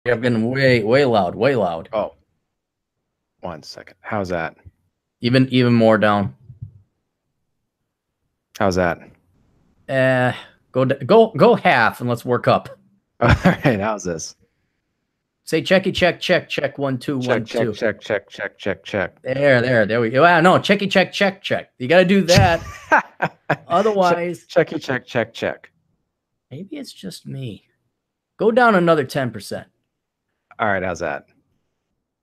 I've been way loud, way loud. Oh, 1 second. How's that? Even more down. How's that? Eh, go half and let's work up. All right, how's this? Say checky check 1 2 Check, 1 check, 2. check, check, check, check, check. There we go. Ah, no, checky check. You got to do that. Check, Otherwise, checky, check, check, check. maybe it's just me. Go down another 10%. All right, how's that?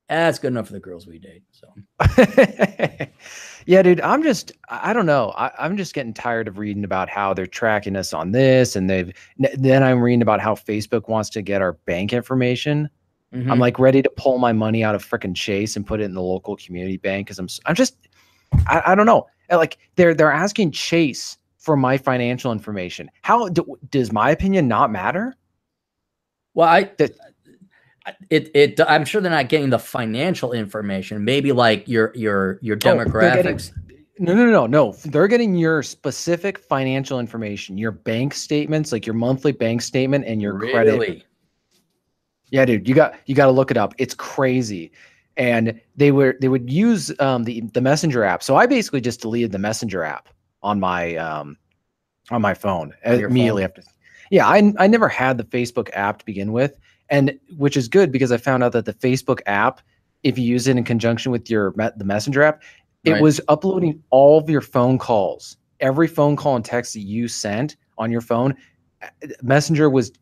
That's good enough for the girls we date. So Yeah, dude, I don't know. I'm just getting tired of reading about how they're tracking us on this, and then I'm reading about how Facebook wants to get our bank information. I'm mm-hmm. like ready to pull my money out of frickin' Chase and put it in the local community bank because I don't know. Like they're asking Chase for my financial information. Does my opinion not matter? Well, That I'm sure they're not getting the financial information. Maybe like your they're getting demographics. no. They're getting your specific financial information, your bank statements, like your monthly bank statement and your credit. Really? Yeah, dude, you got to look it up. It's crazy. And they would use the Messenger app. So I basically just deleted the Messenger app on my phone On your immediately phone? after. Yeah, I never had the Facebook app to begin with, and which is good because I found out that the Facebook app, if you use it in conjunction with the Messenger app, it Right. was uploading all of your phone calls, every phone call and text that you sent on your phone. Messenger was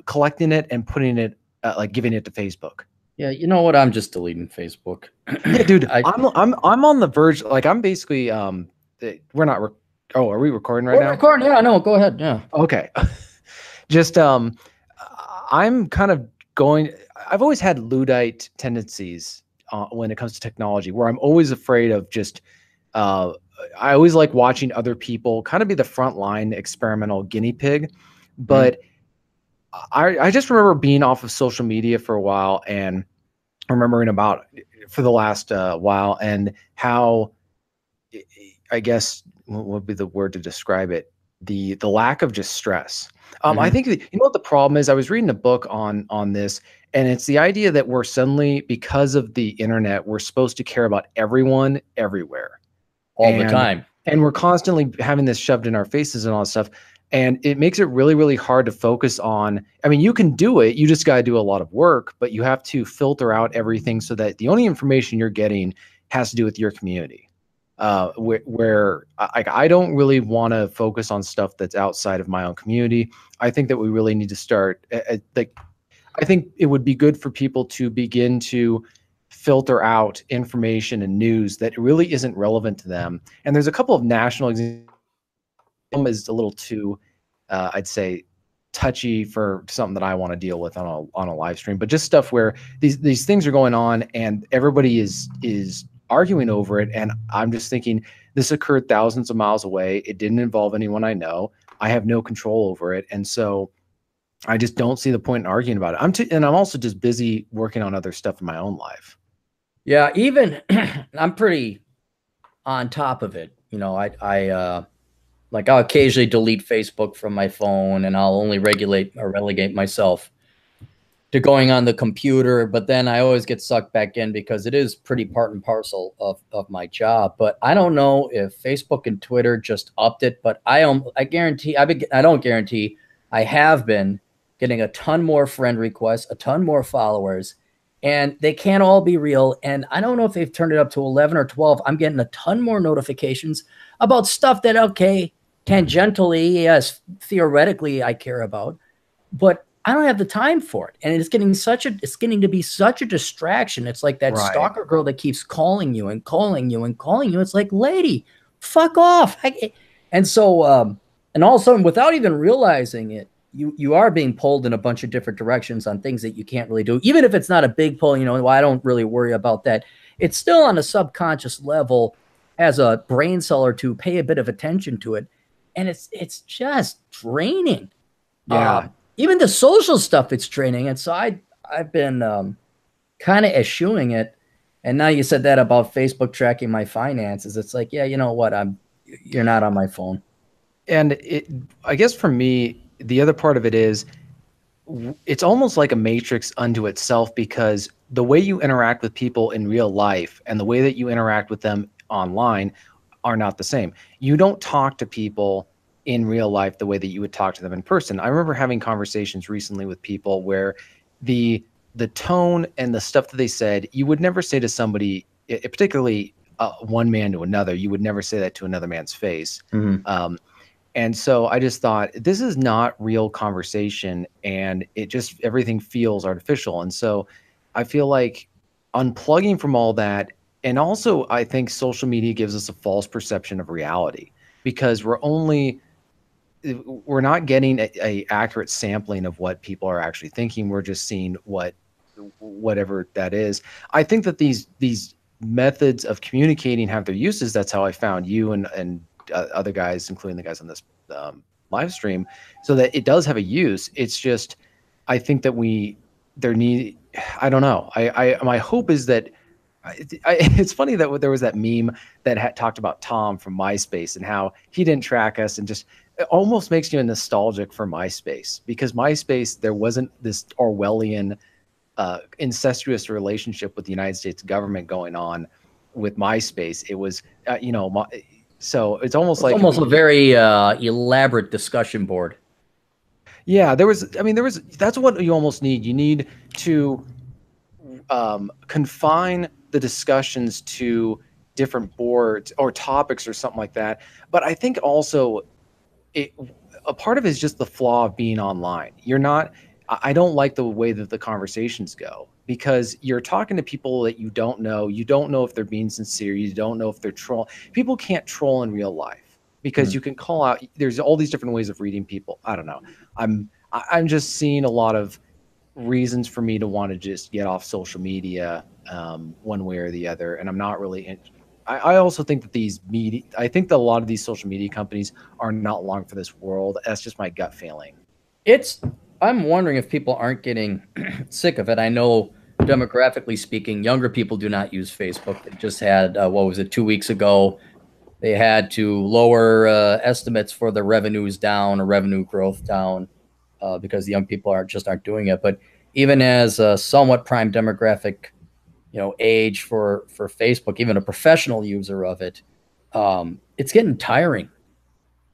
collecting it and putting it like giving it to Facebook. Yeah, you know what? I'm just deleting Facebook. Yeah, dude, I I'm on the verge. Like I'm basically we're not. Oh, are we recording right We're now? recording. Yeah, no, go ahead. Yeah. Okay. Just I'm kind of going. I've always had Luddite tendencies when it comes to technology, where I'm always afraid of just. Uh, I always like watching other people kind of be the frontline experimental guinea pig, Mhm. but I just remember being off of social media for a while and remembering about for the last while and how I guess what would be the word to describe it? The lack of just stress. I Mhm. think you know what the problem is. I was reading a book on this, and it's the idea that we're suddenly because of the internet, we're supposed to care about everyone everywhere, All the and time. we're constantly having this shoved in our faces and all that stuff, and it makes it really hard to focus on. I mean, you can do it. You just got to do a lot of work, but you have to filter out everything so that the only information you're getting has to do with your community where I don't really want to focus on stuff that's outside of my own community. I think that we really need to start like I think it would be good for people to begin to filter out information and news that really isn't relevant to them. And there's a couple of national examples is a little too I'd say touchy for something that I want to deal with on a live stream, but just stuff where these things are going on and everybody is arguing over it. And I'm just thinking this occurred thousands of miles away. It didn't involve anyone I know. I have no control over it. And so I just don't see the point in arguing about it. And I'm also just busy working on other stuff in my own life. Yeah, even I'm pretty on top of it. I like I'll occasionally delete Facebook from my phone and I'll only regulate or relegate myself to going on the computer, but then I always get sucked back in because it is pretty part and parcel of my job. But I don't know if Facebook and Twitter just upped it, but I guarantee I don't guarantee I have been getting a ton more friend requests, a ton more followers, and they can't all be real. And I don't know if they've turned it up to 11 or 12. I'm getting a ton more notifications about stuff that okay, tangentially, yes, theoretically I care about, but I don't have the time for it. And it's getting to be such a distraction. It's like that Right. stalker girl that keeps calling you and calling you and calling you. It's like, lady, fuck off. And so, and all of a sudden, without even realizing it, you are being pulled in a bunch of different directions on things that you can't really do. Even if it's not a big pull, well, I don't really worry about that. It's still on a subconscious level as a brain cell or two, pay a bit of attention to it. And it's just draining. Yeah. Even the social stuff it's draining. And so I've been kind of eschewing it. And now you said that about Facebook tracking my finances. It's like, yeah, you know what? You're not on my phone. And I guess for me, the other part of it is it's almost like a matrix unto itself, because the way you interact with people in real life and the way that you interact with them online are not the same. You don't talk to people in real life the way that you would talk to them in person. I remember having conversations recently with people where the tone and the stuff that they said, you would never say to somebody, particularly one man to another, you would never say that to another man's face. Mm-hmm. And so I just thought, this is not real conversation, and it just, everything feels artificial. And so I feel like unplugging from all that, and also I think social media gives us a false perception of reality, because we're not getting a accurate sampling of what people are actually thinking. We're just seeing whatever that is. I think that these methods of communicating have their uses. That's how I found you and other guys, including the guys on this live stream, so that it does have a use. It's just, I think that I don't know. My hope is that it's funny that there was that meme that had talked about Tom from MySpace and how he didn't track us, and just, it almost makes you nostalgic for MySpace, because MySpace, there wasn't this Orwellian incestuous relationship with the United States government going on with MySpace. It was, so it's almost It's like, almost a very elaborate discussion board. yeah, that's what you almost need. You need to confine the discussions to different boards or topics or something like that. But I think also a part of it is just the flaw of being online. I don't like the way that the conversations go, because you're talking to people that you don't know. You don't know if they're being sincere. You don't know if they're trolling. People can't troll in real life, because you can call out. There's all these different ways of reading people. I don't know. I'm just seeing a lot of reasons for me to want to just get off social media one way or the other, and I'm not really. I also think that I think that a lot of these social media companies are not long for this world. That's just my gut feeling. I'm wondering if people aren't getting sick of it. I know, demographically speaking, younger people do not use Facebook. They just had, what was it, 2 weeks ago, they had to lower estimates for the revenues down, or revenue growth down, because the young people aren't doing it. But even as a somewhat prime demographic, age for Facebook, even a professional user of it, it's getting tiring.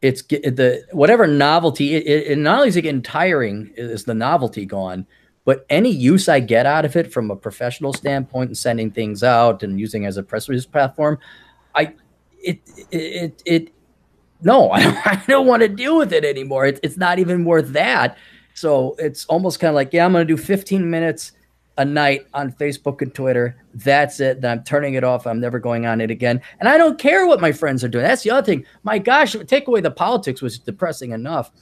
It's the whatever novelty. It not only is it getting tiring, is the novelty gone, but any use I get out of it from a professional standpoint and sending things out and using as a press release platform, I it it it no, I don't want to deal with it anymore. It's not even worth that. So it's almost kind of like, yeah, I'm going to do 15 minutes a night on Facebook and Twitter. That's it. Then I'm turning it off. I'm never going on it again. And I don't care what my friends are doing. That's the other thing. My gosh, take away the politics was depressing enough.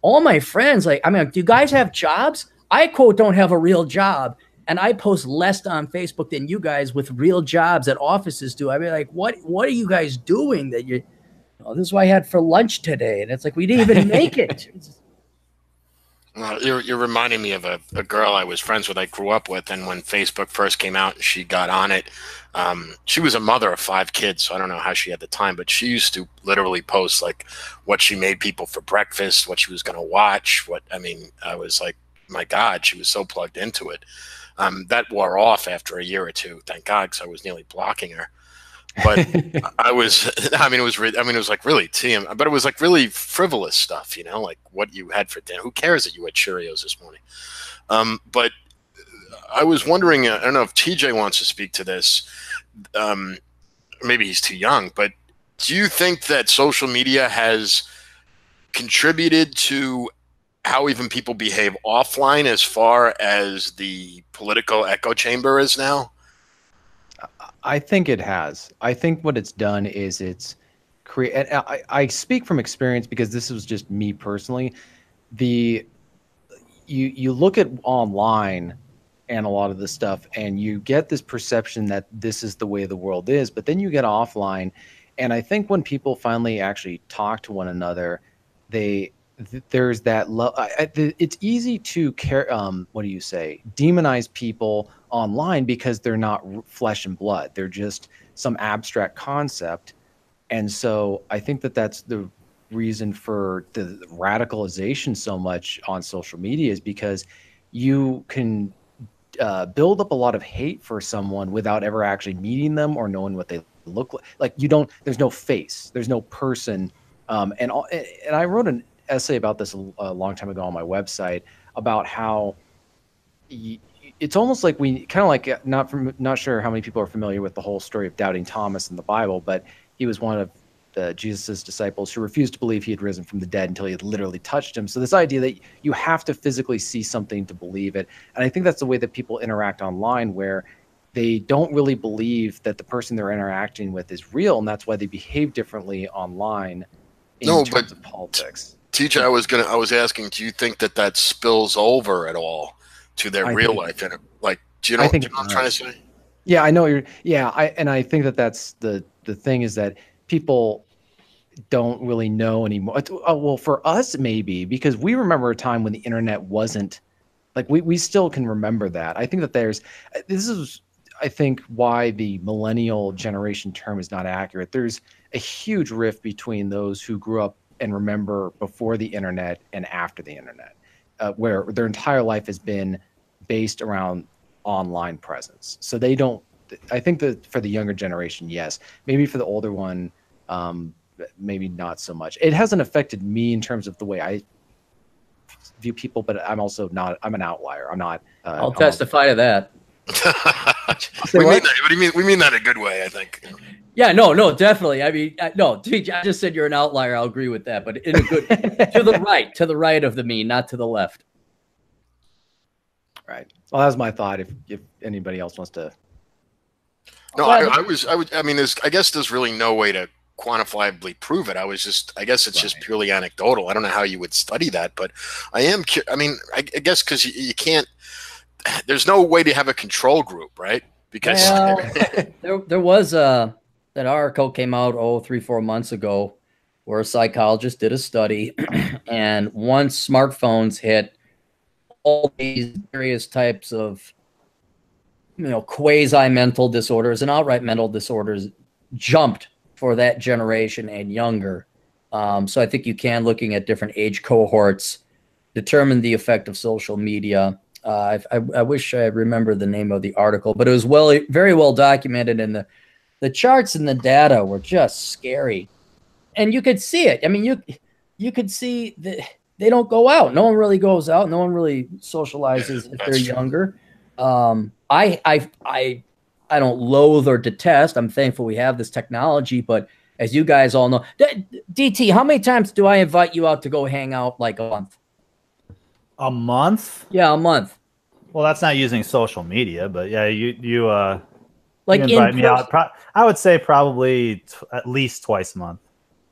All my friends, do you guys have jobs? I, quote, don't have a real job. And I post less on Facebook than you guys with real jobs at offices do. I mean, like, what are you guys doing that you this is what I had for lunch today. And it's like, we didn't even make it. Well, you're reminding me of a girl I was friends with, I grew up with, and when Facebook first came out and she got on it, she was a mother of 5 kids, so I don't know how she had the time, but she used to literally post like what she made people for breakfast, what she was going to watch. I was like, my God, she was so plugged into it. That wore off after a year or two, thank God, because I was nearly blocking her. But it was like really TM, but it was like really frivolous stuff, like what you had for dinner. Who cares that you had Cheerios this morning? But I was wondering, I don't know if TJ wants to speak to this. Maybe he's too young, but do you think that social media has contributed to how even people behave offline as far as the political echo chamber is now? I think it has. I think what it's done is it's create. I speak from experience, because this was just me personally. You look at online and a lot of this stuff, and you get this perception that this is the way the world is, but then you get offline, and I think when people finally actually talk to one another, there's that love. It's easy to demonize people online, because they're not flesh and blood. They're just some abstract concept. And so I think that that's the reason for the radicalization so much on social media is because you can build up a lot of hate for someone without ever actually meeting them or knowing what they look like. Like you don't, there's no face, there's no person. And I wrote an essay about this a long time ago on my website about how it's almost like we kind of like, not sure how many people are familiar with the whole story of doubting Thomas in the Bible, but he was one of Jesus's disciples who refused to believe he had risen from the dead until he had literally touched him. So this idea that you have to physically see something to believe it. And I think that's the way that people interact online, where they don't really believe that the person they're interacting with is real. And that's why they behave differently online in terms of politics. TJ, I was asking, do you think that spills over at all to their real life? And like, do you know what I'm trying to say? Yeah, I know I think that's the thing is that people don't really know anymore. Well, for us, maybe, because we remember a time when the internet wasn't like, we still can remember that. I think that this is, I think, why the millennial generation term is not accurate. There's a huge rift between those who grew up and remember before the internet and after the internet, where their entire life has been based around online presence. So they don't, I think that for the younger generation, yes. Maybe for the older one, maybe not so much. It hasn't affected me in terms of the way I view people, but I'm also not, I'm an outlier. I'm not. I'll testify to that. We mean that. What do you mean? We mean that in a good way, I think. Yeah, no, definitely. I mean, no, TJ, I just said you're an outlier. I'll agree with that, but in a good, to the right of the mean, not to the left. Right. Well, that was my thought. If anybody else wants to. No, I mean, I guess there's really no way to quantifiably prove it. I guess it's just purely anecdotal. I don't know how you would study that, but I guess because you can't, there's no way to have a control group, right? Because there was that article came out 3-4 months ago where a psychologist did a study, and once smartphones hit, all these various types of quasi mental disorders and outright mental disorders jumped for that generation and younger. So I think you can, looking at different age cohorts, determine the effect of social media. I wish I remember the name of the article, but it was very well documented, and the charts and the data were just scary. And you could see it. I mean, you could see that they don't go out. No one really goes out. No one really socializes if they're younger. I don't loathe or detest. I'm thankful we have this technology, but as you guys all know, DT, how many times do I invite you out to go hang out like a month? A month? Yeah, a month. Well, that's not using social media, but yeah, you like you invite me out. I would say probably at least twice a month.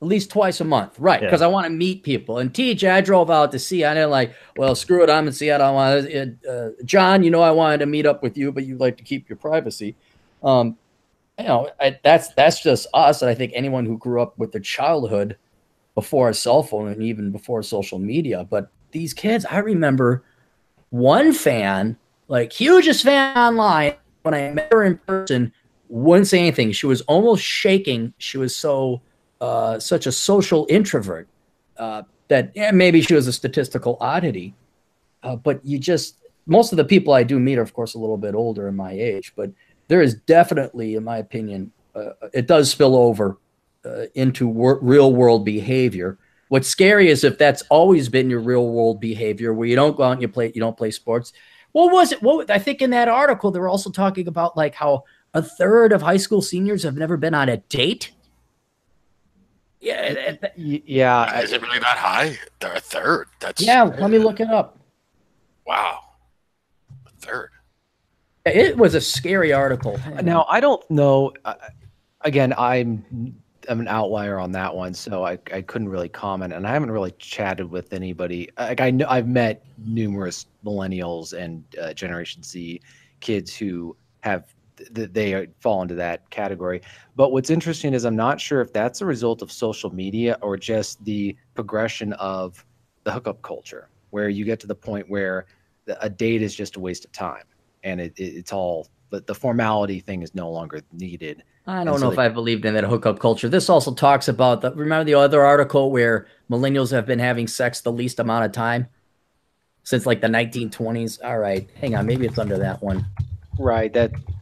At least twice a month, right? Because I want to meet people. And TJ, I drove out to see. I didn't like, well, screw it. I'm in Seattle. I want John. I wanted to meet up with you, but you like to keep your privacy. That's just us. And I think anyone who grew up with their childhood before a cell phone and even before social media. But these kids, I remember one fan, like hugest fan online. When I met her in person, wouldn't say anything. She was almost shaking. She was such a social introvert that maybe she was a statistical oddity. But most of the people I do meet are, of course, a little bit older in my age. But there is definitely, in my opinion, it does spill over into real world behavior. What's scary is if that's always been your real world behavior, where you don't go out and you don't play sports. What was it? I think in that article, they were also talking about like how a third of high school seniors have never been on a date. Yeah. Is it really that high? They're a third. Let me look it up. Wow. A third. It was a scary article. Now, I don't know. Again, I'm an outlier on that one, so I couldn't really comment, and I haven't really chatted with anybody. Like I've met numerous millennials and Generation Z kids who they fall into that category. But what's interesting is I'm not sure if that's a result of social media or just the progression of the hookup culture, where you get to the point where a date is just a waste of time. and it's all the formality thing is no longer needed. I don't know if I believed in that hookup culture. This also talks about remember the other article where millennials have been having sex the least amount of time since like the 1920s. All right, hang on, maybe it's under that one. Right,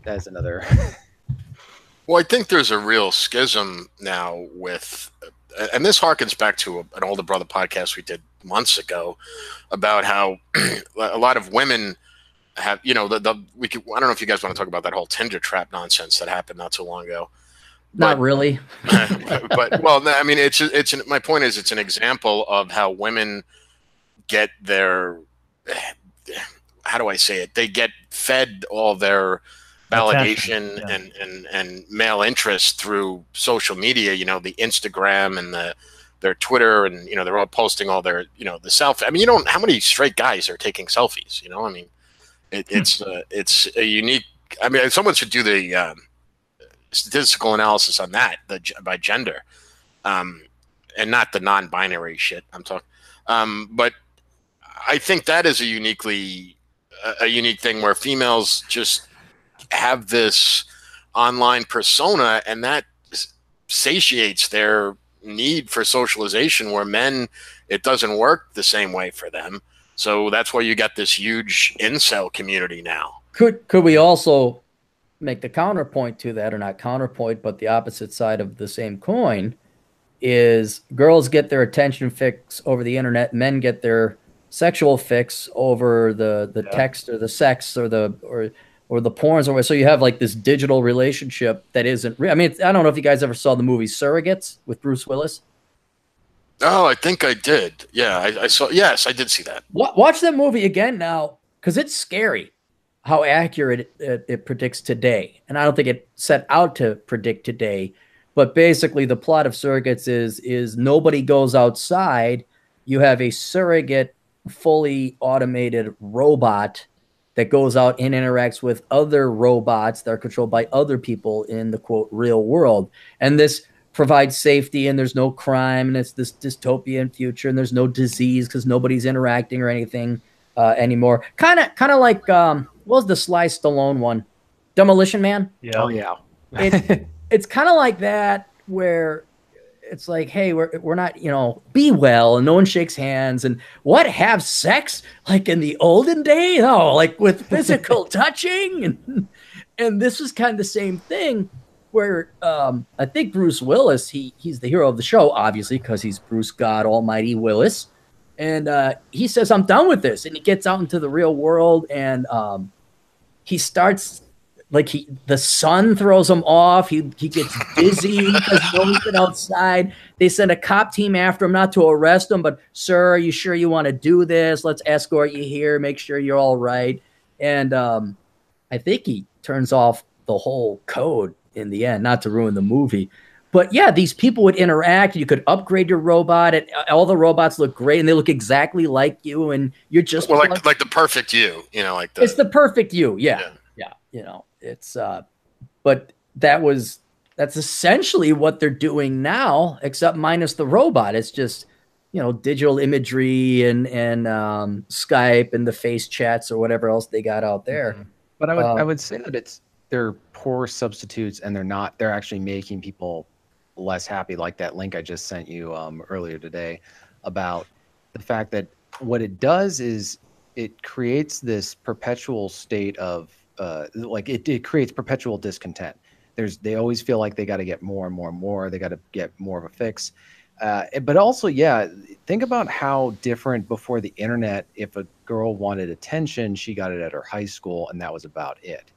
that's another. Well, I think there's a real schism now with, and this harkens back to an older brother podcast we did months ago about how a lot of women have, I don't know if you guys want to talk about that whole Tinder trap nonsense that happened not so long ago. Not really. but well, I mean, my point is it's an example of how women get their, how do I say it? They get fed all their validation and male interest through social media, the Instagram and their Twitter, and they're all posting all their the selfie. I mean, how many straight guys are taking selfies? I mean, it's a unique. I mean, someone should do the statistical analysis on that by gender, and not the non-binary shit I'm talking. But I think that is a unique thing where females just have this online persona, and that satiates their need for socialization, where men, it doesn't work the same way for them. So that's why you got this huge incel community now. Could we also make the counterpoint to that, or not counterpoint, but the opposite side of the same coin, is girls get their attention fix over the internet, men get their sexual fix over the text or the sex or the porns, or so you have like this digital relationship that isn't real. I mean, I don't know if you guys ever saw the movie Surrogates with Bruce Willis. Oh, I think I did. Yeah, I saw. Yes, I did see that. Watch that movie again now, because it's scary how accurate it predicts today. And I don't think it set out to predict today. But basically, the plot of Surrogates is nobody goes outside. You have a surrogate, fully automated robot that goes out and interacts with other robots that are controlled by other people in the, quote, real world. And this provides safety, and there's no crime, and it's this dystopian future, and there's no disease because nobody's interacting or anything anymore. Kind of like, what was the Sly Stallone one? Demolition Man? Yeah. Oh, yeah. It's kind of like that, where it's like, hey, we're not, be well, and no one shakes hands, and have sex like in the olden day? No, like with physical touching, and this was kind of the same thing, where I think Bruce Willis, he's the hero of the show, obviously, because he's Bruce God Almighty Willis, and he says, I'm done with this, and he gets out into the real world, and he starts. Like the sun throws him off. He gets dizzy because no one's been outside. They send a cop team after him, not to arrest him, but, sir, are you sure you want to do this? Let's escort you here. Make sure you're all right. And I think he turns off the whole code in the end, not to ruin the movie. But yeah, these people would interact. You could upgrade your robot, and all the robots look great, and they look exactly like you, and you're just like the perfect you, it's the perfect you. Yeah. It's but that's essentially what they're doing now, except minus the robot. It's just digital imagery and Skype and the face chats or whatever else they got out there. Mm-hmm. But I would say that they're poor substitutes, and they're actually making people less happy. Like that link I just sent you earlier today about the fact that what it does is it creates this perpetual state of it creates perpetual discontent. They always feel like they got to get more and more and more. They got to get more of a fix. But also, think about how different before the internet. If a girl wanted attention, she got it at her high school, and that was about it.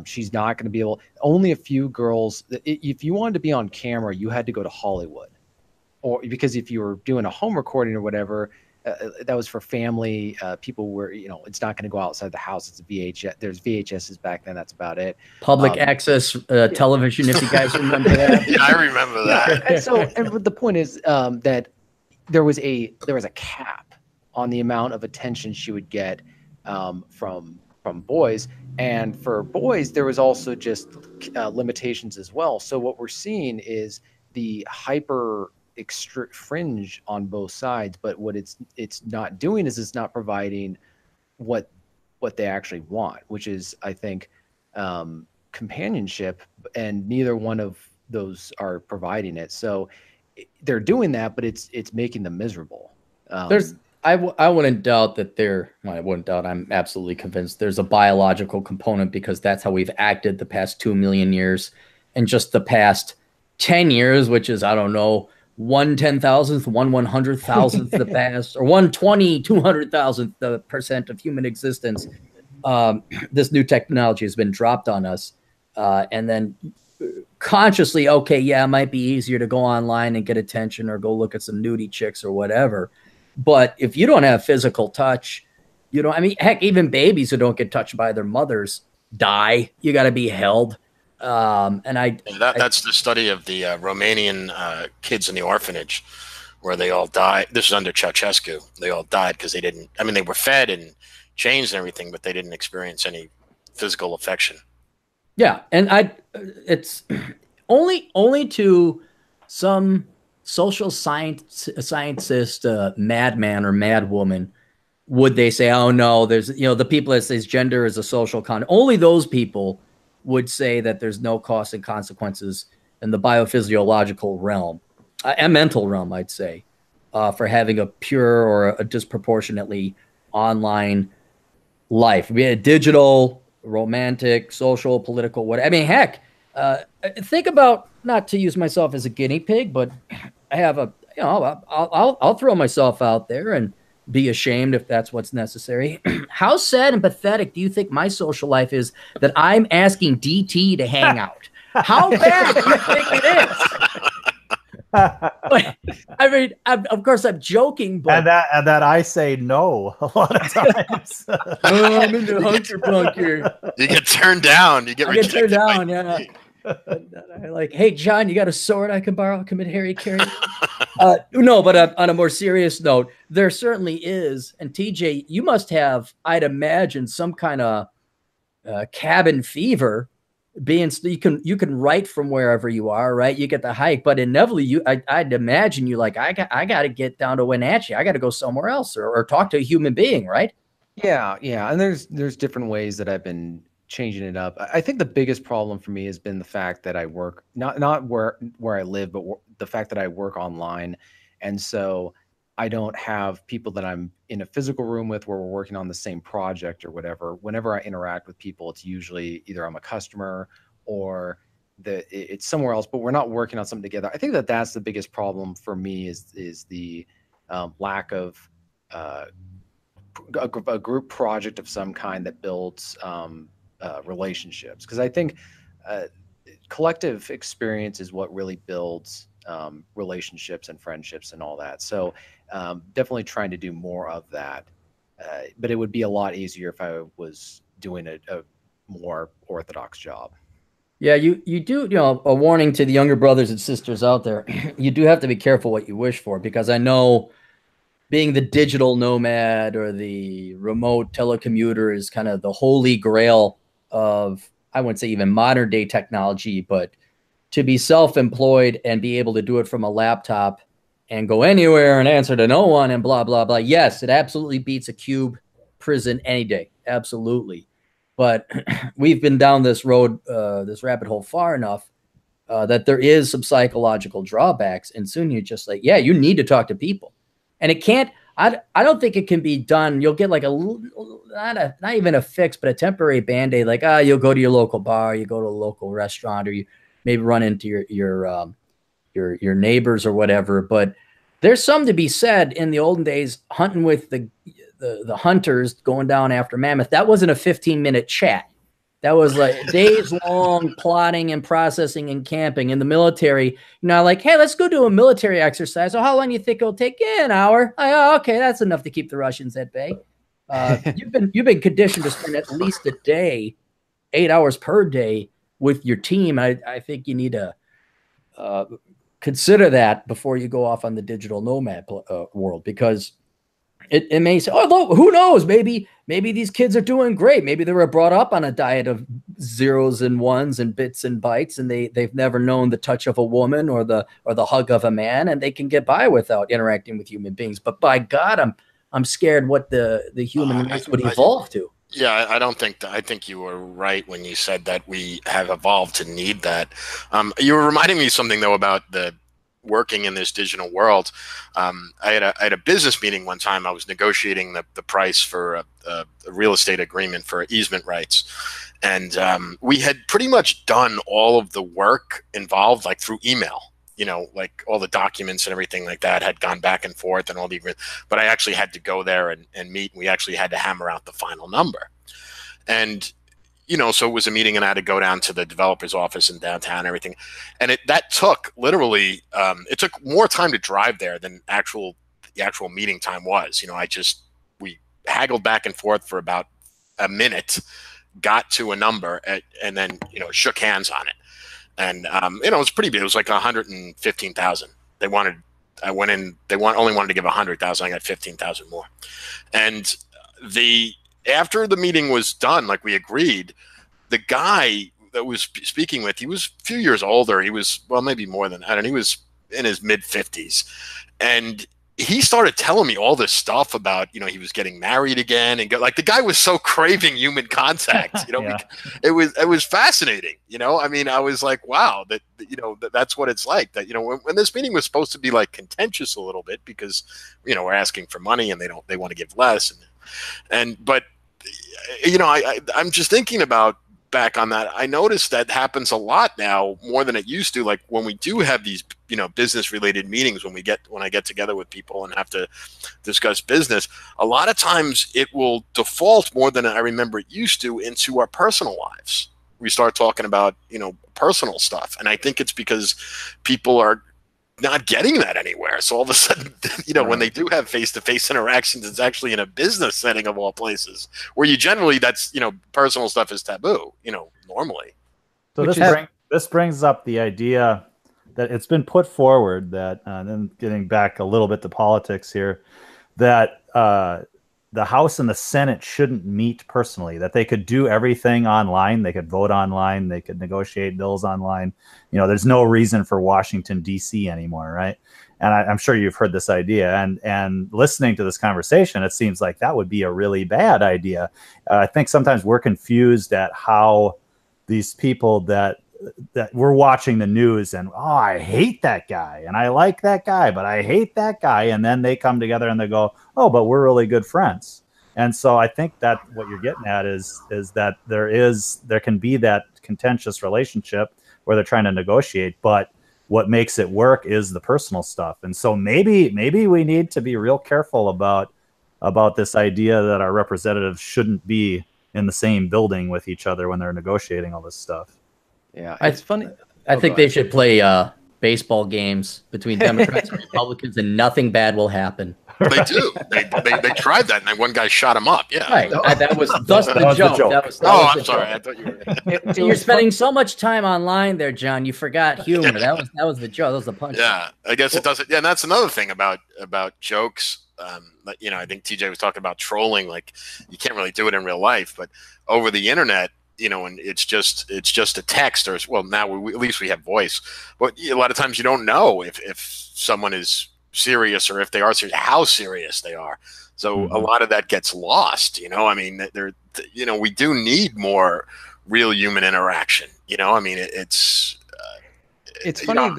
She's not going to be able. Only a few girls. If you wanted to be on camera, you had to go to Hollywood, or because if you were doing a home recording or whatever. That was for family. People were, it's not going to go outside the house. It's a VHS. There's VHSs back then. That's about it. Public access television, if you guys remember that. Yeah, I remember that. And the point is that there was a cap on the amount of attention she would get from boys, and for boys there was also just limitations as well. So what we're seeing is the hyper fringe on both sides, but what it's not doing is it's not providing what what they actually want, which is, I think, companionship, and neither one of those are providing it. So they're doing that, but it's making them miserable. I wouldn't doubt that I wouldn't doubt, I'm absolutely convinced there's a biological component, because that's how we've acted the past 2 million years, and just the past 10 years, which is, I don't know, 1/10,000th, 1/100,000th the past, or 1/200,000th% of human existence. This new technology has been dropped on us, and then consciously, okay, yeah, it might be easier to go online and get attention, or go look at some nudie chicks or whatever. But if you don't have physical touch, I mean, heck, even babies who don't get touched by their mothers die. You got to be held. That's the study of the Romanian kids in the orphanage, where they all died. This was under Ceausescu. They all died because they didn't. I mean, they were fed and changed and everything, but they didn't experience any physical affection. Yeah, and it's only to some social scientist, madman or madwoman, would they say, "Oh no, there's the people that says gender is a social con." Only those people would say that there's no costs and consequences in the biophysiological realm, and mental realm, I'd say, for having a pure or a disproportionately online life, be it digital, romantic, social, political, whatever. I mean, heck, think about, not to use myself as a guinea pig, but I have I'll throw myself out there and be ashamed if that's what's necessary. How sad and pathetic do you think my social life is that I'm asking DT to hang out? How bad do you think it is? I mean, of course, I'm joking, but and that I say no a lot of times. I'm into hunker bunker. You get turned down. You get turned down. Yeah. Like, hey, John, you got a sword I can borrow? Commit Harry Carey? No, but on a more serious note, there certainly is. And TJ, you must have, I'd imagine, some kind of cabin fever. Being you can write from wherever you are, right? You get the hike, but inevitably, I'd imagine you like, I got to get down to Wenatchee. I got to go somewhere else, or talk to a human being, right? Yeah, and there's different ways that I've been changing it up. I think the biggest problem for me has been the fact that I work not where I live, but the fact that I work online, and so I don't have people that I'm in a physical room with where we're working on the same project or whatever. Whenever I interact with people, it's usually either I'm a customer or it's somewhere else, but we're not working on something together. I think that's the biggest problem for me is the lack of a group project of some kind that builds relationships. Because I think collective experience is what really builds relationships and friendships and all that. So definitely trying to do more of that. But it would be a lot easier if I was doing a more orthodox job. Yeah, you do, a warning to the younger brothers and sisters out there. You do have to be careful what you wish for, because I know being the digital nomad or the remote telecommuter is kind of the holy grail of, I wouldn't say even modern day technology, but to be self-employed and be able to do it from a laptop and go anywhere and answer to no one and blah, blah, blah. Yes, it absolutely beats a cube prison any day. Absolutely. But we've been down this road, this rabbit hole far enough that there is some psychological drawbacks. And soon you're just like, yeah, you need to talk to people. And it can't, I don't think it can be done. You'll get like not even a fix, but a temporary Band-Aid. Like, you'll go to your local bar, you go to a local restaurant, or you maybe run into your neighbors or whatever. But there's some to be said. In the olden days, hunting with the hunters, going down after mammoth, that wasn't a 15-minute chat. That was like days long plotting and processing and camping. In the military, like, hey, let's go do a military exercise. So how long do you think it'll take? Yeah, an hour. Oh, okay, that's enough to keep the Russians at bay. You've been conditioned to spend at least a day, 8 hours per day with your team. I think you need to consider that before you go off on the digital nomad world, because it may say, oh, who knows? Maybe these kids are doing great. Maybe they were brought up on a diet of zeros and ones and bits and bytes, and they've never known the touch of a woman or the hug of a man, and they can get by without interacting with human beings. But by God, I'm scared what the human race would evolve to. Yeah, I don't think that. I think you were right when you said that we have evolved to need that. You were reminding me something though about the working in this digital world. I had a business meeting one time. I was negotiating the price for a real estate agreement for easement rights, and we had pretty much done all of the work involved, like through email. You know, like all the documents and everything like that had gone back and forth and all the agreements. But I actually had to go there and meet. And we actually had to hammer out the final number. And you know, so it was a meeting, and I had to go down to the developer's office in downtown and everything. And that took literally, it took more time to drive there than the actual meeting time was. You know, we haggled back and forth for about a minute, got to a number, and then, you know, shook hands on it. And, you know, it was pretty big. It was like 115,000. I went in, only wanted to give 100,000. I got 15,000 more. And after the meeting was done, like we agreed, the guy that was speaking with, he was a few years older. He was, well, maybe more than that. And he was in his mid 50s. And he started telling me all this stuff about, you know, he was getting married again, and like the guy was so craving human contact, you know. Yeah. It was fascinating, you know. I mean, I was like, wow, you know, that's what it's like. That, you know, when this meeting was supposed to be like contentious a little bit because, you know, we're asking for money and they want to give less, but you know, I'm just thinking about back on that. I noticed that happens a lot now, more than it used to. Like when we do have these, you know, business related meetings, when I get together with people and have to discuss business, a lot of times it will default more than I remember it used to into our personal lives. We start talking about, you know, personal stuff. And I think it's because people are not getting that anywhere. So all of a sudden, you know, when they do have face-to-face interactions, it's actually in a business setting of all places, where you generally, that's, you know, personal stuff is taboo, you know, normally. So this brings up the idea that it's been put forward that, then getting back a little bit to politics here, that the House and the Senate shouldn't meet personally, that they could do everything online. They could vote online. They could negotiate bills online. You know, there's no reason for Washington, D.C. anymore, right? And I'm sure you've heard this idea. And listening to this conversation, it seems like that would be a really bad idea. I think sometimes we're confused at how these people that we're watching the news and, oh, I hate that guy and I like that guy, but I hate that guy. And then they come together and they go, oh, but we're really good friends. And so I think that what you're getting at is that there can be that contentious relationship where they're trying to negotiate, but what makes it work is the personal stuff. And so maybe we need to be real careful about this idea that our representatives shouldn't be in the same building with each other when they're negotiating all this stuff. Yeah, it's funny. I think they should play baseball games between Democrats and Republicans, and nothing bad will happen. They do. They tried that, and one guy shot him up. Yeah, right. That was thus the joke. I'm sorry. I thought you were. You're spending so much time online there, John. You forgot humor. That was the joke. That was the punch. Yeah, I guess it doesn't. Yeah, and that's another thing about jokes. You know, I think TJ was talking about trolling. Like, you can't really do it in real life, but over the internet, you know, and it's just a text, or, well, now at least we have voice, but a lot of times you don't know if someone is serious, or if they are serious, how serious they are. So a lot of that gets lost, you know. I mean, you know, we do need more real human interaction, you know. I mean, it's funny. You know,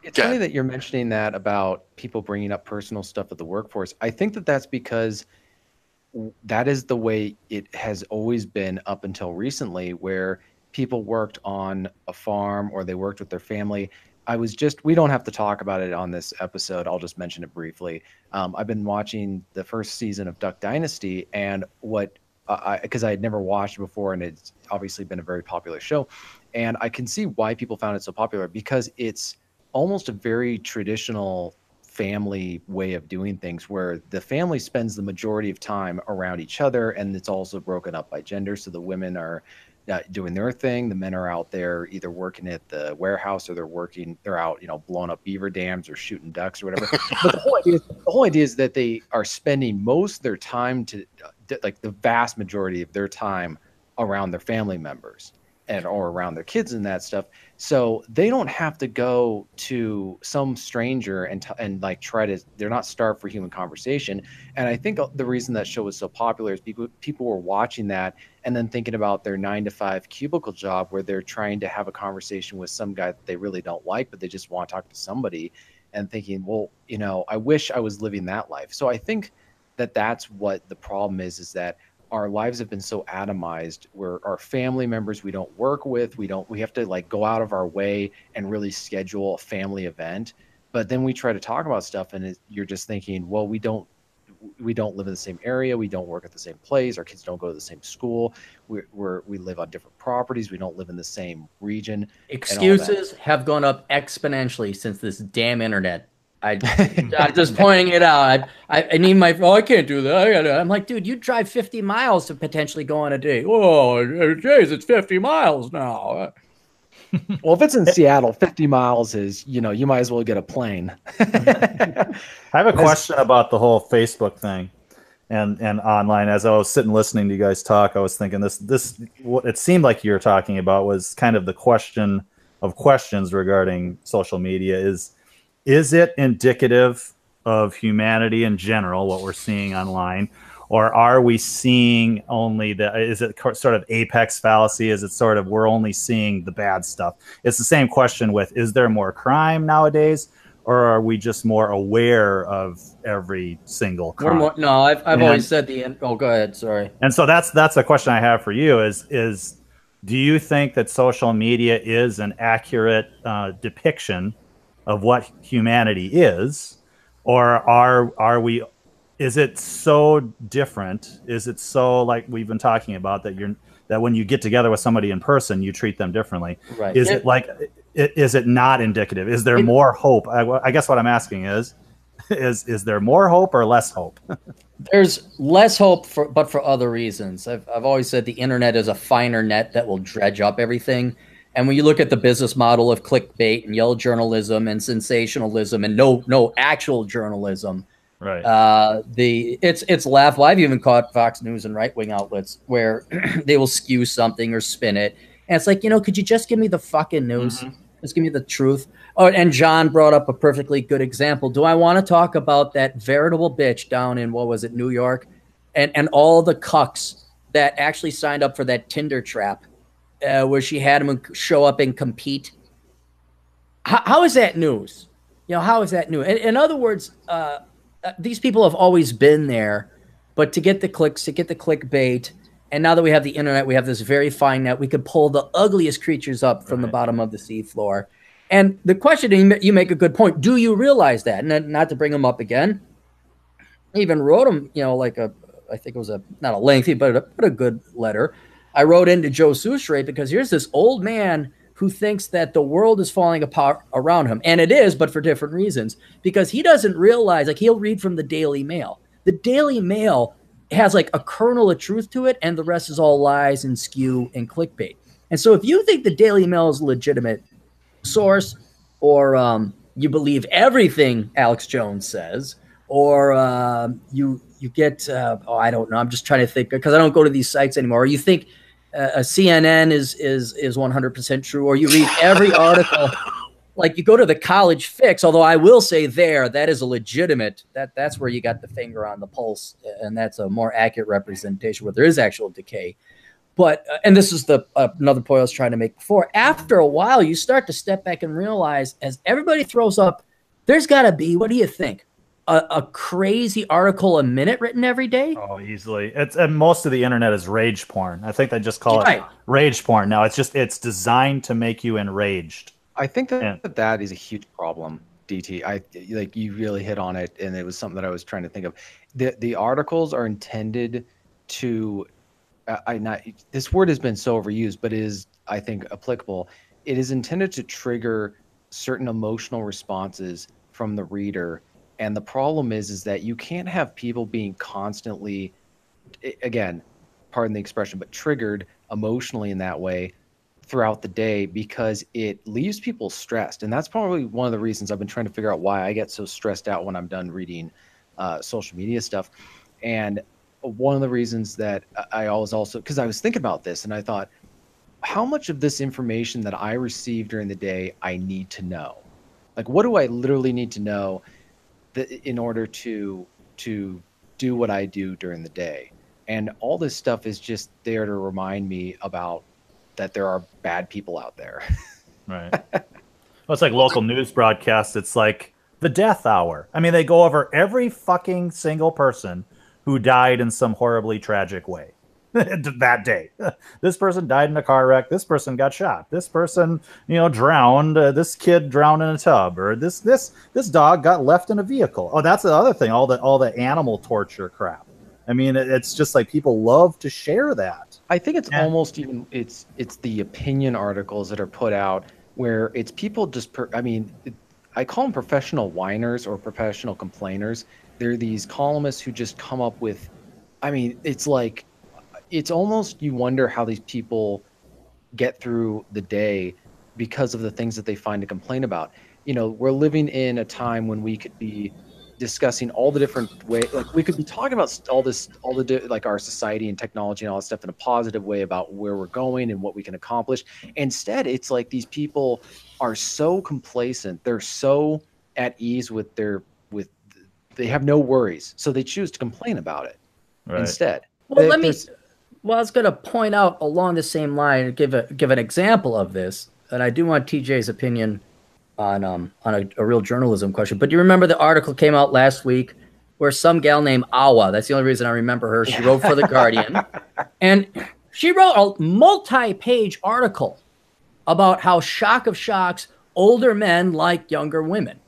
it's funny that you're mentioning that about people bringing up personal stuff at the workforce. I think that's because that is the way it has always been up until recently, where people worked on a farm or they worked with their family. We don't have to talk about it on this episode. I'll just mention it briefly. I've been watching the first season of Duck Dynasty, and because I had never watched it before, and it's obviously been a very popular show. And I can see why people found it so popular, because it's almost a very traditional family way of doing things, where the family spends the majority of time around each other, and it's also broken up by gender. So the women are doing their thing, the men are out there either working at the warehouse, or they're out, you know, blowing up beaver dams or shooting ducks or whatever. But the whole idea is that they are spending most of their time like the vast majority of their time around their family members. or around their kids and that stuff. So they don't have to go to some stranger and like try to, they're not starved for human conversation. And I think the reason that show was so popular is people were watching that and then thinking about their 9-to-5 cubicle job where they're trying to have a conversation with some guy that they really don't like, but they just want to talk to somebody, and thinking, well, I wish I was living that life. So I think that that's what the problem is that our lives have been so atomized where our family members we don't work with, we have to like go out of our way and really schedule a family event. But then we try to talk about stuff and you're just thinking, well, we don't live in the same area, we don't work at the same place, our kids don't go to the same school, we live on different properties, we don't live in the same region. Excuses have gone up exponentially since this damn internet. I'm just pointing it out. I need my. Oh, I can't do that. I'm like, dude, you drive 50 miles to potentially go on a date. Oh, geez, it's 50 miles now. Well, if it's in Seattle, 50 miles is, you might as well get a plane. I have a question about the whole Facebook thing and online. As I was sitting listening to you guys talk, I was thinking this what it seemed like you were talking about was kind of the question of questions regarding social media. Is it indicative of humanity in general, what we're seeing online? Or are we seeing only is it sort of apex fallacy? Is it sort of we're only seeing the bad stuff? It's the same question with, is there more crime nowadays? Or are we just more aware of every single crime? No, I've always said oh, go ahead, sorry. And so that's a question I have for you is do you think that social media is an accurate depiction of what humanity is, or is it so different? Is it so, like we've been talking about, that when you get together with somebody in person, you treat them differently? Right. Is it not indicative? Is there more hope? I guess what I'm asking is there more hope or less hope? There's less hope but for other reasons. I've always said the internet is a finer net that will dredge up everything. And when you look at the business model of clickbait and yellow journalism and sensationalism and no actual journalism, right? It's laughable. I've even caught Fox News and right-wing outlets where they will skew something or spin it, and it's like, could you just give me the fucking news? Mm-hmm. Just give me the truth. Oh, and John brought up a perfectly good example. Do I want to talk about that veritable bitch down in, what was it, New York, and all the cucks that actually signed up for that Tinder trap? Where she had him show up and compete. How is that news? How is that news? In other words, these people have always been there, but to get the clicks, to get the clickbait, and now that we have the internet, we have this very fine net. We could pull the ugliest creatures up from the bottom of the seafloor. And the question, you make a good point. Do you realize that? And not to bring them up again, I even wrote them, I think it was not a lengthy, but a good letter. I wrote into Joe Souchere because here's this old man who thinks that the world is falling apart around him. And it is, but for different reasons. Because he doesn't realize, he'll read from the Daily Mail. The Daily Mail has a kernel of truth to it, and the rest is all lies and skew and clickbait. And so if you think the Daily Mail is a legitimate source, or you believe everything Alex Jones says, or you get, I don't know, I'm just trying to think, because I don't go to these sites anymore, or you think a CNN is 100% true, or you read every article, you go to the College Fix, although I will say that is a legitimate, that's where you got the finger on the pulse, and that's a more accurate representation where there is actual decay. But, and this is another point I was trying to make before, after a while, you start to step back and realize, as everybody throws up, there's got to be, what do you think? A crazy article a minute written every day? Oh, easily. And most of the internet is rage porn. I think they just call it rage porn now. It's designed to make you enraged. I think that is a huge problem, DT. You really hit on it, and it was something that I was trying to think of. The articles are intended to, this word has been so overused, but it is, I think, applicable. It is intended to trigger certain emotional responses from the reader. And the problem is that you can't have people being constantly, again, pardon the expression, but triggered emotionally in that way throughout the day, because it leaves people stressed. And that's probably one of the reasons I've been trying to figure out why I get so stressed out when I'm done reading social media stuff. And one of the reasons that I always also, because I was thinking about this and I thought, how much of this information that I receive during the day I need to know? Like, what do I literally need to know that in order to do what I do during the day? And all this stuff is just there to remind me about that there are bad people out there. Right. Well, it's like local news broadcasts. It's like the death hour. I mean, they go over every fucking single person who died in some horribly tragic way that day. This person died in a car wreck. This person got shot. This person, drowned. This kid drowned in a tub, or this dog got left in a vehicle. Oh, that's the other thing. All the animal torture crap. I mean, it's just like people love to share that. I think it's almost even it's the opinion articles that are put out where it's people just I call them professional whiners or professional complainers. They're these columnists who just come up with, it's like, it's almost, you wonder how these people get through the day because of the things that they find to complain about. We're living in a time when we could be discussing all the different ways, like we could be talking about like our society and technology and all that stuff in a positive way about where we're going and what we can accomplish. Instead, it's like these people are so complacent. They're so at ease with they have no worries. So they choose to complain about it instead. Well, I was going to point out along the same line, give an example of this, and I do want TJ's opinion on a real journalism question. But do you remember the article came out last week where some gal named Awa, that's the only reason I remember her, she wrote for The Guardian, and she wrote a multi-page article about how, shock of shocks, older men like younger women.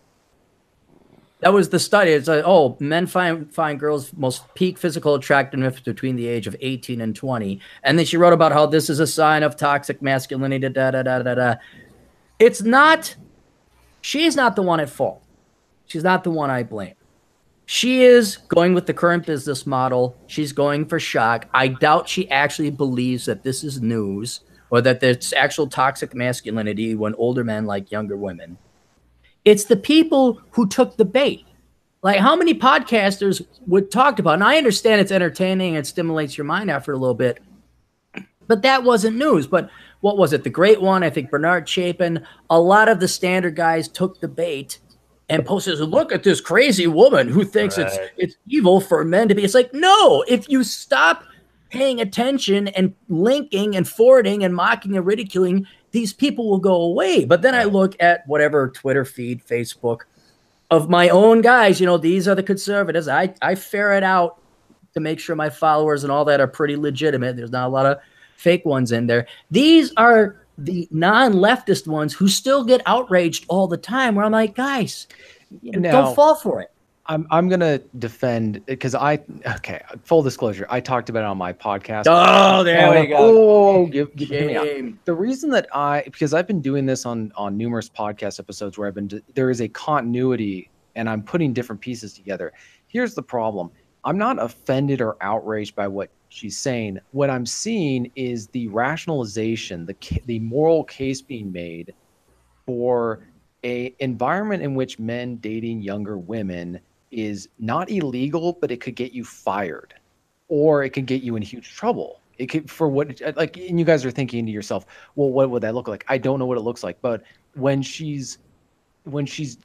That was the study. It's like, men find girls' most peak physical attractiveness between the age of 18 and 20. And then she wrote about how this is a sign of toxic masculinity, It's not, she's not the one at fault. She's not the one I blame. She is going with the current business model. She's going for shock. I doubt she actually believes that this is news or that there's actual toxic masculinity when older men like younger women. It's the people who took the bait. Like, how many podcasters would talk about, and I understand it's entertaining and stimulates your mind after a little bit, but that wasn't news. But what was it? The Great One, I think Bernard Chapin, a lot of the standard guys took the bait and posted, look at this crazy woman who thinks it's evil for men to be. It's like, no, if you stop paying attention and linking and forwarding and mocking and ridiculing, these people will go away. But then I look at whatever Twitter feed, Facebook of my own guys, these are the conservatives. I ferret out to make sure my followers and all that are pretty legitimate. There's not a lot of fake ones in there. These are the non-leftist ones who still get outraged all the time, where I'm like, guys, don't fall for it. I'm going to defend, because full disclosure, I talked about it on my podcast. Oh, there we go. Give me out. The reason that because I've been doing this on numerous podcast episodes where there is a continuity and I'm putting different pieces together. Here's the problem. I'm not offended or outraged by what she's saying. What I'm seeing is the rationalization, the moral case being made for a environment in which men dating younger women is not illegal, but it could get you fired, or it could get you in huge trouble. It could, and you guys are thinking to yourself, well, what would that look like? I don't know what it looks like, but when she's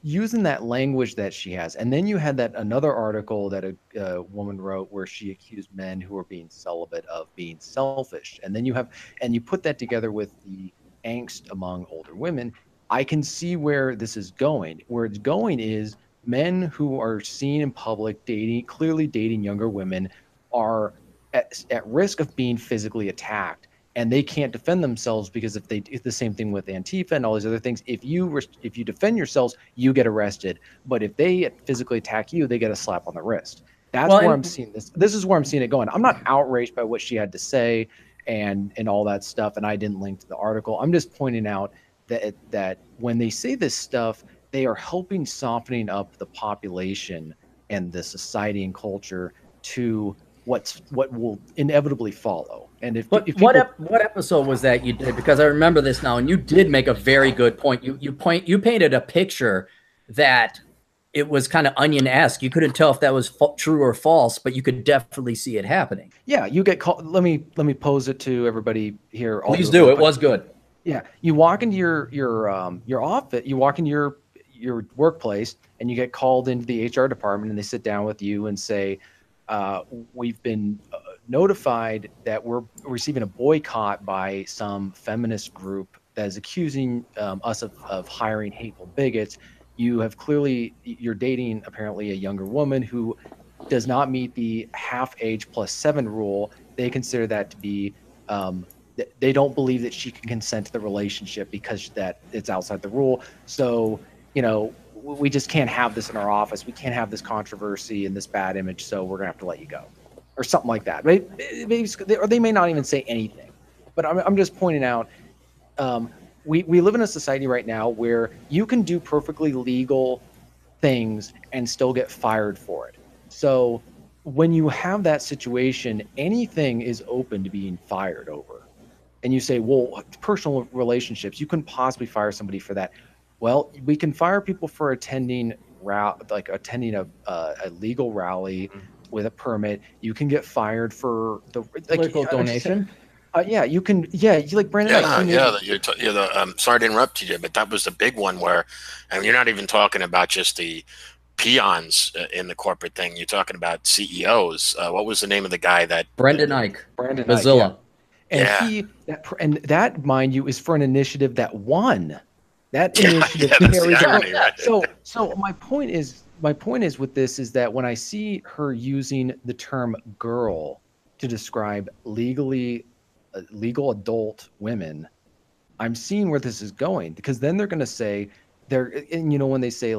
using that language that she has, and then you had that another article that a woman wrote where she accused men who are being celibate of being selfish, and then you put that together with the angst among older women. I can see where this is going. Where it's going is men who are seen in public clearly dating younger women are at risk of being physically attacked, and they can't defend themselves, because if they do the same thing with Antifa and all these other things, if you defend yourselves, you get arrested. But if they physically attack you, they get a slap on the wrist. That's where I'm seeing this. This is where I'm seeing it going. I'm not outraged by what she had to say and all that stuff, and I didn't link to the article. I'm just pointing out that when they say this stuff, they are helping softening up the population and the society and culture to what will inevitably follow. And what episode was that you did? Because I remember this now, and you did make a very good point. You painted a picture that it was kind of Onion-esque. You couldn't tell if that was true or false, but you could definitely see it happening. Yeah, you get called. Let me pose it to everybody here. Please do. It was good. Yeah, you walk into your office. You walk into your workplace, and you get called into the HR department, and they sit down with you and say, "We've been notified that we're receiving a boycott by some feminist group that is accusing us of hiring hateful bigots. You're dating apparently a younger woman who does not meet the half age plus 7 rule. They consider that to be, they don't believe that she can consent to the relationship because that it's outside the rule. So, we just can't have this in our office. We can't have this controversy and this bad image. So we're gonna have to let you go," or something like that. Or they may not even say anything. But I'm just pointing out. We live in a society right now where you can do perfectly legal things and still get fired for it. So when you have that situation, anything is open to being fired over. And you say, well, personal relationships, you couldn't possibly fire somebody for that. Well, we can fire people for attending a legal rally with a permit. You can get fired for the political donation. Yeah, you can. Yeah, you like Brandon. Sorry to interrupt you, but that was the big one where, you're not even talking about just the peons in the corporate thing. You're talking about CEOs. What was the name of the guy that? Brendan Ike. Brandon Mozilla. Ike, yeah. And that, mind you, is for an initiative that won. That initiative carries on. Right? So my point is with this is that when I see her using the term "girl" to describe legal adult women, I'm seeing where this is going, because then they're going to say when they say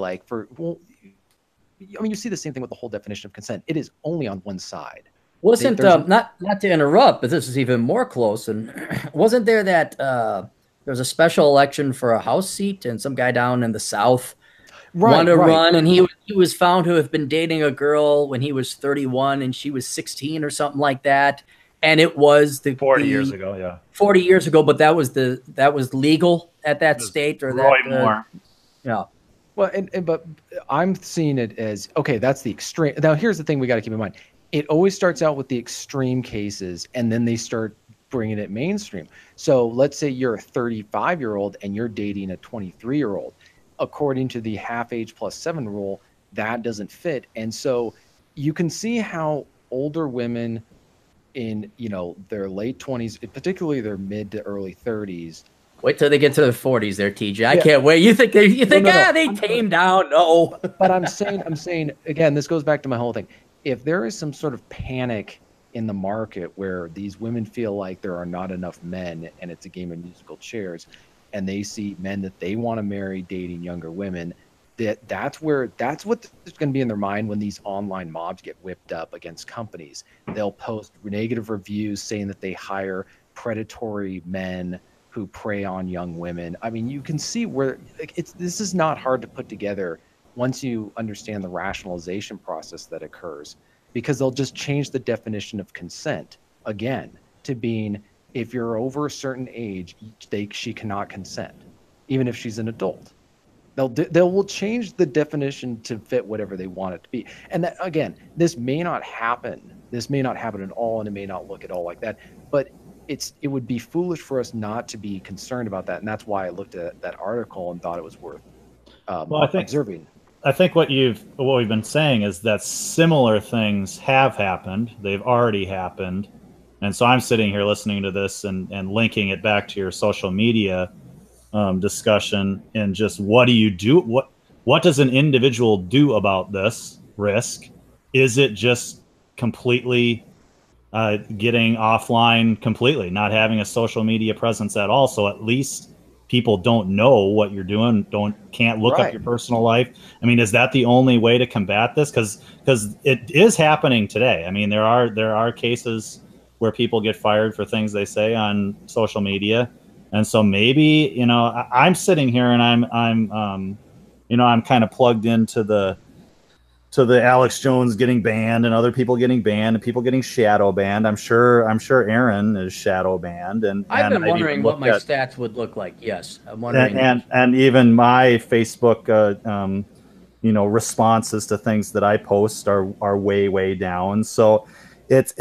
you see the same thing with the whole definition of consent. It is only on one side. Wasn't not to interrupt, but this is even more close. And wasn't there that there was a special election for a House seat, and some guy down in the South wanted to run, and he was found to have been dating a girl when he was 31 and she was 16 or something like that. And it was 40 years ago, yeah. 40 years ago, but that was legal at that state, or Roy Moore. Yeah. Well, but I'm seeing it as, okay, that's the extreme. Now, here's the thing we got to keep in mind. It always starts out with the extreme cases, and then they start bringing it mainstream. So let's say you're a 35-year-old and you're dating a 23-year-old. According to the half age plus 7 rule, that doesn't fit. And so you can see how older women in their late 20s, particularly their mid to early 30s. Wait till they get to their 40s there, TJ. I can't wait. You think they tamed down? No. But I'm saying again, this goes back to my whole thing. If there is some sort of panic in the market where these women feel like there are not enough men and it's a game of musical chairs, and they see men that they want to marry dating younger women, that's what's going to be in their mind when these online mobs get whipped up against companies. They'll post negative reviews saying that they hire predatory men who prey on young women. I mean, you can see where this is not hard to put together once you understand the rationalization process that occurs, because they'll just change the definition of consent again to being, if you're over a certain age, she cannot consent, even if she's an adult. They will change the definition to fit whatever they want it to be. And that, again, this may not happen. This may not happen at all, and it may not look at all like that. But it would be foolish for us not to be concerned about that. And that's why I looked at that article and thought it was worth observing. I think what we've been saying is that similar things have happened. They've already happened. And so I'm sitting here listening to this and linking it back to your social media discussion, and just what do you do? What does an individual do about this risk? Is it just completely getting offline completely, not having a social media presence at all? So at least people don't know what you're doing, can't look up your personal life. I mean, is that the only way to combat this? Because it is happening today. I mean, there are cases where people get fired for things they say on social media. And so maybe, I'm sitting here and I'm kind of plugged into the Alex Jones getting banned and other people getting banned and people getting shadow banned. I'm sure Aaron is shadow banned. And I've been wondering what my stats would look like. Yes, I'm wondering. And even my Facebook, responses to things that I post are way down. So it's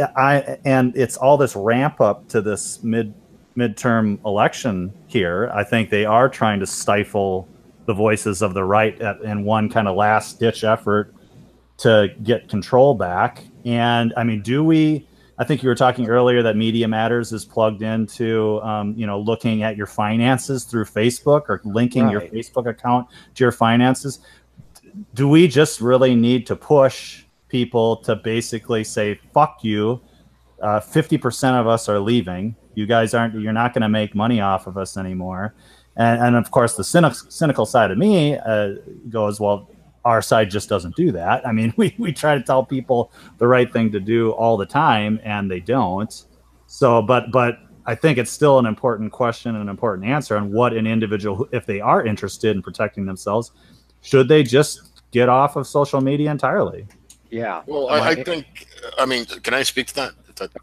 all this ramp up to this midterm election here. I think they are trying to stifle the voices of the right in one kind of last ditch effort to get control back. And I mean, I think you were talking earlier that Media Matters is plugged into, looking at your finances through Facebook or linking your Facebook account to your finances. Do we just really need to push people to basically say, fuck you? 50% of us are leaving. You're not going to make money off of us anymore. And of course, the cynical side of me goes, well, our side just doesn't do that. I mean, we try to tell people the right thing to do all the time, and they don't. So, but I think it's still an important question and an important answer on what an individual, if they are interested in protecting themselves, should they just get off of social media entirely? Yeah. Well, I think, can I speak to that?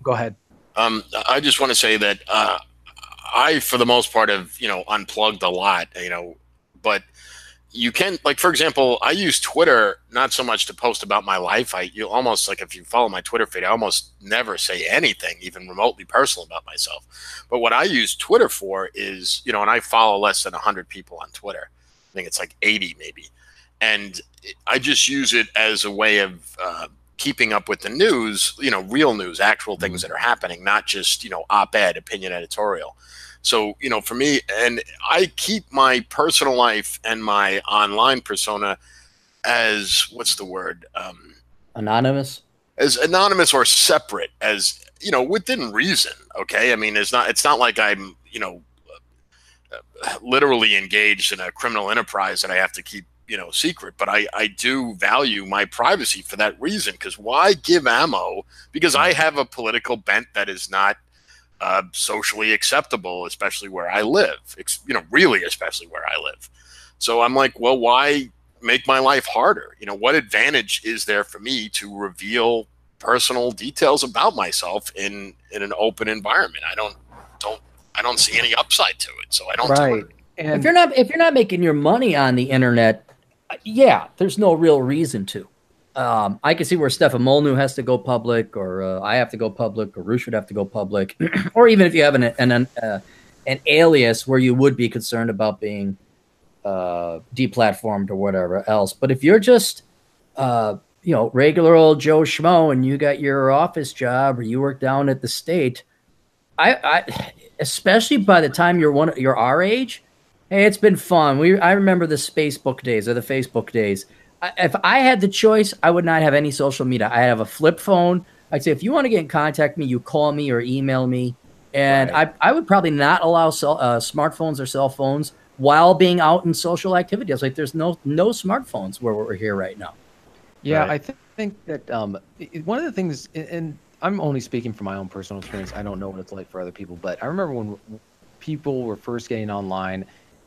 Go ahead. I just want to say that I, for the most part, have, unplugged a lot, but you can, like, for example, I use Twitter not so much to post about my life. You almost, like, if you follow my Twitter feed, I almost never say anything, even remotely personal, about myself. But what I use Twitter for is, and I follow less than 100 people on Twitter. I think it's like 80 maybe. And I just use it as a way of keeping up with the news, real news, actual things that are happening, not just, op-ed, opinion editorial. So, for me, and I keep my personal life and my online persona as, what's the word? Anonymous? As anonymous or separate as, within reason. Okay. I mean, it's not like I'm, literally engaged in a criminal enterprise that I have to keep, secret, but I do value my privacy for that reason. Because why give ammo? Because I have a political bent that is not socially acceptable, especially where I live, really, especially where I live. So I'm like, well, why make my life harder? What advantage is there for me to reveal personal details about myself in an open environment? I don't see any upside to it. So I don't do it. And if you're not making your money on the internet, yeah, there's no real reason to. I can see where Stefan Molyneux has to go public, or I have to go public, or Roosh would have to go public, or even if you have an alias where you would be concerned about being deplatformed or whatever else. But if you're just regular old Joe Schmo and you got your office job or you work down at the state, I especially by the time you're our age, hey, it's been fun. I remember the Facebook days or the Facebook days. If I had the choice, I would not have any social media. I have a flip phone. I'd say, if you want to get in contact with me, you call me or email me. And I would probably not allow smartphones or cell phones while being out in social activity. I was like, there's no smartphones where we're here right now. Yeah, I think that one of the things, and I'm only speaking from my own personal experience. I don't know what it's like for other people, but I remember when people were first getting online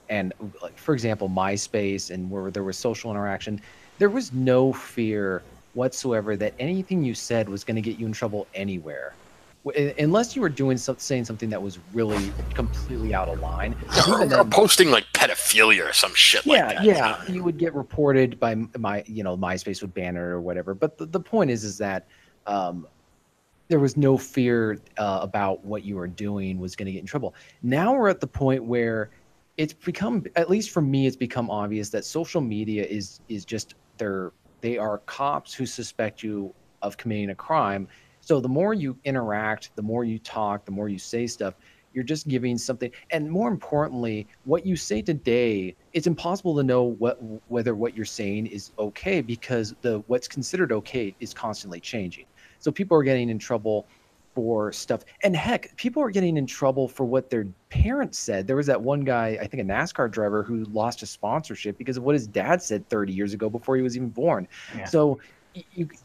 and, like, for example, MySpace, and where there was social interaction, there was no fear whatsoever that anything you said was going to get you in trouble anywhere, unless you were saying something that was really completely out of line. Or posting like pedophilia or some shit like that. Yeah, you would get reported by MySpace would ban it or whatever. But the point is that there was no fear about what you were doing was going to get in trouble. Now we're at the point where it's become, at least for me, it's become obvious that social media is just they are cops who suspect you of committing a crime. So the more you interact, the more you talk, the more you say stuff, you're just giving something. And more importantly, what you say today, it's impossible to know whether what you're saying is okay, because what's considered okay is constantly changing. So people are getting in trouble for stuff. And heck, people are getting in trouble for what their parents said. There was that one guy, I think a NASCAR driver, who lost a sponsorship because of what his dad said 30 years ago before he was even born. Yeah. So,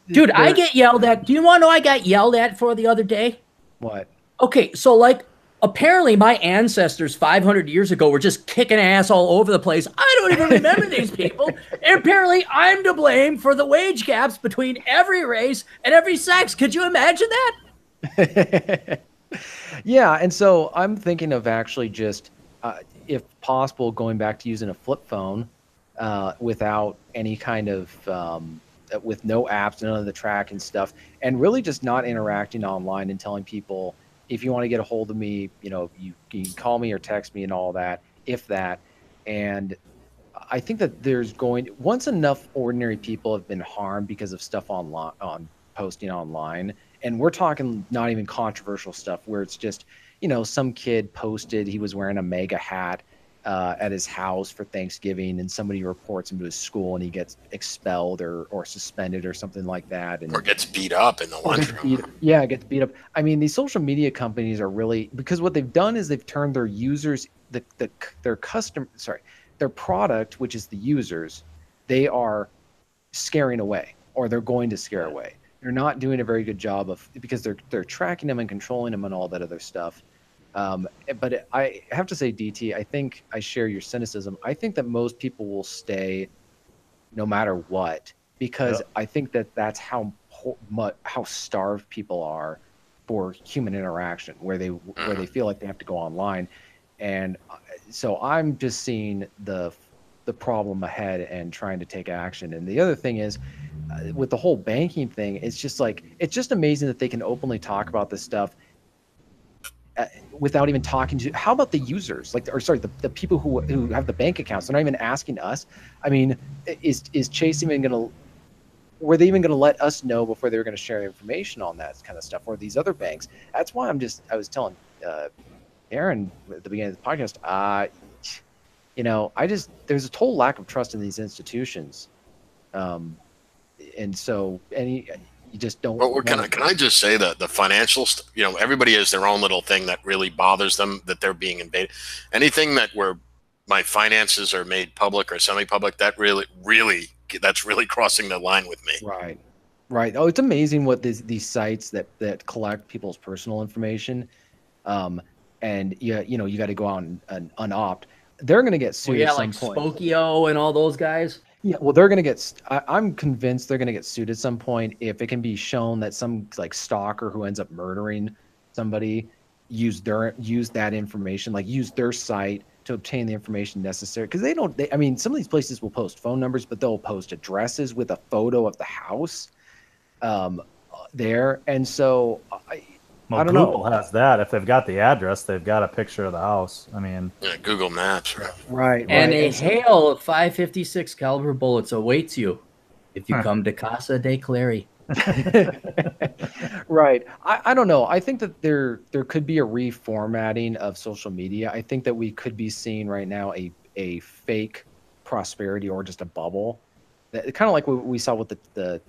dude, I get yelled at. Do you want to know what I got yelled at for the other day? What? Okay, so like, apparently my ancestors 500 years ago were just kicking ass all over the place. I don't even remember these people. And apparently I'm to blame for the wage gaps between every race and every sex. Could you imagine that? Yeah, and so I'm thinking of actually just, if possible, going back to using a flip phone without any kind of with no apps, none of the tracking stuff, and really just not interacting online and telling people, if you want to get a hold of me, you can call me or text me and all that, if that. And I think that once enough ordinary people have been harmed because of stuff on posting online, and we're talking not even controversial stuff where it's just, some kid posted he was wearing a MAGA hat at his house for Thanksgiving, and somebody reports him to his school and he gets expelled or suspended or something like that. And or gets beat up in the lunchroom. Gets beat up. I mean, these social media companies are really, because what they've done is they've turned their users, their product, which is the users, they are scaring away, or they're going to scare away. They're not doing a very good job because they're tracking them and controlling them and all that other stuff. But I have to say, DT, I think I share your cynicism. I think that most people will stay no matter what, because I think that that's how starved people are for human interaction, where they feel like they have to go online. And so I'm just seeing the problem ahead and trying to take action. And the other thing is, with the whole banking thing, it's just amazing that they can openly talk about this stuff without even talking to. How about the users? The people who have the bank accounts? They're not even asking us. I mean, is Chase even going to? Were they even going to let us know before they were going to share information on that kind of stuff, or these other banks? That's why I was telling Aaron at the beginning of the podcast, there's a total lack of trust in these institutions. And so you just don't. But can I just say that the financial, everybody has their own little thing that really bothers them, that they're being invaded. Anything that where my finances are made public or semi-public, that that's really crossing the line with me. Right. Oh, it's amazing what these sites that collect people's personal information. And you got to go out and unopt. They're going to get sued at some point. Spokio and all those guys. Yeah, well, they're going to get. I'm convinced they're going to get sued at some point if it can be shown that some stalker who ends up murdering somebody used that information, used their site to obtain the information necessary. Because some of these places will post phone numbers, but they'll post addresses with a photo of the house there, and so. I don't Google has that. If they've got the address, they've got a picture of the house. I mean, Google Maps, right. And a hail of 5.56 caliber bullets awaits you if you come to Casa de Clary. Right. I don't know. I think that there could be a reformatting of social media. I think that we could be seeing right now a fake prosperity, or just a bubble, kind of like what we saw with the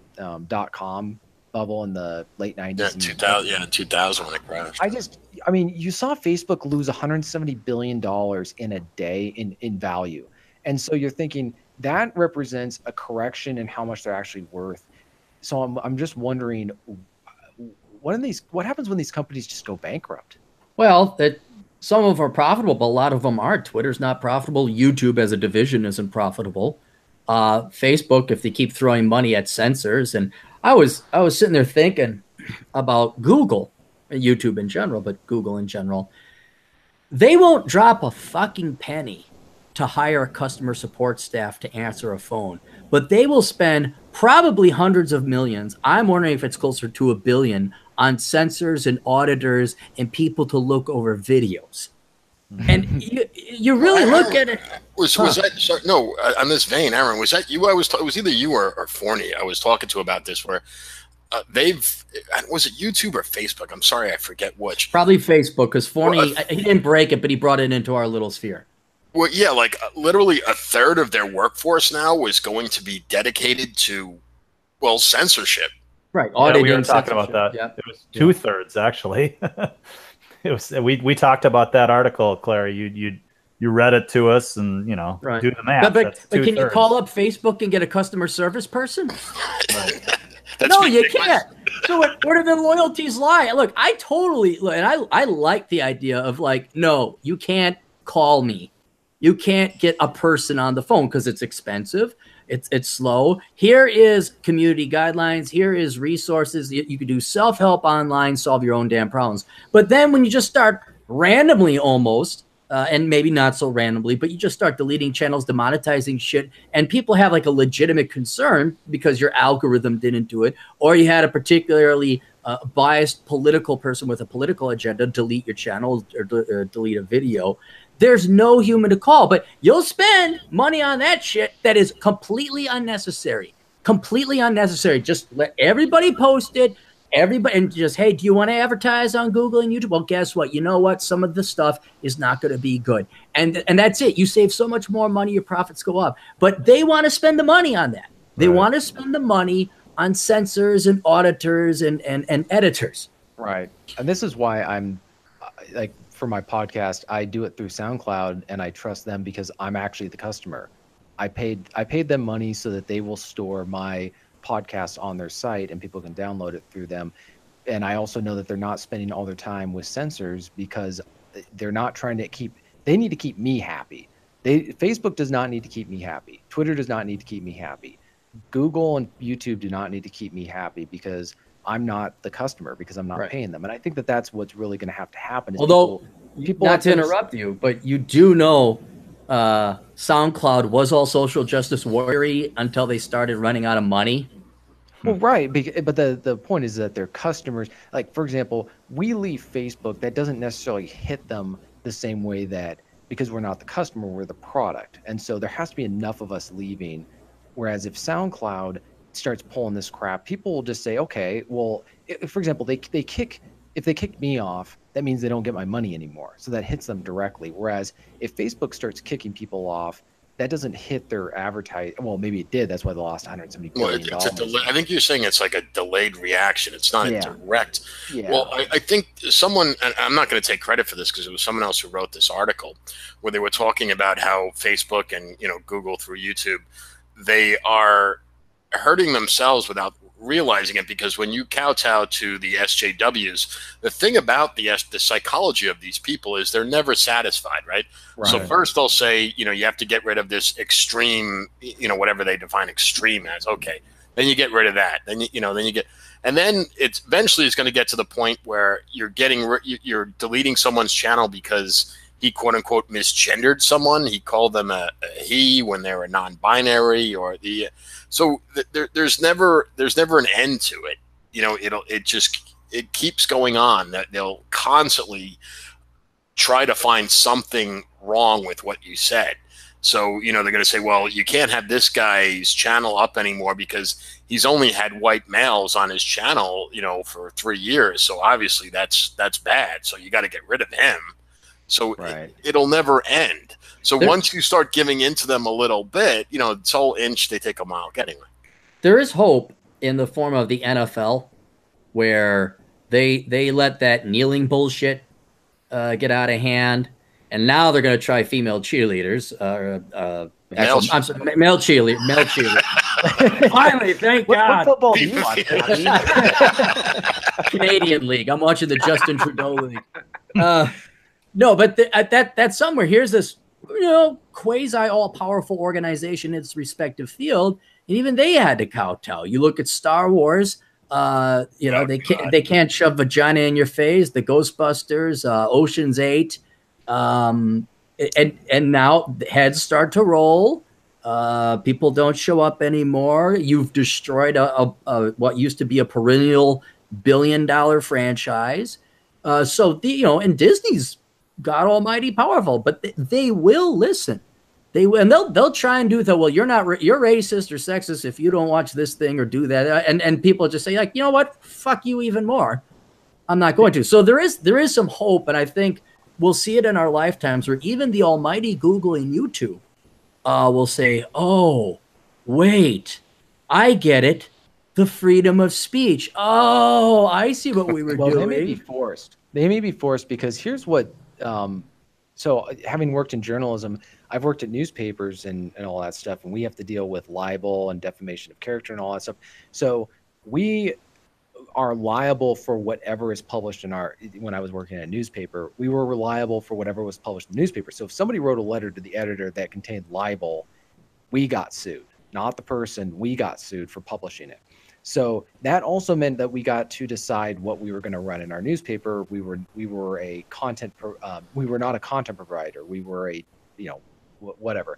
.com bubble in the late 90s. 2000 when it crashed. You saw Facebook lose $170 billion in a day in value. And so you're thinking that represents a correction in how much they're actually worth. So I'm just wondering, what happens when these companies just go bankrupt? Well, some of them are profitable, but a lot of them aren't. Twitter's not profitable. YouTube as a division isn't profitable. Facebook, if they keep throwing money at censors, and I was sitting there thinking about Google, YouTube in general, but Google in general. They won't drop a fucking penny to hire a customer support staff to answer a phone, but they will spend probably hundreds of millions. I'm wondering if it's closer to $1 billion on censors and auditors and people to look over videos. And you really look at it. Was that? Sorry, no, on this vein, Aaron, was that you? It was either you or Forney I was talking to about this, where was it YouTube or Facebook? I'm sorry, I forget which. Probably Facebook, because Forney, he didn't break it, but he brought it into our little sphere. Well, yeah, literally a third of their workforce now was going to be dedicated to, censorship. Right. We were talking about that. Yeah. It was 2/3 actually. It was we talked about that article, Clary. You read it to us, and do the math. But can you call up Facebook and get a customer service person? No, you can't. So where do the loyalties lie? Look, I like the idea of no, you can't call me. You can't get a person on the phone because it's expensive. It's slow. Here is community guidelines. Here is resources. You can do self-help online, solve your own damn problems. But then when you just start randomly almost and maybe not so randomly, but you just start deleting channels, demonetizing shit, and people have like a legitimate concern because your algorithm didn't do it, or you had a particularly biased political person with a political agenda delete your channel or delete a video. There's no human to call, but you'll spend money on that shit that is completely unnecessary. Completely unnecessary. Just let everybody post it. Everybody, and just, hey, do you want to advertise on Google and YouTube? Well, guess what? You know what? Some of the stuff is not going to be good. And that's it. You save so much more money, your profits go up. But they want to spend the money on that. They want to spend the money on censors and auditors and editors. Right. And this is why I'm like, for my podcast, I do it through SoundCloud, and I trust them because I'm actually the customer. I paid them money so that they will store my podcast on their site and people can download it through them. And I also know that they're not spending all their time with censors because they're not trying to they need to keep me happy. Facebook does not need to keep me happy. Twitter does not need to keep me happy. Google and YouTube do not need to keep me happy because I'm not the customer, because I'm not paying them. And I think that that's what's really going to have to happen. Is although, people not to interrupt you, but you do know SoundCloud was all social justice warrior until they started running out of money. Well, right, but the point is that their customers, like, for example, we leave Facebook, that doesn't necessarily hit them the same way that, because we're not the customer, we're the product. And so there has to be enough of us leaving. Whereas if SoundCloud starts pulling this crap, people will just say, okay, well, if, for example, if they kick me off, that means they don't get my money anymore. So that hits them directly. Whereas if Facebook starts kicking people off, that doesn't hit their advertising. Well, maybe it did. That's why they lost $170 billion. I think you're saying it's like a delayed reaction. It's not a direct. Yeah. Well, I think someone, and I'm not going to take credit for this because it was someone else who wrote this article where they were talking about how Facebook and Google through YouTube, they are hurting themselves without realizing it, because when you kowtow to the SJWs, the thing about the psychology of these people is they're never satisfied, right? So first they'll say, you have to get rid of this extreme, whatever they define extreme as. Okay, then you get rid of that. Then and then it's eventually going to get to the point where you're deleting someone's channel because he quote unquote misgendered someone. He called them a he when they were non-binary, or so there's never an end to it. It keeps going on. That they'll constantly try to find something wrong with what you said. So they're going to say, well, you can't have this guy's channel up anymore because he's only had white males on his channel, for 3 years. So obviously that's bad. So you got to get rid of him. So it'll never end. So once you start giving into them a little bit, it's whole inch, they take a mile getting there. There is hope in the form of the NFL, where they let that kneeling bullshit get out of hand, and now they're going to try female cheerleaders. Male cheerleader. Finally, thank God. What football do you watch? Canadian League. I'm watching the Justin Trudeau League. No, but that's somewhere. Here's this, quasi all-powerful organization in its respective field, and even they had to kowtow. You look at Star Wars. They can't shove vagina in your face. The Ghostbusters, Ocean's 8, and now heads start to roll. People don't show up anymore. You've destroyed what used to be a perennial billion-dollar franchise. And Disney's God Almighty powerful, but they will listen. They will, and they'll try and do that. Well, you're racist or sexist if you don't watch this thing or do that. And people just say, like, you know what? Fuck you even more. I'm not going to. So there is some hope, and I think we'll see it in our lifetimes where even the almighty Google and YouTube will say, oh, wait, I get it. The freedom of speech. Oh, I see what we were doing. They may be forced. They may be forced because here's what. So having worked in journalism, I've worked at newspapers and all that stuff, and we have to deal with libel and defamation of character and all that stuff. So we are liable for whatever is published when I was working at a newspaper, we were reliable for whatever was published in the newspaper. So if somebody wrote a letter to the editor that contained libel, we got sued, not the person, we got sued for publishing it. So that also meant that we got to decide what we were going to run in our newspaper. We were a we were not a content provider. We were a, you know, whatever.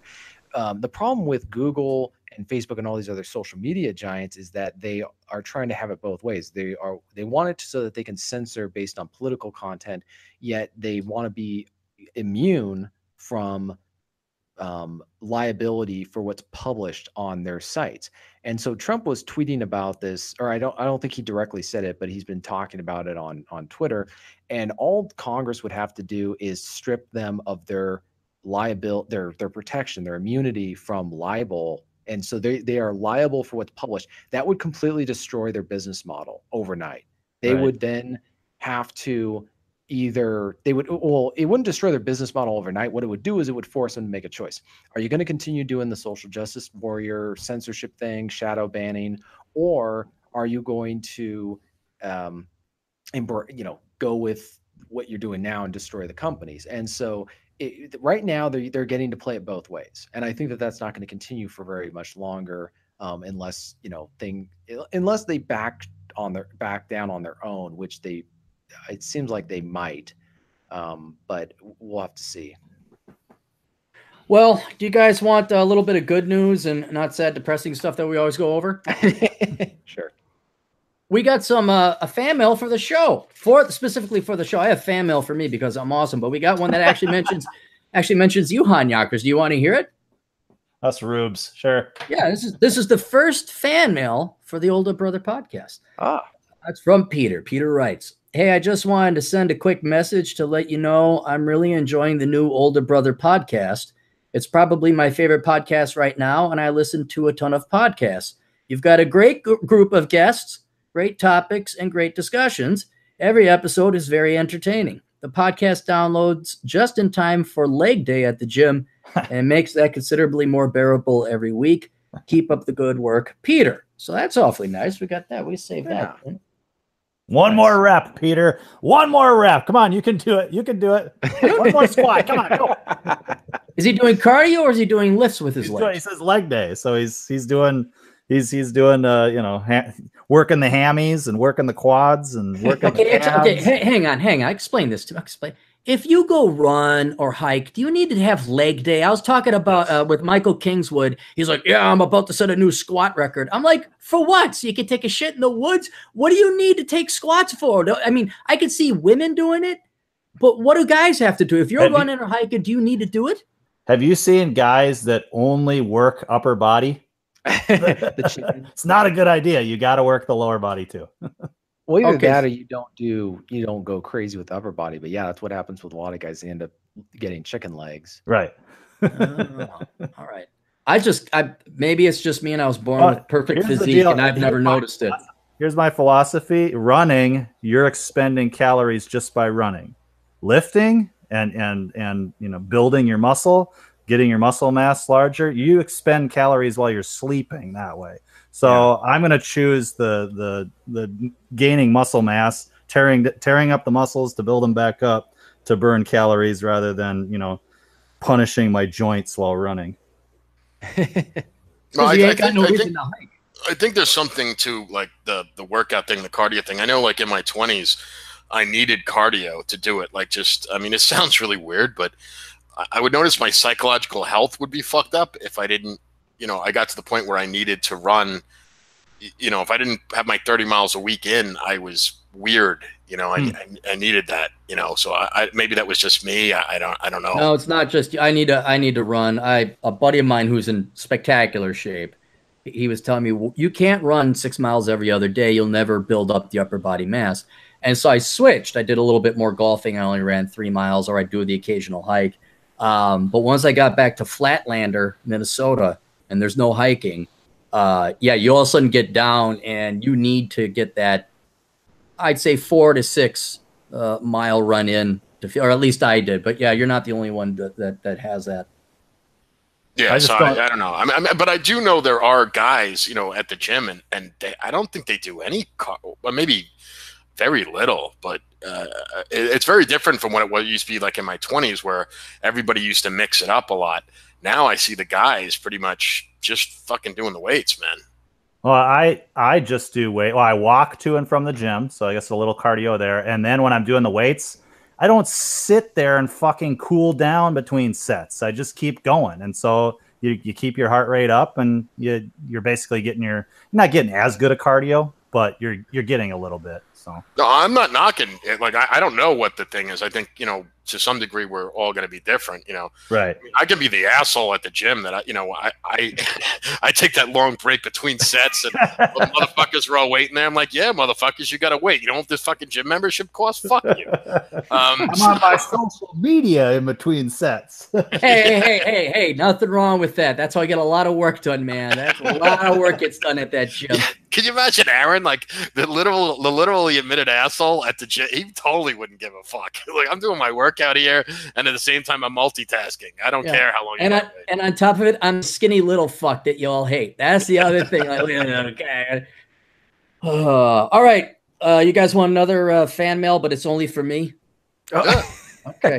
The problem with Google and Facebook and all these other social media giants is that they are trying to have it both ways. They want it so that they can censor based on political content, yet they want to be immune from liability for what's published on their sites. And so Trump was tweeting about this, or I don't think he directly said it, but he's been talking about it on Twitter. And all Congress would have to do is strip them of their liability, their protection, their immunity from libel. And so they are liable for what's published. That would completely destroy their business model overnight. They would then have to it wouldn't destroy their business model overnight. What it would do is it would force them to make a choice. Are you going to continue doing the social justice warrior censorship thing, shadow banning, or are you going to, go with what you're doing now and destroy the companies? And so right now they're getting to play it both ways. And I think that that's not going to continue for very much longer, unless they back down on their own, which it seems like they might, but we'll have to see. Well, do you guys want a little bit of good news and not sad, depressing stuff that we always go over? Sure. We got some a fan mail for the show, specifically for the show. I have fan mail for me because I'm awesome, but we got one that actually mentions you, Hanyakers. Do you want to hear it? Us rubes, sure. Yeah, this is the first fan mail for the Older Brother podcast. That's from Peter. Peter writes, "Hey, I just wanted to send a quick message to let you know I'm really enjoying the new Older Brother podcast. It's probably my favorite podcast right now, and I listen to a ton of podcasts. You've got a great group of guests, great topics, and great discussions. Every episode is very entertaining. The podcast downloads just in time for leg day at the gym and makes that considerably more bearable every week. Keep up the good work, Peter." So that's awfully nice. We got that. We saved that. One more rep, Peter. One more rep. Come on, you can do it. You can do it. One more squat. Come on, go. Is he doing cardio or is he doing lifts with his legs? He says leg day, so he's doing working the hammies and working the quads and working. Okay, hang on. Explain this to me. Explain. If you go run or hike, do you need to have leg day? I was talking about with Michael Kingswood. He's like, "Yeah, I'm about to set a new squat record." I'm like, "For what? So you can take a shit in the woods? What do you need to take squats for?" I mean, I can see women doing it, but what do guys have to do? If you're running or hiking, do you need to do it? Have you seen guys that only work upper body? It's not a good idea. You got to work the lower body too. Well, either that or you don't go crazy with the upper body. But yeah, that's what happens with a lot of guys. They end up getting chicken legs. Right. All right. Maybe it's just me and I was born with perfect physique and I've never noticed it. Here's my philosophy. Running, you're expending calories just by running. Lifting and building your muscle, getting your muscle mass larger, you expend calories while you're sleeping that way. So I'm going to choose the gaining muscle mass, tearing up the muscles to build them back up to burn calories rather than, punishing my joints while running. I think there's something to like the workout thing, the cardio thing. I know like in my 20s, I needed cardio to do it. It sounds really weird, but I would notice my psychological health would be fucked up if I didn't, I got to the point where I needed to run. If I didn't have my 30 miles a week in, I was weird. I needed that. So I maybe that was just me. I don't know. No, it's not just. I need to run. A buddy of mine who's in spectacular shape. He was telling me you can't run 6 miles every other day. You'll never build up the upper body mass. And so I switched. I did a little bit more golfing. I only ran 3 miles, or I do the occasional hike. But once I got back to Flatlander, Minnesota, and there's no hiking, you all of a sudden get down and you need to get that, I'd say 4 to 6 mile run in to feel, or at least I did. But yeah, you're not the only one that has that. Yeah, I don't know. But I do know there are guys, at the gym, and I don't think they do any, maybe very little, but it's very different from what it used to be like in my 20s, where everybody used to mix it up a lot. Now I see the guys pretty much just fucking doing the weights, man. Well, I just do weight. Well, I walk to and from the gym, so I guess a little cardio there. And then when I'm doing the weights, I don't sit there and fucking cool down between sets. I just keep going, and so you keep your heart rate up, and you're basically getting you're not getting as good a cardio, but you're getting a little bit. So no, I'm not knocking it. Like I don't know what the thing is. I think, you know, to some degree we're all going to be different, you know. Right. I mean, I can be the asshole at the gym that I take that long break between sets and motherfuckers are all waiting there. I'm like, yeah, motherfuckers, you got to wait. You know what this fucking gym membership costs? Fuck you. I'm on my social media in between sets. Hey, nothing wrong with that. That's how I get a lot of work done, man. That's a lot of work gets done at that gym. Can you imagine Aaron, like the literally admitted asshole at the gym? He totally wouldn't give a fuck. Like, I'm doing my workout here, and at the same time, I'm multitasking. I don't care how long. And on top of it, I'm a skinny little fuck that you all hate. That's the other thing. Like, okay. All right. You guys want another fan mail, but it's only for me? Yeah. Okay.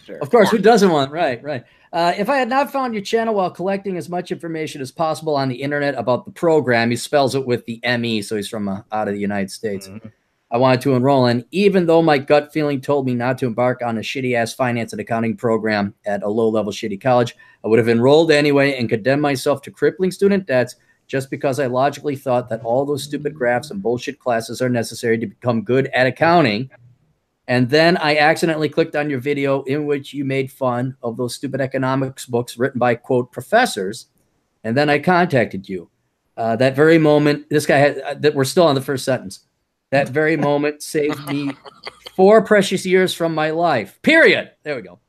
Sure. Of course, who doesn't want? Right. If I had not found your channel while collecting as much information as possible on the internet about the program, he spells it with the M-E, so he's from out of the United States. Mm-hmm. I wanted to enroll in, even though my gut feeling told me not to embark on a shitty-ass finance and accounting program at a low-level shitty college. I would have enrolled anyway and condemned myself to crippling student debts just because I logically thought that all those stupid graphs and bullshit classes are necessary to become good at accounting. And then I accidentally clicked on your video in which you made fun of those stupid economics books written by, quote, professors. And then I contacted you. That very moment, this guy had, that we're still on the first sentence. That very moment saved me 4 precious years from my life. Period. There we go.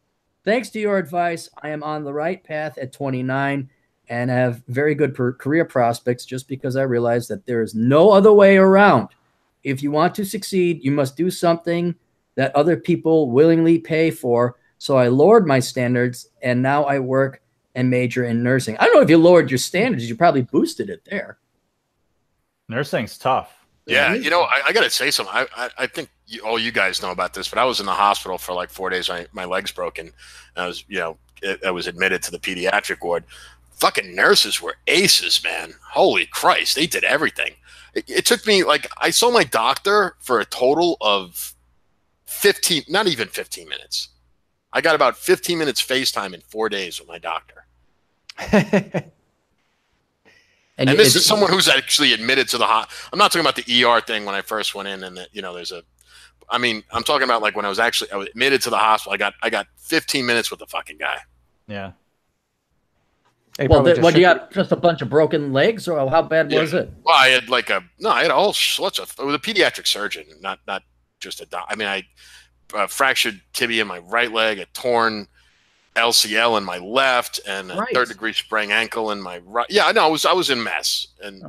Thanks to your advice, I am on the right path at 29 and have very good career prospects just because I realized that there is no other way around. If you want to succeed, you must do something that other people willingly pay for. So I lowered my standards, and now I work and major in nursing. I don't know if you lowered your standards. You probably boosted it there. Nursing's tough. Yeah, you know, I got to say something. I think all you guys know about this, but I was in the hospital for like 4 days. My leg's broken. I was, you know, I was admitted to the pediatric ward. Fucking nurses were aces, man. Holy Christ, they did everything. It took me, like, I saw my doctor for a total of 15, not even 15 minutes. I got about 15 minutes FaceTime in 4 days with my doctor. And this is someone who's actually admitted to the I'm not talking about the ER thing when I first went in, and that, you know, there's a, I mean, I'm talking about like when I was admitted to the hospital. I got 15 minutes with the fucking guy. Yeah. Well, what, you got just a bunch of broken legs, or how bad was it? Well, I had like I had a whole sorts of, it was a pediatric surgeon, not just a doc. I mean, I fractured tibia in my right leg, a torn LCL in my left, and a third-degree sprained ankle in my right. Yeah, I know. I was in a mess, and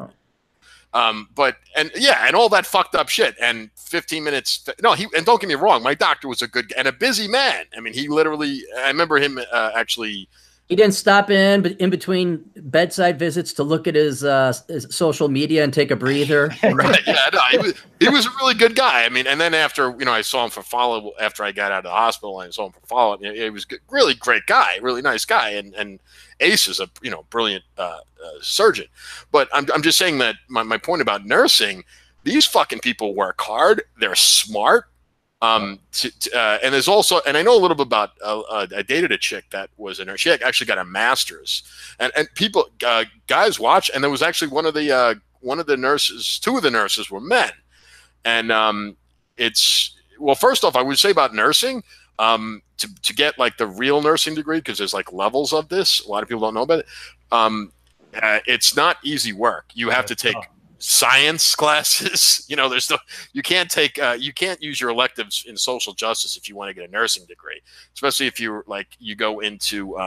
and all that fucked up shit. And 15 minutes. No, and don't get me wrong, my doctor was a good and a busy man. I mean, he literally. I remember him actually. He didn't stop in between bedside visits to look at his social media and take a breather. Right? Yeah, no, he was a really good guy. I mean, and then after, you know, I saw him for follow after I got out of the hospital, and I saw him for follow up. He was a really great guy, really nice guy, and Ace is a, you know, brilliant surgeon. But I'm just saying that my point about nursing, these fucking people work hard. They're smart. And there's also, and I know a little bit about, I dated a chick that was a nurse. She actually got a master's, and people, guys watch. And there was actually one of the nurses, 2 of the nurses were men. And, it's, well, first off, I would say about nursing, to get like the real nursing degree, cause there's like levels of this. A lot of people don't know about it. It's not easy work. You have to take science classes. You know, you can't use your electives in social justice if you want to get a nursing degree, especially if you go into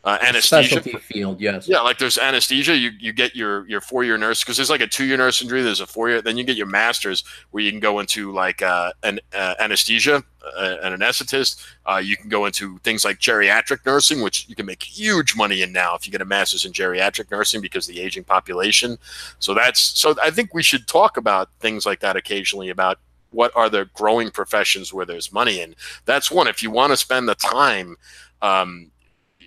anesthesia field. Yes. Yeah. Like there's anesthesia. You get your 4-year nurse, because there's like a 2-year nursing degree. There's a 4-year, then you get your master's where you can go into like an anesthesia, an anesthetist. You can go into things like geriatric nursing, which you can make huge money in now if you get a master's in geriatric nursing because of the aging population. So I think we should talk about things like that occasionally, about what are the growing professions where there's money in. That's one. If you want to spend the time,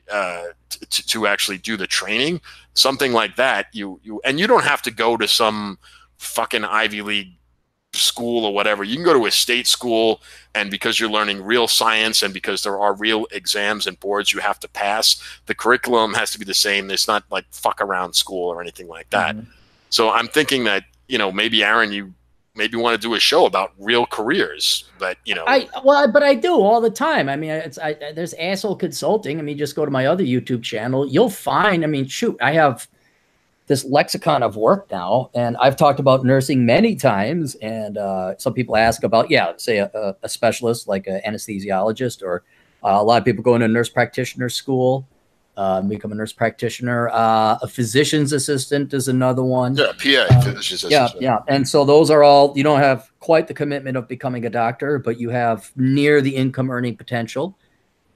to actually do the training, something like that. You don't have to go to some fucking Ivy League school or whatever. You can go to a state school, and because you're learning real science and because there are real exams and boards you have to pass, the curriculum has to be the same. It's not like fuck around school or anything like that. So I'm thinking that, maybe Aaron, you maybe want to do a show about real careers, but but I do all the time. I mean, there's Asshole Consulting. I mean, just go to my other YouTube channel. You'll find, I mean, shoot, I have this lexicon of work now, and I've talked about nursing many times. And some people ask about, say a specialist like an anesthesiologist, or a lot of people go into nurse practitioner school, become a nurse practitioner. A physician's assistant is another one. Yeah, PA, physician's assistant. Yeah. And so those are all, you don't have quite the commitment of becoming a doctor, but you have near the income earning potential.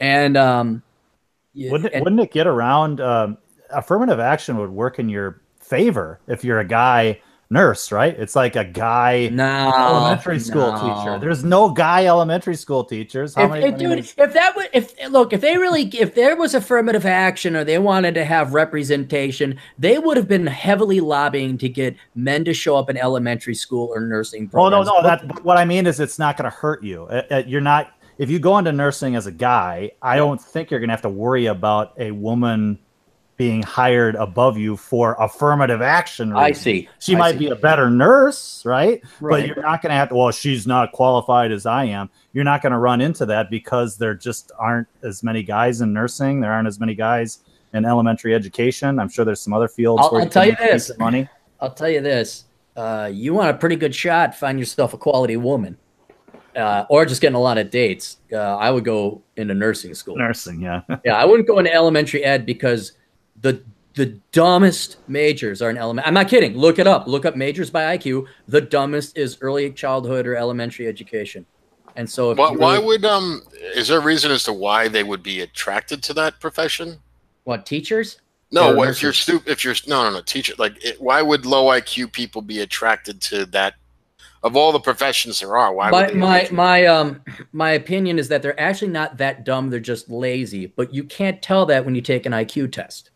And wouldn't it get around? Affirmative action would work in your favor if you're a guy nurse, right? It's like a guy elementary school teacher. There's no guy elementary school teachers. If there was affirmative action, or they wanted to have representation, they would have been heavily lobbying to get men to show up in elementary school or nursing programs. Oh, no. What I mean is, it's not going to hurt you. You're not, if you go into nursing as a guy, I don't think you're going to have to worry about a woman being hired above you for affirmative action reasons. I see. She might be a better nurse, right? But you're not going to have to, well, she's not qualified as I am. You're not going to run into that because there just aren't as many guys in nursing. There aren't as many guys in elementary education. I'm sure there's some other fields where I'll tell you this. Money. I'll tell you this. You want a pretty good shot, find yourself a quality woman. Or just getting a lot of dates. I would go into nursing school. Nursing, yeah. Yeah, I wouldn't go into elementary ed because the dumbest majors are in elementary. I'm not kidding. Look it up. Look up majors by IQ. The dumbest is early childhood or elementary education. And so, is there a reason as to why they would be attracted to that teachers? No, if you're stupid, teacher. Why would low IQ people be attracted to that? Of all the professions there are, why would my opinion is that they're actually not that dumb. They're just lazy. But you can't tell that when you take an IQ test.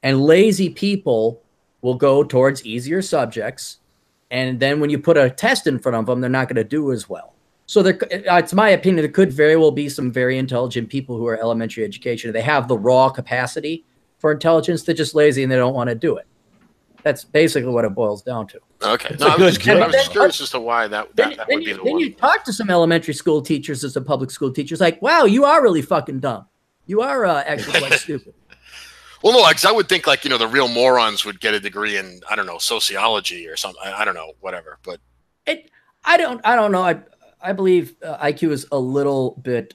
And lazy people will go towards easier subjects. And then when you put a test in front of them, they're not going to do as well. So it's my opinion, there could very well be some very intelligent people who are elementary education. They have the raw capacity for intelligence. They're just lazy and they don't want to do it. That's basically what it boils down to. Okay. I was just curious as to why that would be the one. Then you talk to some elementary school teachers and some public school teachers like, wow, you are really fucking dumb. You are actually quite stupid. Well, no, because I would think the real morons would get a degree in, I don't know, sociology or something. I don't know, whatever. But I don't know. I believe IQ is a little bit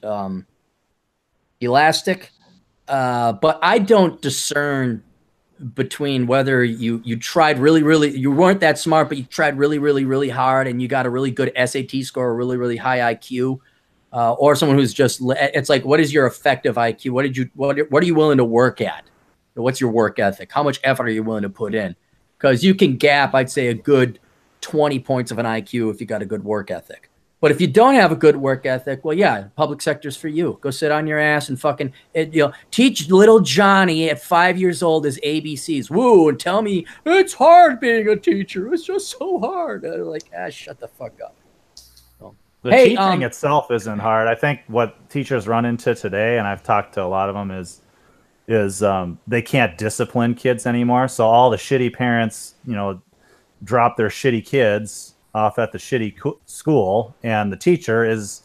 elastic, but I don't discern between whether you tried really, you weren't that smart, but you tried really hard and you got a really good SAT score, a really high IQ, or someone who's just, it's like, what is your effective IQ? What are you willing to work at? What's your work ethic? How much effort are you willing to put in? Because you can gap, I'd say, a good 20 points of an IQ if you got a good work ethic. But if you don't have a good work ethic, well, yeah, public sector's for you. Go sit on your ass and fucking teach little Johnny at 5 years old his ABCs. Woo, and tell me it's hard being a teacher. It's just so hard. They're like, shut the fuck up. The teaching itself isn't hard. I think what teachers run into today, and I've talked to a lot of them, is they can't discipline kids anymore. So all the shitty parents, drop their shitty kids off at the shitty school, and the teacher is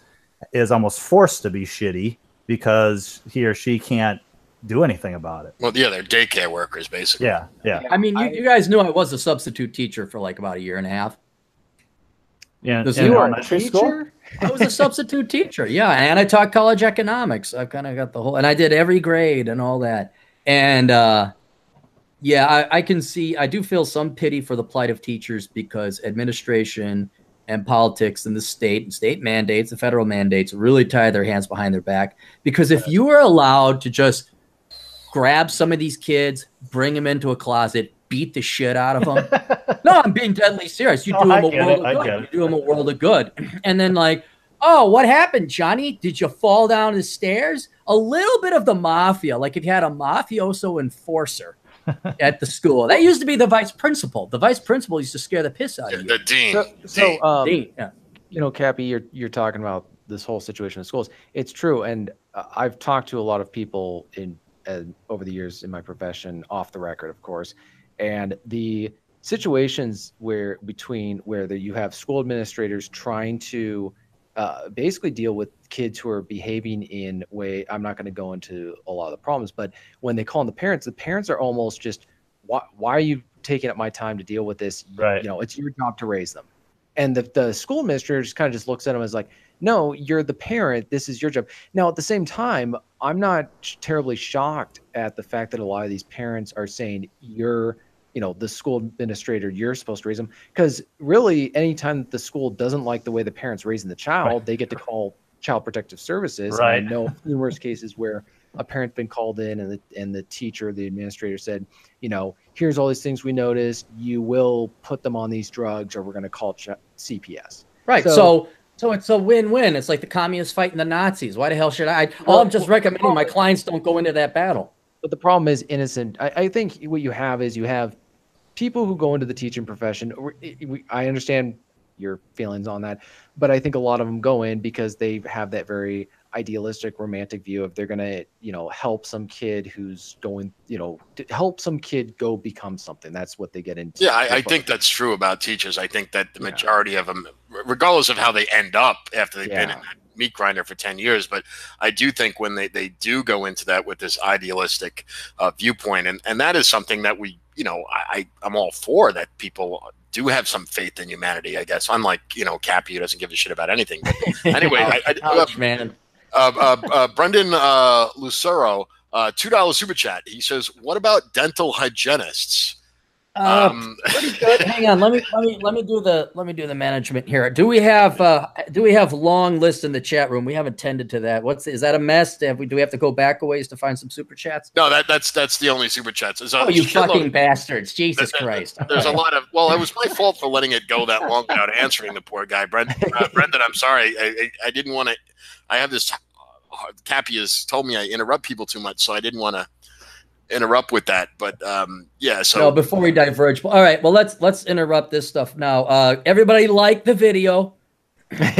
almost forced to be shitty because he or she can't do anything about it. Well, yeah, they're daycare workers, basically. Yeah. I mean, you guys knew I was a substitute teacher for like about a year and a half. Yeah, you were a teacher? I was a substitute teacher, yeah, and I taught college economics. I've kind of got the whole, and I did every grade and all that. And I can see, I do feel some pity for the plight of teachers because administration and politics and the state mandates, the federal mandates really tie their hands behind their back. Because if you were allowed to just grab some of these kids, bring them into a closet, beat the shit out of them. No, I'm being deadly serious. You do them a world of good. You do them a world of good. And then oh, what happened, Johnny? Did you fall down the stairs? A little bit of the mafia, like if you had a mafioso enforcer at the school. That used to be the vice principal. The vice principal used to scare the piss out of you. The dean. Dean, yeah. You know, Cappy, you're talking about this whole situation in schools. It's true, and I've talked to a lot of people in over the years in my profession, off the record, of course, and the situations where you have school administrators trying to basically deal with kids who are behaving in way. I'm not going to go into a lot of the problems, but when they call in the parents are almost just, why are you taking up my time to deal with this? Right. You know, it's your job to raise them. And the school administrator just kind of just looks at them as like, no, you're the parent. This is your job. Now, at the same time, I'm not terribly shocked at the fact that a lot of these parents are saying you're, you know, the school administrator, you're supposed to raise them. Because really, anytime the school doesn't like the way the parent's raising the child, they get to call Child Protective Services. Right. And I know numerous cases where a parent's been called in and the teacher, the administrator said, you know, here's all these things we noticed. You will put them on these drugs or we're going to call CPS. Right. So it's a win-win. It's like the communists fighting the Nazis. Why the hell should I? I'm just recommending my clients don't go into that battle. But the problem is innocent. I think what you have is you have people who go into the teaching profession. I understand your feelings on that, but I think a lot of them go in because they have that very idealistic, romantic view of they're going to, you know, help some kid who's going, you know, to help some kid go become something. That's what they get into. Yeah, I think that's true about teachers. I think that the majority of them, regardless of how they end up after they've been in that meat grinder for 10 years, but I do think when they do go into that with this idealistic viewpoint, and that is something that we, you know, I'm all for, that people do have some faith in humanity, I guess, unlike, you know, Cappy, who doesn't give a shit about anything. But anyway, man. Brendan Lucero, $2 super chat. He says, "What about dental hygienists?" Pretty good. Hang on, let me do the management here. Do we have long lists in the chat room? We haven't tended to that. Is that a mess? Do we have to go back a ways to find some super chats? No, that's the only super chats. Oh, you fucking bastards! Jesus Christ! There's a lot of. Well, it was my fault for letting it go that long without answering the poor guy, Brendan. I'm sorry. I didn't want to. I have this. Cappy has told me I interrupt people too much, so I didn't want to interrupt with that. But yeah. So no, before we diverge, all right. Well, let's interrupt this stuff now. Everybody like the video. Like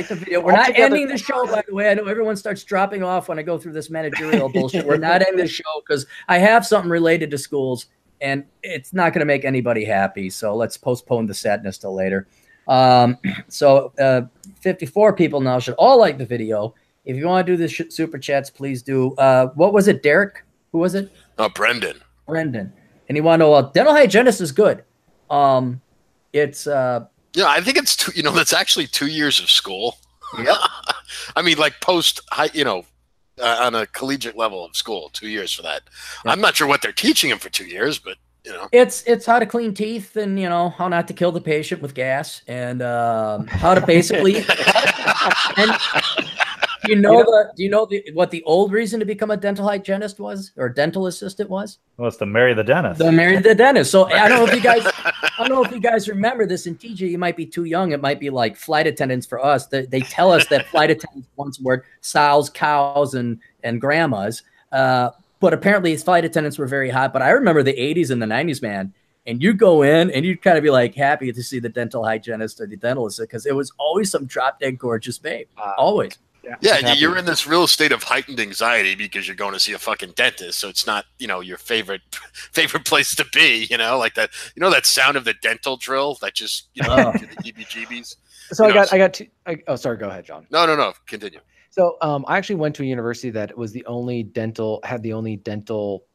the video. We're not ending the show, by the way. I know everyone starts dropping off when I go through this managerial bullshit. We're not ending the show because I have something related to schools, and it's not going to make anybody happy. So let's postpone the sadness till later. 54 people now should all like the video. If you want to do the super chats, please do. What was it, Derek? Who was it? Brendan. And you want to know, dental hygienist is good. It's yeah, I think it's that's actually 2 years of school. Yep. I mean, like post high, on a collegiate level of school, 2 years for that. Yep. I'm not sure what they're teaching him for 2 years, but it's how to clean teeth and how not to kill the patient with gas and how to basically and do you know what the old reason to become a dental hygienist was, or dental assistant was? Well, it's to marry the dentist. So I don't know if you guys remember this. In TJ, you might be too young. It might be like flight attendants for us. They tell us that flight attendants once were sows, cows, and grandmas. But apparently his flight attendants were very hot. But I remember the 80s and the 90s, man. And you go in and you'd kind of be like happy to see the dental hygienist or the dental assistant because it was always some drop dead gorgeous babe. Always. Yeah, you're in this real state of heightened anxiety because you're going to see a fucking dentist. So it's not, your favorite place to be, like that, that sound of the dental drill that just, the heebie-jeebies. So I got two. Oh, sorry. Go ahead, John. No. Continue. So I actually went to a university that was the only dental,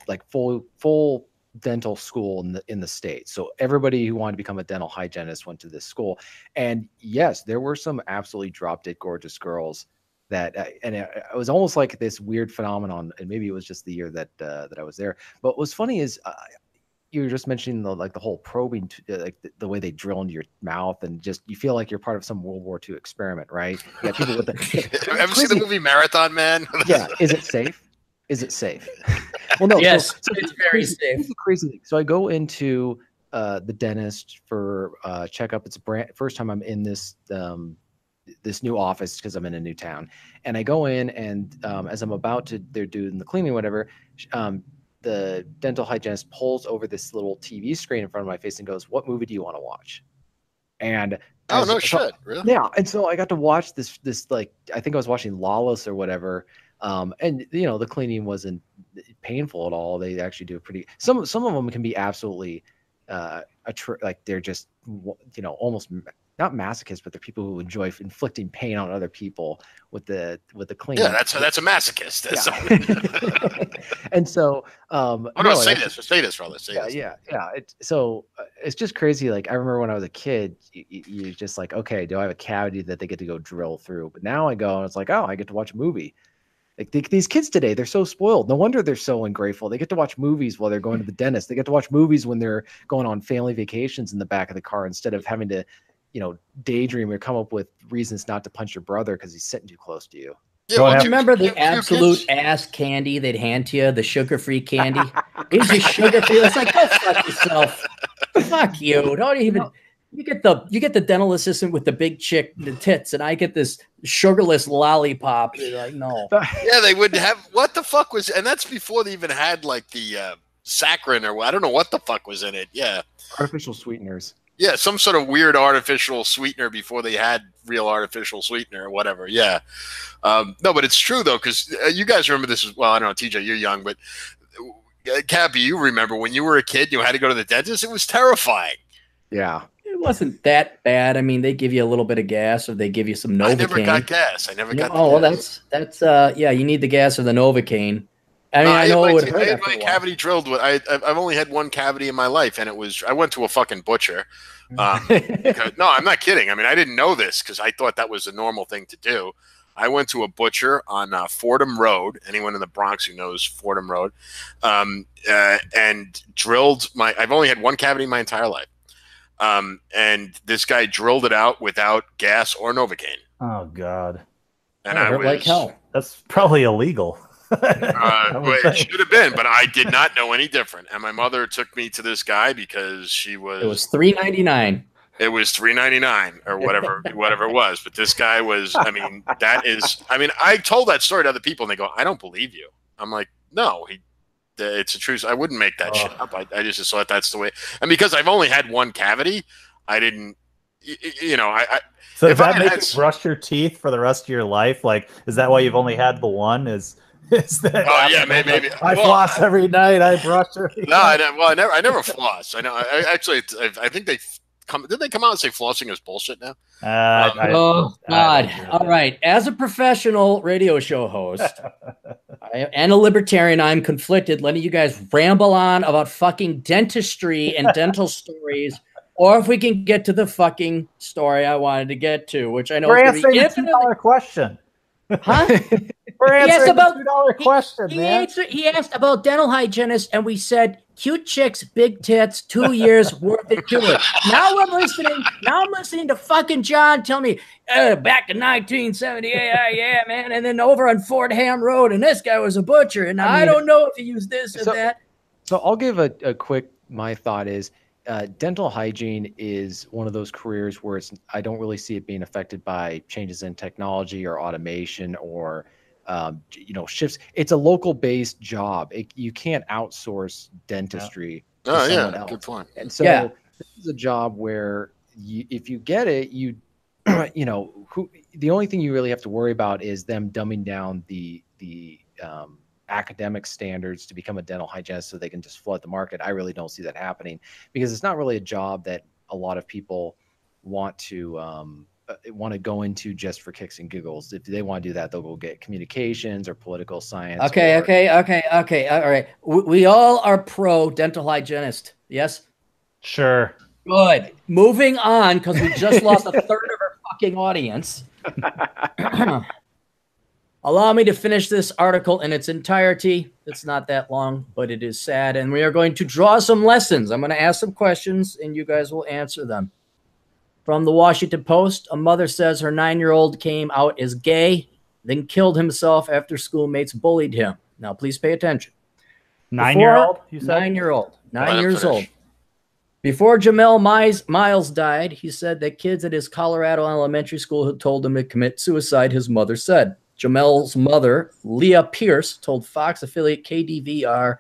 like full dental school in the state. So everybody who wanted to become a dental hygienist went to this school. And yes, there were some absolutely drop dead gorgeous girls that, and it was almost like this weird phenomenon. And maybe it was just the year that I was there. But what's funny is you were just mentioning the whole probing, like the way they drill into your mouth, and just you feel like you're part of some World War II experiment, right? Yeah, people with the. Ever seen the movie Marathon Man? Yeah, is it safe? Is it safe? Well, no. Yes, so it's very safe. It's a crazy thing. So I go into the dentist for checkup. It's first time I'm in this this new office because I'm in a new town, and I go in, and as I'm about to, they're doing the cleaning, whatever. The dental hygienist pulls over this little TV screen in front of my face and goes, "What movie do you want to watch?" And shit, really? Yeah, and so I got to watch this like, I think I was watching Lawless or whatever. And the cleaning wasn't painful at all. They actually do a pretty, some of them can be absolutely like they're just almost not masochists, but they're people who enjoy inflicting pain on other people with the cleaning. Yeah, that's a masochist. Yeah. And so say this, brother. Yeah. It's just crazy. Like, I remember when I was a kid, you're just like, okay, do I have a cavity that they get to go drill through? But now I go and it's like, oh, I get to watch a movie. Like, these kids today, they're so spoiled. No wonder they're so ungrateful. They get to watch movies while they're going to the dentist. They get to watch movies when they're going on family vacations in the back of the car, instead of having to, daydream or come up with reasons not to punch your brother because he's sitting too close to you. Yeah, well, remember the absolute ass candy they'd hand to you, the sugar-free candy? It's just sugar-free. It's like, go fuck yourself. Fuck you. Don't even. You get the dental assistant with the big chick, the tits, and I get this sugarless lollipop. You're like, no. Yeah, they would have. What the fuck was? And that's before they even had like the saccharin, or I don't know what the fuck was in it. Yeah, artificial sweeteners. Yeah, some sort of weird artificial sweetener before they had real artificial sweetener or whatever. Yeah. No, but it's true, though, because you guys remember this as well. I don't know, TJ, you're young, but Cappy, you remember when you were a kid, you had to go to the dentist? It was terrifying. Yeah. It wasn't that bad. I mean, they give you a little bit of gas, or they give you some Novocaine. I never got gas. I never got gas. Well, that's yeah, you need the gas of the Novocaine. I mean, I know it would hurt. I had my cavity drilled. I've only had one cavity in my life, and I went to a fucking butcher. No, I'm not kidding. I mean, I didn't know this because I thought that was a normal thing to do. I went to a butcher on Fordham Road. Anyone in the Bronx who knows Fordham Road, and drilled I've only had one cavity my entire life, and this guy drilled it out without gas or Novocaine. Oh God! And I was like hell. That's probably illegal. It should have been, but I did not know any different. And my mother took me to this guy because it was $3.99. It was $3.99 or whatever it was. But this guy was, I told that story to other people and they go, I don't believe you. I'm like, no, it's a truth. I wouldn't make that shit up. I just thought that's the way. And because I've only had one cavity, I didn't, So does that make you brush your teeth for the rest of your life? Like, is that why you've only had the one? Is that? Oh yeah, maybe. I floss every night. I brush every night. I never floss. I know. I think did they come out and say flossing is bullshit now? God! All right. As a professional radio show host and a libertarian, I'm conflicted letting you guys ramble on about fucking dentistry and dental stories. Or if we can get to the fucking story I wanted to get to, which I know We're is going to be answering the $2 question. Huh? We're answering the $2 question, man. He asked about dental hygienists, and we said, cute chicks, big tits, 2 years worth it to it. Now I'm listening to fucking John tell me, back in 1978, yeah, man, and then over on Fordham Road, and this guy was a butcher, and I don't know if he used this or that. So I'll give a quick, my thought is, dental hygiene is one of those careers where I don't really see it being affected by changes in technology or automation or shifts. It's a local based job. You can't outsource dentistry to someone else. Good point. And so this is a job where if you get it, the only thing you really have to worry about is them dumbing down the academic standards to become a dental hygienist so they can just flood the market. I really don't see that happening because it's not really a job that a lot of people want to go into just for kicks and giggles. If they want to do that, they'll go get communications or political science. Okay. All right. We all are pro dental hygienist. Yes? Sure. Good. Moving on, because we just lost a third of our fucking audience. Allow me to finish this article in its entirety. It's not that long, but it is sad. And we are going to draw some lessons. I'm going to ask some questions, and you guys will answer them. From the Washington Post, a mother says her 9-year-old came out as gay, then killed himself after schoolmates bullied him. Now, please pay attention. 9-year-old? You said? 9-year-old. 9 years old. Before Jamel Miles died, he said that kids at his Colorado elementary school had told him to commit suicide, his mother said. Jamel's mother, Leah Pierce, told Fox affiliate KDVR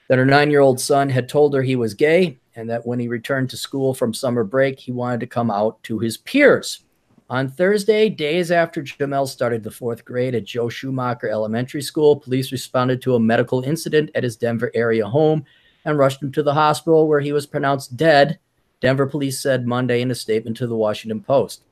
that her 9-year-old son had told her he was gay and that when he returned to school from summer break, he wanted to come out to his peers. On Thursday, days after Jamel started the 4th grade at Joe Schumacher Elementary School, police responded to a medical incident at his Denver area home and rushed him to the hospital where he was pronounced dead, Denver police said Monday in a statement to the Washington Post.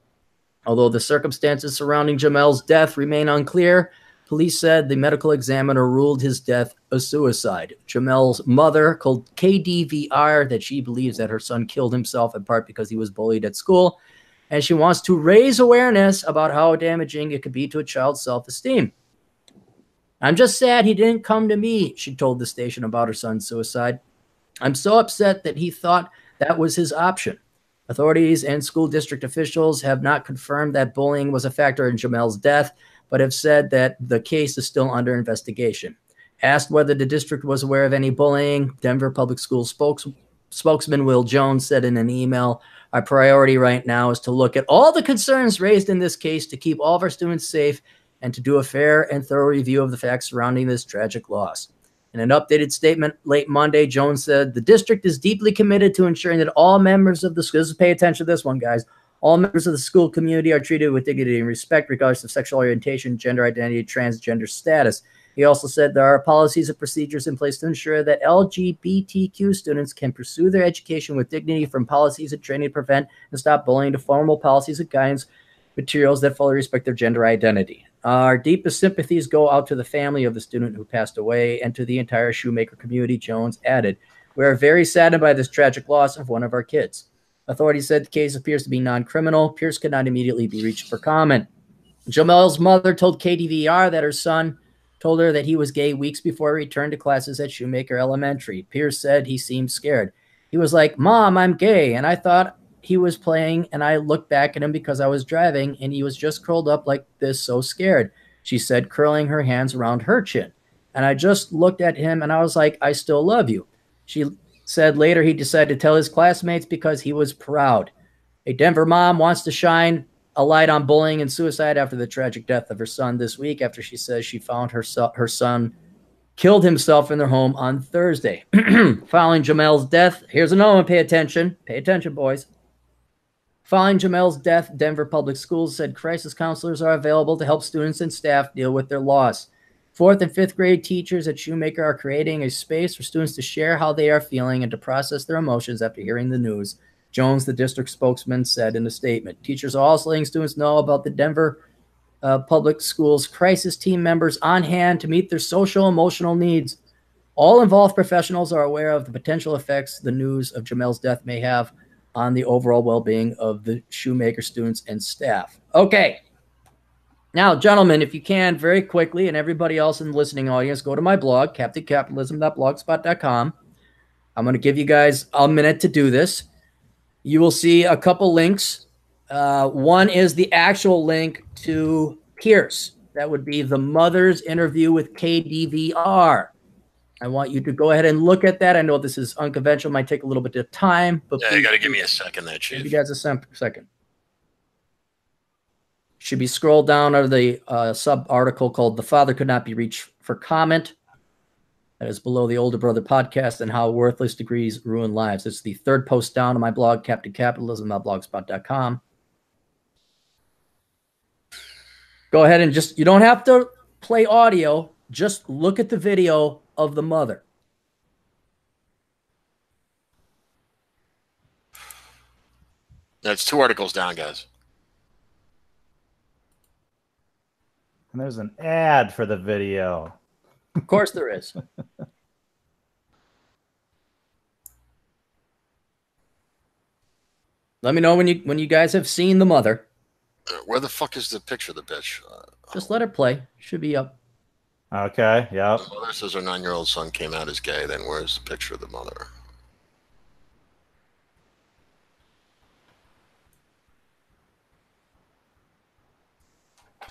Although the circumstances surrounding Jamel's death remain unclear, police said the medical examiner ruled his death a suicide. Jamel's mother told KDVR that she believes that her son killed himself in part because he was bullied at school, and she wants to raise awareness about how damaging it could be to a child's self-esteem. I'm just sad he didn't come to me, she told the station about her son's suicide. I'm so upset that he thought that was his option. Authorities and school district officials have not confirmed that bullying was a factor in Jamel's death, but have said that the case is still under investigation. Asked whether the district was aware of any bullying, Denver Public Schools spokesman Will Jones said in an email, "Our priority right now is to look at all the concerns raised in this case to keep all of our students safe and to do a fair and thorough review of the facts surrounding this tragic loss." In an updated statement late Monday, Jones said, "The district is deeply committed to ensuring that all members of the school," pay attention to this one, guys, "all members of the school community are treated with dignity and respect regardless of sexual orientation, gender identity, transgender status." He also said there are policies and procedures in place to ensure that LGBTQ students can pursue their education with dignity, from policies and training to prevent and stop bullying to formal policies and guidance materials that fully respect their gender identity. Our deepest sympathies go out to the family of the student who passed away and to the entire Shoemaker community, Jones added. We are very saddened by this tragic loss of one of our kids. Authorities said the case appears to be non-criminal. Pierce could not immediately be reached for comment. Jamel's mother told KDVR that her son told her that he was gay weeks before he returned to classes at Shoemaker Elementary. Pierce said he seemed scared. He was like, "Mom, I'm gay," and I thought he was playing, and I looked back at him because I was driving, and he was just curled up like this, so scared, she said, curling her hands around her chin. And I just looked at him, and I was like, "I still love you." She said later he decided to tell his classmates because he was proud. A Denver mom wants to shine a light on bullying and suicide after the tragic death of her son this week, after she says she found her son killed himself in their home on Thursday. Following Jamel's death, here's another one, pay attention, boys. Following Jamel's death, Denver Public Schools said crisis counselors are available to help students and staff deal with their loss. 4th and 5th grade teachers at Shoemaker are creating a space for students to share how they are feeling and to process their emotions after hearing the news, Jones, the district spokesman, said in a statement. Teachers are also letting students know about the Denver Public Schools crisis team members on hand to meet their social emotional needs. All involved professionals are aware of the potential effects the news of Jamel's death may have on the overall well-being of the Shoemaker students and staff. Okay. Now, gentlemen, if you can, very quickly, and everybody else in the listening audience, go to my blog, captaincapitalism.blogspot.com. I'm going to give you guys a minute to do this. You will see a couple links. One is the actual link to Pierce. That would be the mother's interview with KDVR. I want you to go ahead and look at that. I know this is unconventional, might take a little bit of time, but yeah, you got to give me a second there, Chief. Give you guys a second. Should be scrolled down under the sub-article called "The Father Could Not Be Reached for Comment." That is below the Older Brother podcast and how worthless degrees ruin lives. It's the third post down on my blog, captaincapitalism.blogspot.com. Go ahead and you don't have to play audio. Just look at the video of the mother. That's 2 articles down, guys. And there's an ad for the video. Of course there is. Let me know when you guys have seen the mother. Where the fuck is the picture of the bitch? Just let it play. Should be up. Okay, yeah. The mother says her 9-year-old son came out as gay. Then where's the picture of the mother?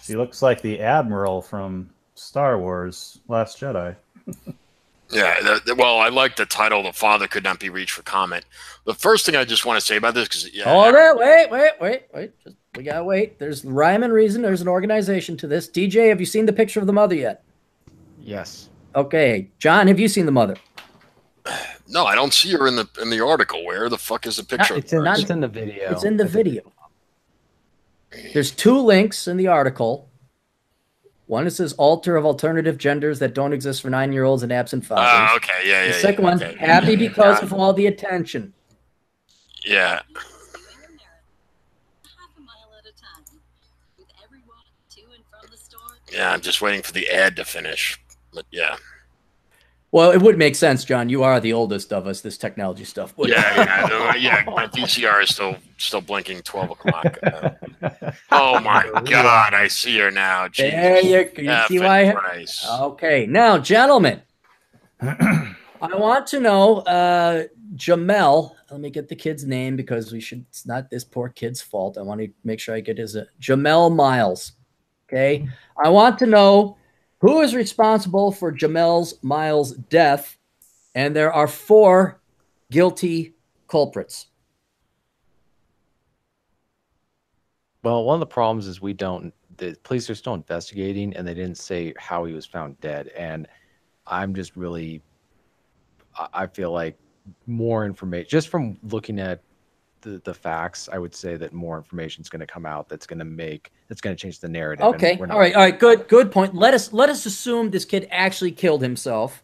She looks like the Admiral from Star Wars Last Jedi. Yeah, well, I like the title, "The Father Could Not Be Reached for Comment." The first thing I just want to say about this, because Hold it, wait. We gotta wait. There's rhyme and reason. There's an organization to this. DJ, have you seen the picture of the mother yet? Yes. Okay, John, have you seen the mother? no, I don't see her in the article. Where the fuck is the picture? It's in the video. It's in the video. There's 2 links in the article. One, it says altar of alternative genders that don't exist for 9-year-olds and absent fathers. Okay, yeah. The second one's okay. happy because of all the attention. Yeah. Yeah, I'm just waiting for the ad to finish. But yeah. Well, it would make sense, John. You are the oldest of us, this technology stuff. Yeah. My VCR is still blinking 12 o'clock. Oh my God, I see her now. Jeez. There you see why? Okay, now, gentlemen, I want to know, Jamel. Let me get the kid's name because it's not this poor kid's fault. I want to make sure I get his Jamel Miles. Okay, I want to know who is responsible for Jamel Miles' death, and there are 4 guilty culprits. Well, one of the problems is the police are still investigating, and they didn't say how he was found dead. And I'm just really, I feel like more information, just from looking at the facts, I would say that more information is going to come out that's going to change the narrative. Okay, all right, good point. Let us assume this kid actually killed himself,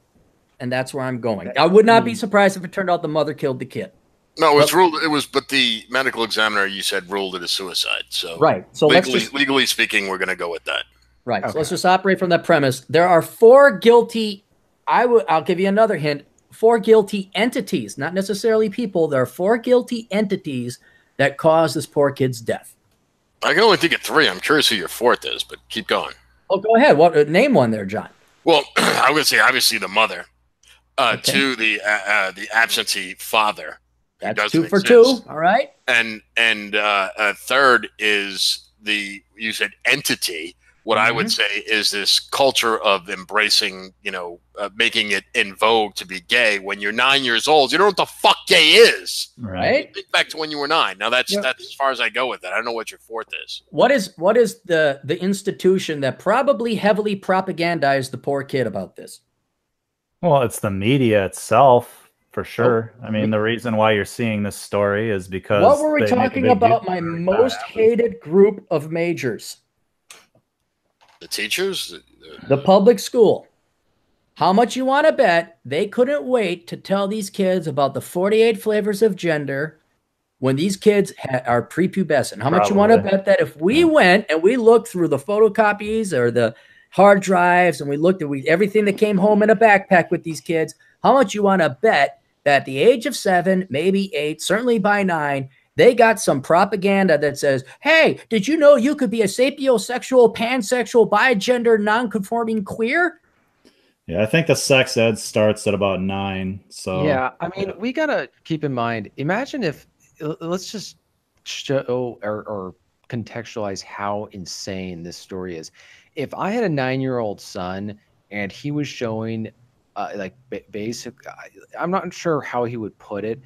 and that's where I'm going. I would not be surprised if it turned out the mother killed the kid. No, but the medical examiner, you said, ruled it a suicide. So right. So legally speaking, we're going to go with that. Right. Okay. So let's just operate from that premise. There are 4 guilty. I'll give you another hint. 4 guilty entities, not necessarily people. There are 4 guilty entities that caused this poor kid's death. I can only think of 3. I'm curious who your 4th is, but keep going. Oh, go ahead. What name one there, John? Well, I would say obviously the mother. 2, the absentee father. That's 2 for 2. All right. And 3rd is you said entity. What I would say is this culture of embracing, making it in vogue to be gay. When you're 9 years old, you don't know what the fuck gay is. Right. Think back to when you were 9. Now that's as far as I go with that. I don't know what your 4th is. What is the institution that probably heavily propagandized the poor kid about this? Well, it's the media itself, for sure. I mean, the reason why you're seeing this story is because what were we talking about? My most hated group of majors. The teachers? The public school. How much you want to bet they couldn't wait to tell these kids about the 48 flavors of gender when these kids are prepubescent? How much you want to bet that if we went and we looked through the photocopies or the hard drives and we looked at everything that came home in a backpack with these kids, how much you want to bet that at the age of 7, maybe 8, certainly by 9, they got some propaganda that says, hey, did you know you could be a sapiosexual, pansexual, bigender, non-conforming queer? Yeah, I think the sex ed starts at about 9. So yeah, I mean, we got to keep in mind, imagine if, let's just show or contextualize how insane this story is. If I had a 9-year-old son and he was showing basic, I'm not sure how he would put it,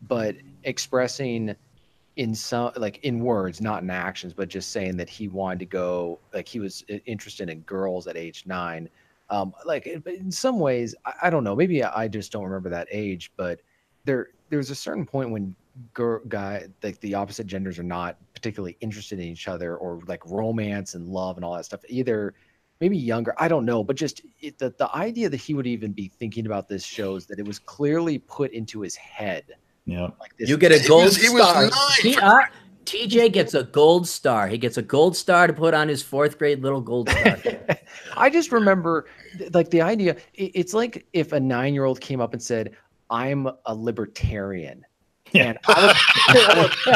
but expressing in words, not in actions, but just saying that he wanted to go, he was interested in girls at age 9. In some ways, I don't know, maybe I just don't remember that age, but there's a certain point when the opposite genders are not particularly interested in each other, or romance and love and all that stuff, either maybe younger, I don't know, but just the idea that he would even be thinking about this shows that it was clearly put into his head. Yeah, you get a gold star. TJ gets a gold star. He gets a gold star to put on his 4th grade little gold star. I just remember the idea. It's like if a 9-year-old came up and said, I'm a libertarian. Yeah. And that's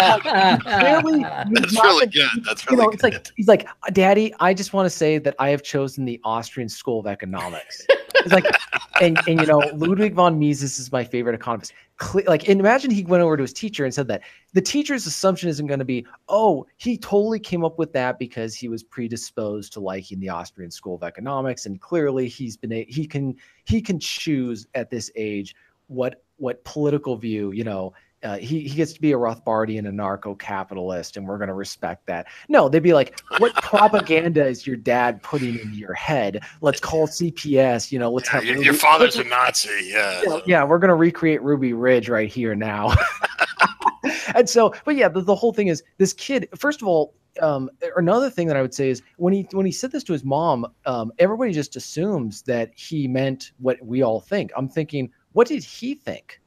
really good. That's really good. He's like, Daddy, I just want to say that I have chosen the Austrian School of Economics. It's like, And you know, Ludwig von Mises is my favorite economist. Like, imagine he went over to his teacher and said that the teacher's assumption isn't going to be, oh, he totally came up with that because he was predisposed to liking the Austrian School of Economics, and clearly he can choose at this age what political view, you know. He gets to be a Rothbardian anarcho-capitalist, and we're going to respect that. No, they'd be like, what propaganda is your dad putting into your head? Let's call CPS, you know, let's have your father's a Nazi. Yeah, we're going to recreate Ruby Ridge right here now. And so, but yeah, the whole thing is this kid, first of all, another thing that I would say is when he said this to his mom, everybody just assumes that he meant what we all think. I'm thinking, what did he think?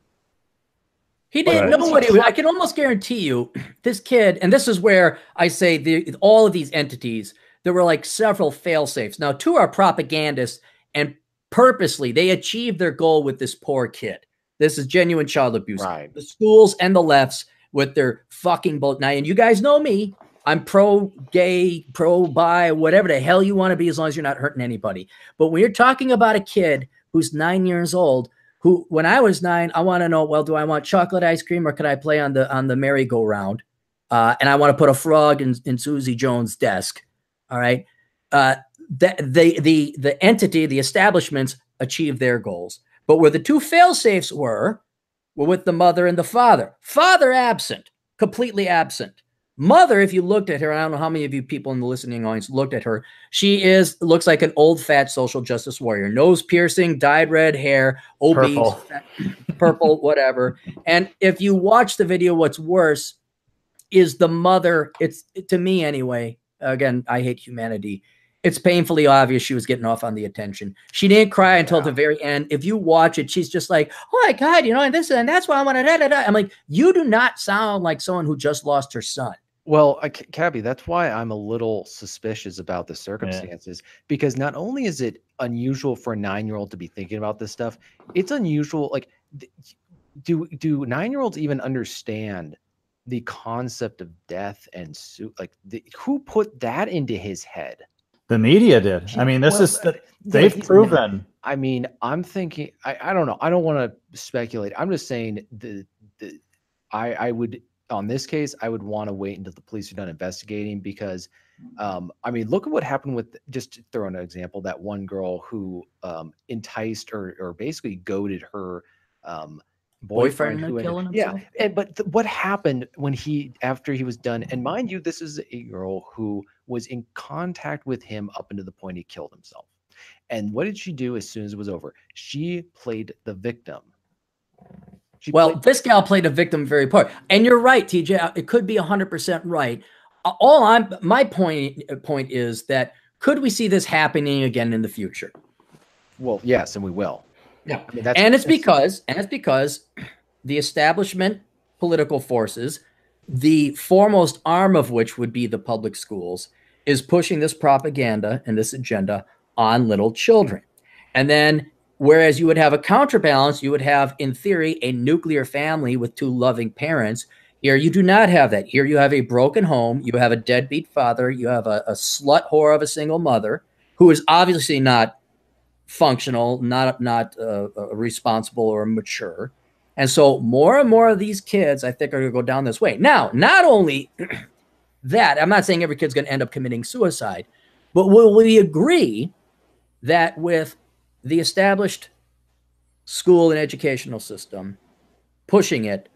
He didn't know what he was. I can almost guarantee you this kid, and this is where I say all of these entities, there were like several fail-safes. Now, two are propagandists, and purposely they achieved their goal with this poor kid. This is genuine child abuse. Right. The schools and the lefts with their fucking both. Now, and you guys know me. I'm pro-gay, pro-bi, whatever the hell you want to be, as long as you're not hurting anybody. But when you're talking about a kid who's 9 years old, who, when I was 9, I want to know, well, do I want chocolate ice cream or can I play on the merry-go-round? And I want to put a frog in Susie Jones' desk. All right. The entity, the establishments achieved their goals. But where the two fail-safes were with the mother and the father. Father absent, completely absent. Mother, if you looked at her, I don't know how many of you people in the listening audience looked at her. She looks like an old fat social justice warrior. Nose piercing, dyed red hair, obese, purple, whatever. And if you watch the video, what's worse is the mother. To me anyway, again, I hate humanity. It's painfully obvious she was getting off on the attention. She didn't cry until the very end. If you watch it, she's just like, oh my God, you know, and this and that's why I want to da-da-da. I'm like, you do not sound like someone who just lost her son. Well, Cabby, that's why I'm a little suspicious about the circumstances, because not only is it unusual for a 9-year-old to be thinking about this stuff, it's unusual. Like, do 9-year-olds even understand the concept of death and who put that into his head? The media did. I mean, they've proven. I mean, I'm thinking, I don't know. I don't want to speculate. I'm just saying I would, on this case, I would want to wait until the police are done investigating because, I mean, look at what happened with, just to throw an example, that one girl who enticed or basically goaded her boyfriend who killing himself. Yeah, but what happened after he was done? And mind you, this is a girl who was in contact with him up until the point he killed himself. And what did she do as soon as it was over? She played the victim. This gal played a victim very part. And you're right, TJ. It could be 100% right. My point is that could we see this happening again in the future? Well, yes, and we will. Yeah, I mean, it's because the establishment political forces, the foremost arm of which would be the public schools, is pushing this propaganda and this agenda on little children. And then, whereas you would have a counterbalance, you would have, in theory, a nuclear family with two loving parents. Here, you do not have that. Here, you have a broken home. You have a deadbeat father. You have a slut whore of a single mother who is obviously not functional, not responsible or mature. And so more and more of these kids, I think, are going to go down this way. Now, not only that, I'm not saying every kid's going to end up committing suicide, but will we agree that with the established school and educational system pushing it,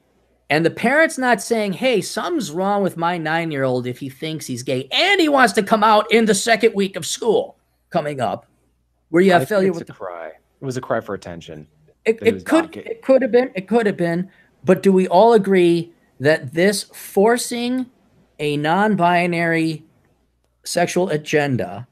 and the parents not saying, hey, something's wrong with my 9-year-old if he thinks he's gay and he wants to come out in the second week of school coming up, where you have failure with the cry. It was a cry for attention. It could have been. But do we all agree that this forcing a non-binary sexual agenda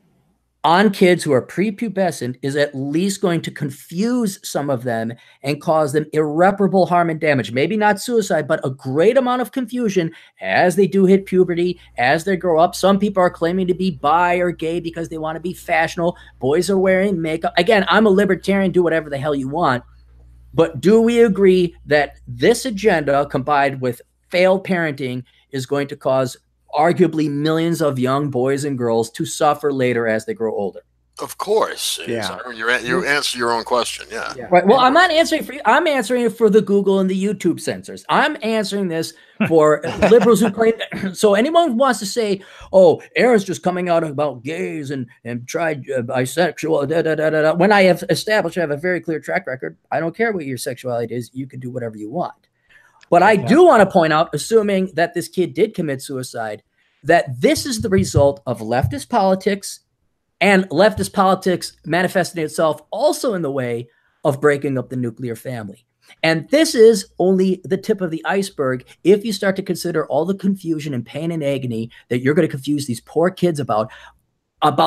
on kids who are prepubescent is at least going to confuse some of them and cause them irreparable harm and damage? Maybe not suicide, but a great amount of confusion as they do hit puberty, as they grow up. Some people are claiming to be bi or gay because they want to be fashionable. Boys are wearing makeup. Again, I'm a libertarian, do whatever the hell you want. But do we agree that this agenda combined with failed parenting is going to cause arguably millions of young boys and girls to suffer later as they grow older? Of course. Yeah. You answer your own question. Yeah. Right. Well, I'm not answering for you. I'm answering it for the Google and the YouTube censors. I'm answering this for liberals who claim that. So anyone who wants to say, "Oh, Aaron's just coming out about gays and tried bisexual," when I have established, I have a very clear track record. I don't care what your sexuality is. You can do whatever you want. But I do want to point out, assuming that this kid did commit suicide, that this is the result of leftist politics. And leftist politics manifesting itself also in the way of breaking up the nuclear family. And this is only the tip of the iceberg if you start to consider all the confusion and pain and agony that you're going to confuse these poor kids about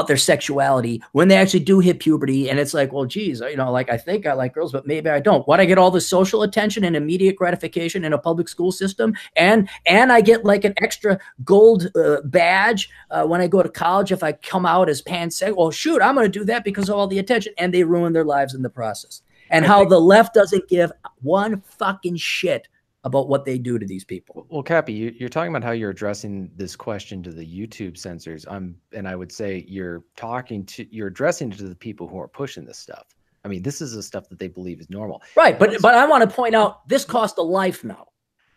their sexuality when they actually do hit puberty. And it's like, well, geez, like I think I like girls, but maybe I don't. What, I get all the social attention and immediate gratification in a public school system, and I get like an extra gold badge when I go to college if I come out as pansexual. Well, shoot, I'm going to do that because of all the attention, and they ruin their lives in the process. And how the left doesn't give one fucking shit about what they do to these people. Well, Cappy, you're talking about how you're addressing this question to the YouTube censors. And I would say you're addressing it to the people who are pushing this stuff. I mean, this is the stuff that they believe is normal. Right, but I want to point out this cost a life now.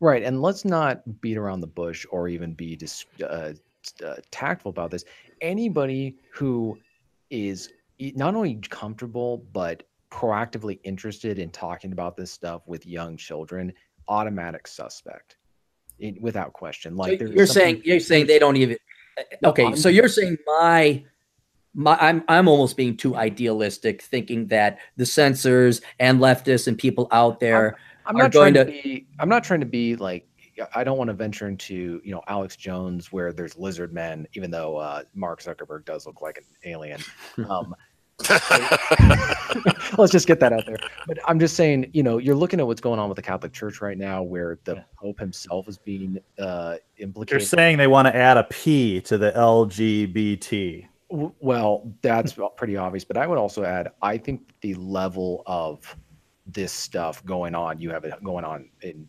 Right, and let's not beat around the bush or even be tactful about this. Anybody who is not only comfortable but proactively interested in talking about this stuff with young children, automatic suspect, without question. Like, so you're saying they don't even. Okay, so you're saying I'm almost being too idealistic, thinking that the censors and leftists and people out there I'm not trying to be like, I don't want to venture into Alex Jones where there's lizard men, even though Mark Zuckerberg does look like an alien. Let's just get that out there. But I'm just saying, you're looking at what's going on with the Catholic Church right now, where the Pope himself is being implicated. You're saying they want to add a P to the LGBT. Well, that's pretty obvious. But I would also add, I think the level of this stuff going on, you have it going on in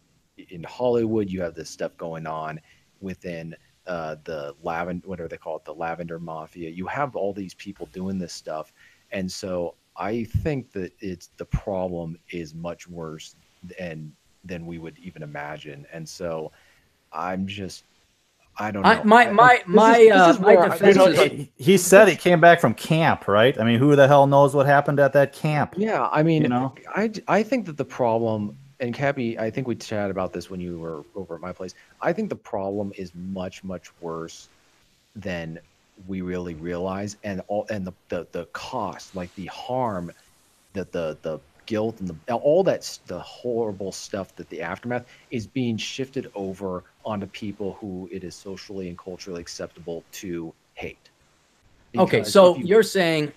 Hollywood. You have this stuff going on within the what do they call it? The Lavender Mafia. You have all these people doing this stuff. And so I think that the problem is much worse than we would even imagine. And so I don't know. My defense he said he came back from camp, right? I mean, who the hell knows what happened at that camp? Yeah, I mean, I think that the problem, and Cappy, I think we chatted about this when you were over at my place. I think the problem is much, much worse than we really realize, and the cost, like the harm, that the guilt and all the horrible stuff, that the aftermath is being shifted over onto people who it is socially and culturally acceptable to hate. Okay, so you're saying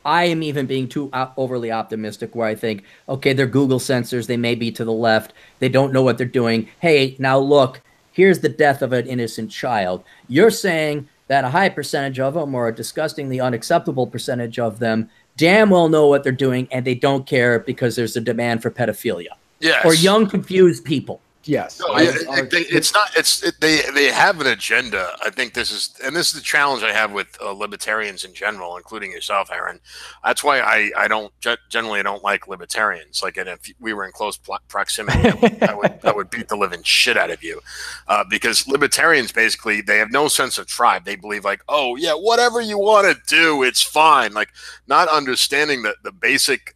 I am even being too overly optimistic, where I think, okay, they're Google censors, they may be to the left, they don't know what they're doing. Hey, now look, here's the death of an innocent child. You're saying that a high percentage of them, or a disgustingly unacceptable percentage of them, damn well know what they're doing, and they don't care because there's a demand for pedophilia. Yes. Or young, confused people. Yes. No, they have an agenda. I think this is the challenge I have with libertarians in general, including yourself, Aaron. That's why I don't like libertarians. Like, and if we were in close proximity, I would beat the living shit out of you, because libertarians, basically, they have no sense of tribe. They believe like, oh yeah, whatever you want to do, it's fine. Like, not understanding the basic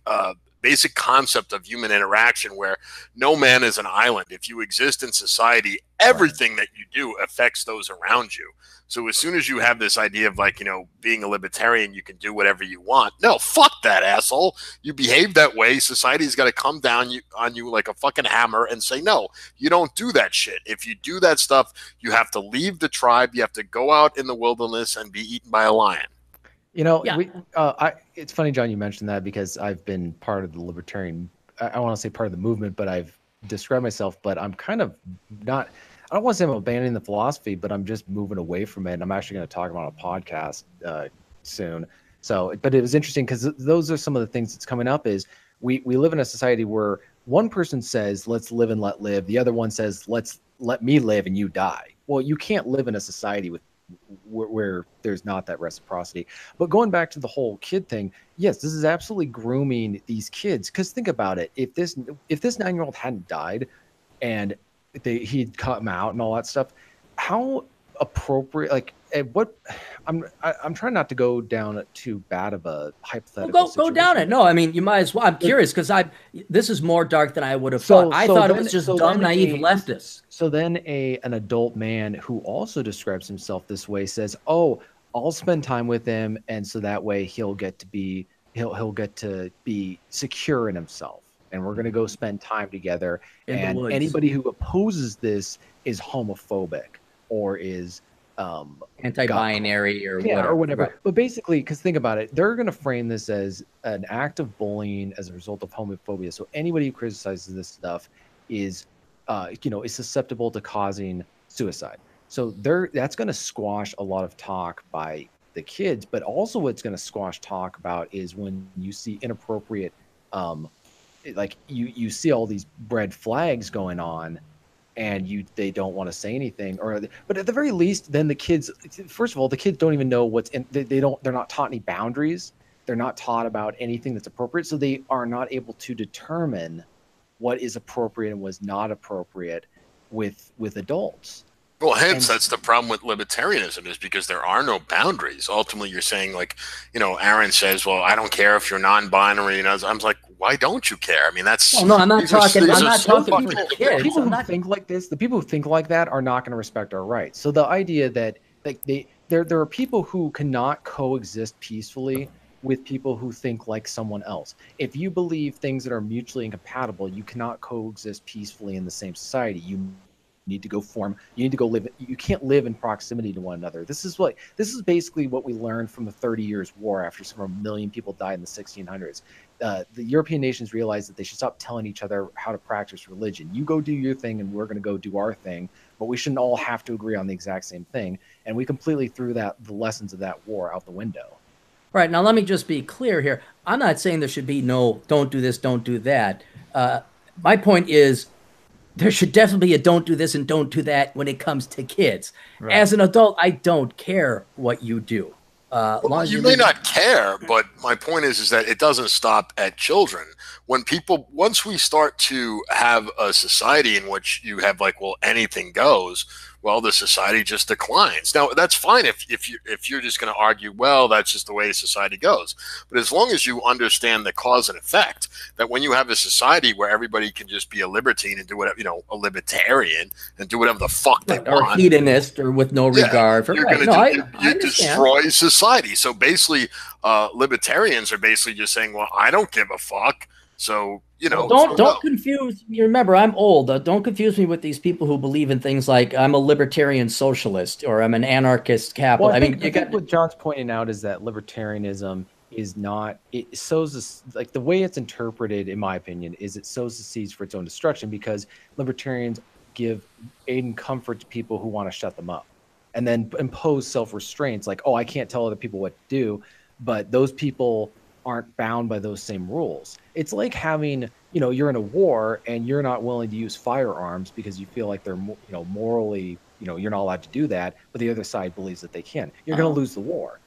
concept of human interaction, where no man is an island. If you exist in society, everything that you do affects those around you. So as soon as you have this idea of like, being a libertarian, you can do whatever you want. No, fuck that, asshole. You behave that way, society's got to come down on you like a fucking hammer and say, no, you don't do that shit. If you do that stuff, you have to leave the tribe. You have to go out in the wilderness and be eaten by a lion. It's funny, John, you mentioned that, because I've been part of the libertarian, I want to say part of the movement, but I've described myself, but I'm kind of not, I don't want to say I'm abandoning the philosophy, but I'm just moving away from it. And I'm actually going to talk about a podcast soon. So, but it was interesting because those are some of the things that's coming up. Is we live in a society where one person says, let's live and let live. The other one says, let me live and you die. Well, you can't live in a society with where there's not that reciprocity. But going back to the whole kid thing, yes, this is absolutely grooming these kids. Because think about it: if this 9-year-old hadn't died, and he'd come out and all that stuff, how appropriate? Like, what? I'm trying not to go down too bad of a hypothetical. Well, go down it. No, I mean, you might as well. I'm curious because this is more dark than I would have thought. I thought it was just dumb, naive leftists. So then an adult man who also describes himself this way says, "Oh, I'll spend time with him, and so that way he'll get to be secure in himself, and we're going to go spend time together." And anybody who opposes this is homophobic or is anti-binary or whatever. Right. But basically, because think about it, they're going to frame this as an act of bullying as a result of homophobia. So anybody who criticizes this stuff is susceptible to causing suicide. So that's going to squash a lot of talk by the kids. But also, what's going to squash talk about is when you see inappropriate, like you see all these red flags going on, and they don't want to say anything, but at the very least, then the kids, first of all, the kids don't even know what's in, they're not taught any boundaries. They're not taught about anything that's appropriate. So they are not able to determine what is appropriate and what's not appropriate with adults. Well, hence that's the problem with libertarianism, is because there are no boundaries. Ultimately, you're saying, like, Aaron says, well, I don't care if you're non-binary, and I'm like, why don't you care? I mean, that's no, I'm not talking for kids. People who think like this, the people who think like that are not going to respect our rights. So the idea that there are people who cannot coexist peacefully with people who think like someone else. If you believe things that are mutually incompatible, you cannot coexist peacefully in the same society. You need to go live. You can't live in proximity to one another. This is basically what we learned from the 30 Years' War after some 1 million people died in the 1600s. The European nations realized that they should stop telling each other how to practice religion. You go do your thing and we're going to go do our thing, but we shouldn't all have to agree on the exact same thing. And we completely threw the lessons of that war out the window. Right. Now, let me just be clear here. I'm not saying there should be no, don't do this, don't do that. My point is, there should definitely be a don't do this and don't do that when it comes to kids. Right. As an adult, I don't care what you do. Well, you may not care, but my point is that it doesn't stop at children. Once we start to have a society in which you have anything goes, well, the society just declines. Now, that's fine if you're just going to argue, well, that's just the way society goes. But as long as you understand the cause and effect, that when you have a society where everybody can just be a libertine and do whatever, a libertarian and do whatever the fuck they want, or hedonist, or with no regard for, you're going to destroy society. So basically, libertarians are basically just saying, well, I don't give a fuck. So, don't confuse me. Remember, I'm old. Don't confuse me with these people who believe in things like I'm a libertarian socialist or I'm an anarchist capitalist. Well, I think what John's pointing out is that libertarianism is not, it sows this, the way it's interpreted, in my opinion, is it sows the seeds for its own destruction, because libertarians give aid and comfort to people who want to shut them up and then impose self-restraints like, oh, I can't tell other people what to do, but those people aren't bound by those same rules. It's like having, you're in a war and you're not willing to use firearms because you feel like they're, morally, you're not allowed to do that, but the other side believes that they can. You're going to lose the war.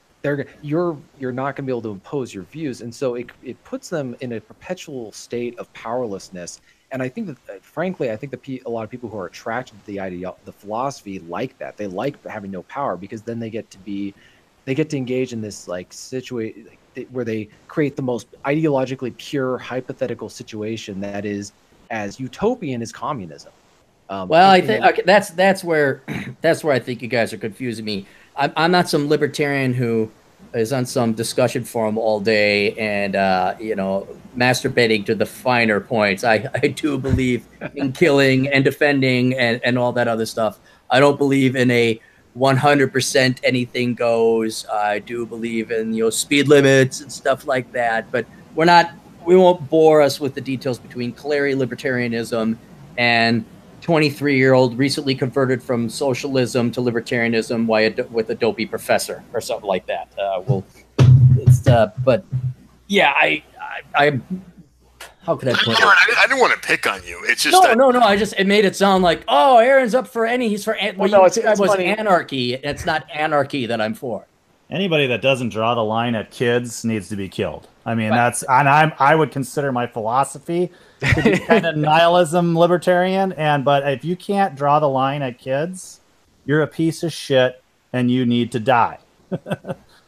You're not going to be able to impose your views, and so it puts them in a perpetual state of powerlessness. And I think that, frankly, a lot of people who are attracted to the philosophy like that. They like having no power because then they get to engage in this situation where they create the most ideologically pure hypothetical situation that is as utopian as communism. Well, I think that's where I think you guys are confusing me. I'm not some libertarian who is on some discussion forum all day and masturbating to the finer points. I do believe in killing and defending and all that other stuff. I don't believe in a 100% anything goes. I do believe in speed limits and stuff like that, but we won't bore us with the details between Clary libertarianism and 23-year-old recently converted from socialism to libertarianism with a dopey professor or something like that. But yeah, how could I put it? I didn't want to pick on you. It's just no. It made it sound like, oh, Aaron's up for any. He's for. Well, no, it's funny. Anarchy. It's not anarchy that I'm for. Anybody that doesn't draw the line at kids needs to be killed. I mean, that's, and I would consider my philosophy to be kind of nihilism libertarian. But if you can't draw the line at kids, you're a piece of shit and you need to die.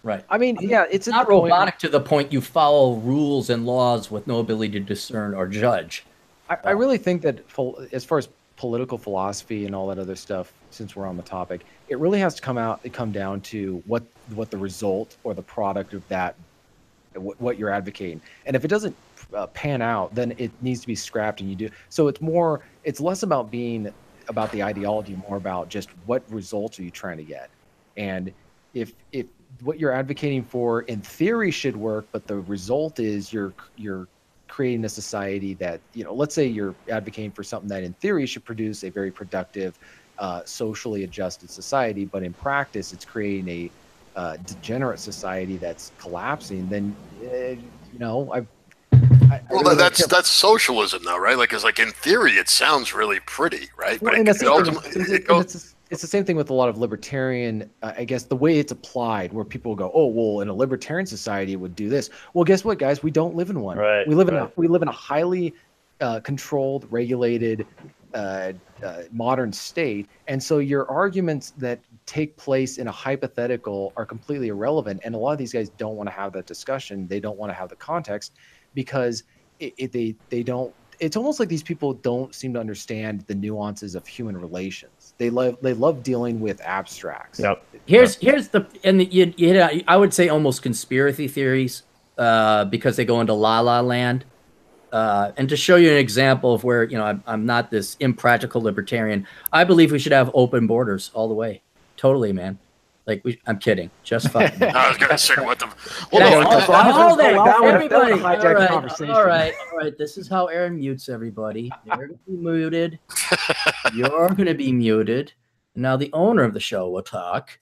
Right. I mean, yeah, it's not robotic to the point you follow rules and laws with no ability to discern or judge. I really think that as far as political philosophy and all that other stuff, since we're on the topic, it really has to come down to what the result or the product of that, what you're advocating. And if it doesn't pan out, then it needs to be scrapped. And you do so. It's less about being about the ideology, more about just what results are you trying to get. And if what you're advocating for in theory should work, but the result is you're creating a society that, let's say you're advocating for something that in theory should produce a very productive, socially adjusted society, but in practice it's creating a degenerate society that's collapsing, then that's socialism though, right? Like, it's like in theory it sounds really pretty, right? But it's the same thing with a lot of libertarian, I guess, the way it's applied, where people go, oh, well, in a libertarian society, it would do this. Well, guess what, guys? We don't live in one. Right, we live in a highly controlled, regulated, modern state. And so your arguments that take place in a hypothetical are completely irrelevant. And a lot of these guys don't want to have that discussion. They don't want to have the context because they don't. It's almost like these people don't seem to understand the nuances of human relations. They love dealing with abstracts. Yep. I would say almost conspiracy theories, because they go into la la land. And to show you an example of where, I'm not this impractical libertarian, I believe we should have open borders all the way. Totally, man. Like, I'm kidding. Just fine. I was going to say, what the... Everybody. All right. This is how Aaron mutes everybody. They're going to be muted. You're going to be muted. Now the owner of the show will talk.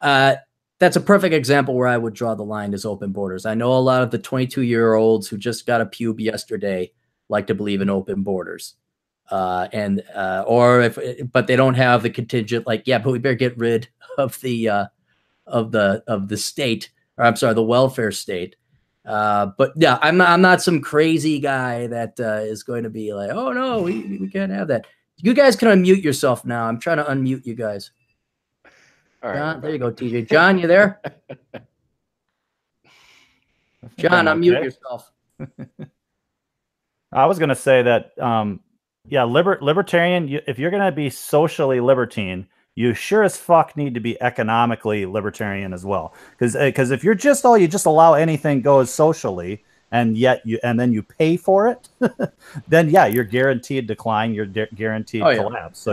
That's a perfect example where I would draw the line as open borders. I know a lot of the 22-year-olds who just got a pube yesterday like to believe in open borders. But they don't have the contingent, like, yeah, but we better get rid of the state, or I'm sorry, the welfare state. But yeah, I'm not some crazy guy that is going to be like, oh no, we can't have that. You guys can unmute yourself now. I'm trying to unmute you guys. All right, John, there you go, TJ. John, you there? John, unmute yourself. I was going to say that, libertarian, if you're going to be socially libertine, you sure as fuck need to be economically libertarian as well. Because if you're just you just allow anything goes socially, and then you pay for it, then yeah, you're guaranteed decline, you're guaranteed collapse. So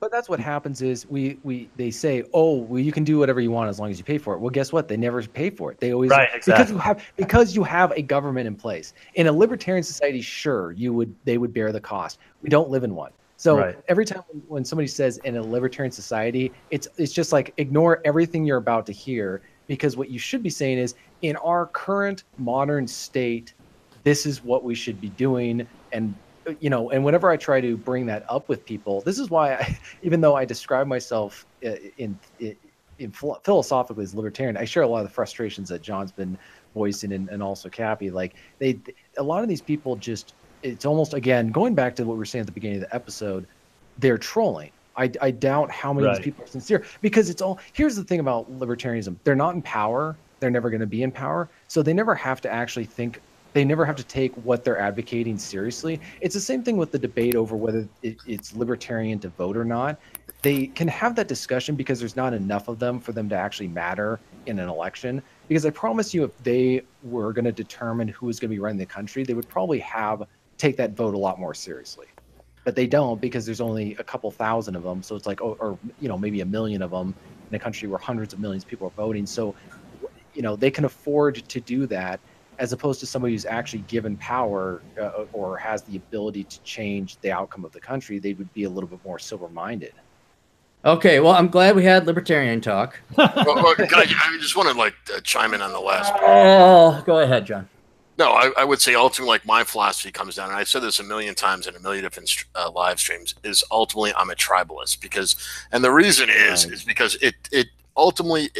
But that's what happens is they say, oh, well, you can do whatever you want as long as you pay for it. Well, guess what? They never pay for it. They always because you have a government in place. In a libertarian society, sure, they would bear the cost. We don't live in one. So every time when somebody says in a libertarian society, it's just like ignore everything you're about to hear, because what you should be saying is, in our current modern state, this is what we should be doing. And and whenever I try to bring that up with people, this is why even though I describe myself in philosophically as libertarian, I share a lot of the frustrations that John's been voicing and also Cappy. Like a lot of these people just, it's almost, again, going back to what we were saying at the beginning of the episode, they're trolling. I doubt how many of these people are sincere, because here's the thing about libertarianism. They're not in power. They're never going to be in power. So they never have to actually think. They never have to take what they're advocating seriously. It's the same thing with the debate over whether it's libertarian to vote or not. They can have that discussion because there's not enough of them for them to actually matter in an election. Because I promise you, if they were going to determine who is going to be running the country, they would probably take that vote a lot more seriously. But they don't, because there's only a couple thousand of them. So it's like, maybe 1 million of them in a country where hundreds of millions of people are voting. So, they can afford to do that, as opposed to somebody who's actually given power or has the ability to change the outcome of the country. They would be a little bit more sober-minded. Okay, well, I'm glad we had libertarian talk. I just want to chime in on the last part. Oh, go ahead, John. No, I would say ultimately, like my philosophy comes down, and I've said this a million times in a million different live streams, is ultimately I'm a tribalist because, and the reason is because it ultimately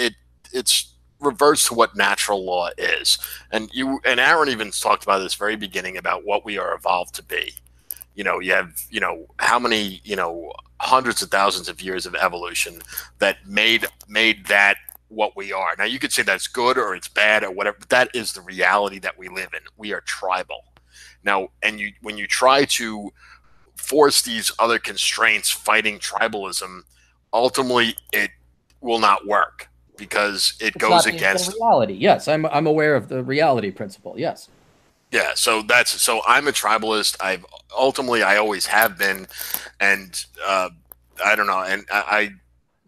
it's reverts to what natural law is, and Aaron even talked about this very beginning about what we are evolved to be. You know, you have how many hundreds of thousands of years of evolution that made that what we are. Now you could say that's good or it's bad or whatever, but that is the reality that we live in. We are tribal. Now, and when you try to force these other constraints fighting tribalism, ultimately it will not work because it goes against reality. Yes, I'm aware of the reality principle. Yes. Yeah, so I'm a tribalist. I always have been, and I don't know, and I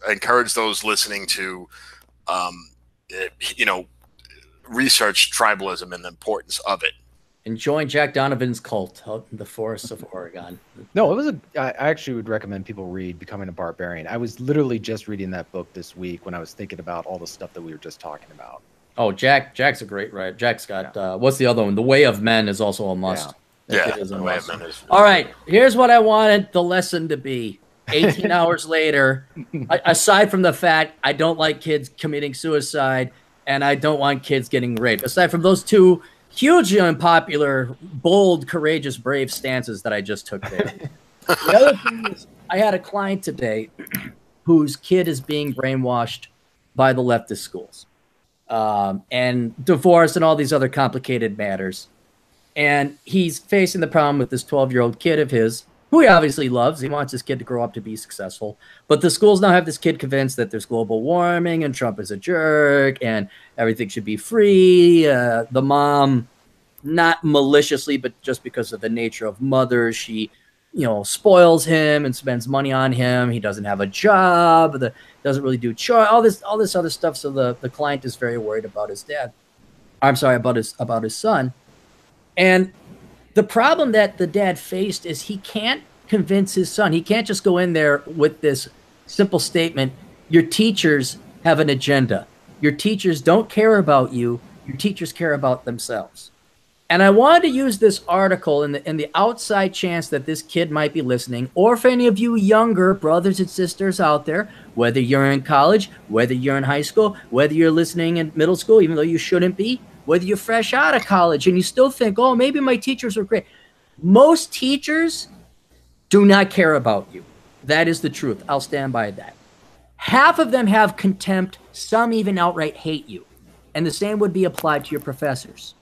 encourage those listening to research tribalism and the importance of it. And join Jack Donovan's cult out in the forests of Oregon. No, I actually would recommend people read Becoming a Barbarian. I was literally just reading that book this week when I was thinking about all the stuff that we were just talking about. Oh, Jack's a great writer. Jack's got what's the other one? The Way of Men is also a must. Yeah, The Way of Men is. All right, here's what I wanted the lesson to be. 18 hours later, aside from the fact I don't like kids committing suicide and I don't want kids getting raped, aside from those two hugely unpopular, bold, courageous, brave stances that I just took there. The other thing is I had a client today whose kid is being brainwashed by the leftist schools and divorce and all these other complicated matters. And he's facing the problem with this 12-year-old kid of his who he obviously loves. He wants his kid to grow up to be successful. But the schools now have this kid convinced that there's global warming and Trump is a jerk and everything should be free. The mom, not maliciously, but just because of the nature of mothers, she, spoils him and spends money on him. He doesn't have a job, doesn't really do chores, all this other stuff. So the client is very worried about his dad. I'm sorry, about his son. And the problem that the dad faced is he can't convince his son. He can't just go in there with this simple statement, your teachers have an agenda. Your teachers don't care about you. Your teachers care about themselves. And I wanted to use this article in the outside chance that this kid might be listening, or for any of you younger brothers and sisters out there, whether you're in college, whether you're in high school, whether you're listening in middle school, even though you shouldn't be, whether you're fresh out of college and you still think, oh, maybe my teachers are great. Most teachers do not care about you. That is the truth. I'll stand by that. Half of them have contempt. Some even outright hate you. And the same would be applied to your professors.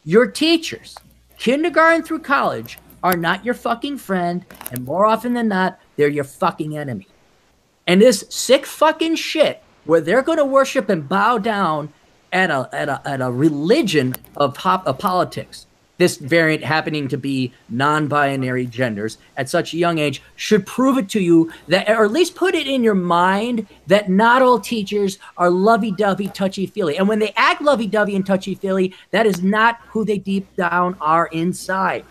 Your teachers, kindergarten through college, are not your fucking friend. And more often than not, they're your fucking enemy. And this sick fucking shit where they're going to worship and bow down at a religion of politics, this variant happening to be non-binary genders at such a young age, should prove it to you that, or at least put it in your mind, that not all teachers are lovey-dovey, touchy-feely. And when they act lovey-dovey and touchy-feely, that is not who they deep down are inside.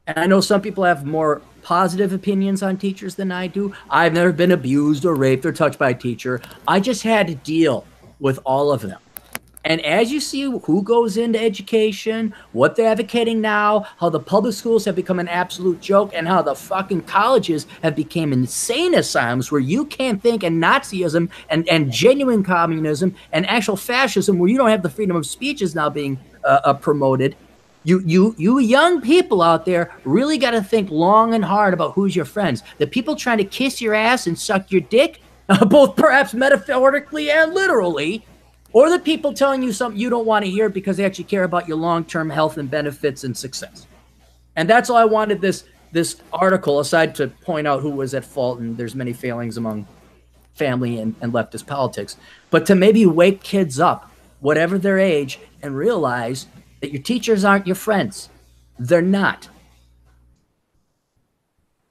And I know some people have more positive opinions on teachers than I do. I've never been abused or raped or touched by a teacher. I just had to deal with all of them. And as you see who goes into education, what they're advocating now, how the public schools have become an absolute joke, and how the fucking colleges have become insane asylums where you can't think, and Nazism and genuine communism and actual fascism where you don't have the freedom of speech is now being promoted. You young people out there really got to think long and hard about who's your friends. The people trying to kiss your ass and suck your dick, both perhaps metaphorically and literally, or the people telling you something you don't want to hear because they actually care about your long-term health and benefits and success. And that's all I wanted this article, aside to point out who was at fault, and there's many failings among family and leftist politics, but to maybe wake kids up, whatever their age, and realize that your teachers aren't your friends. They're not.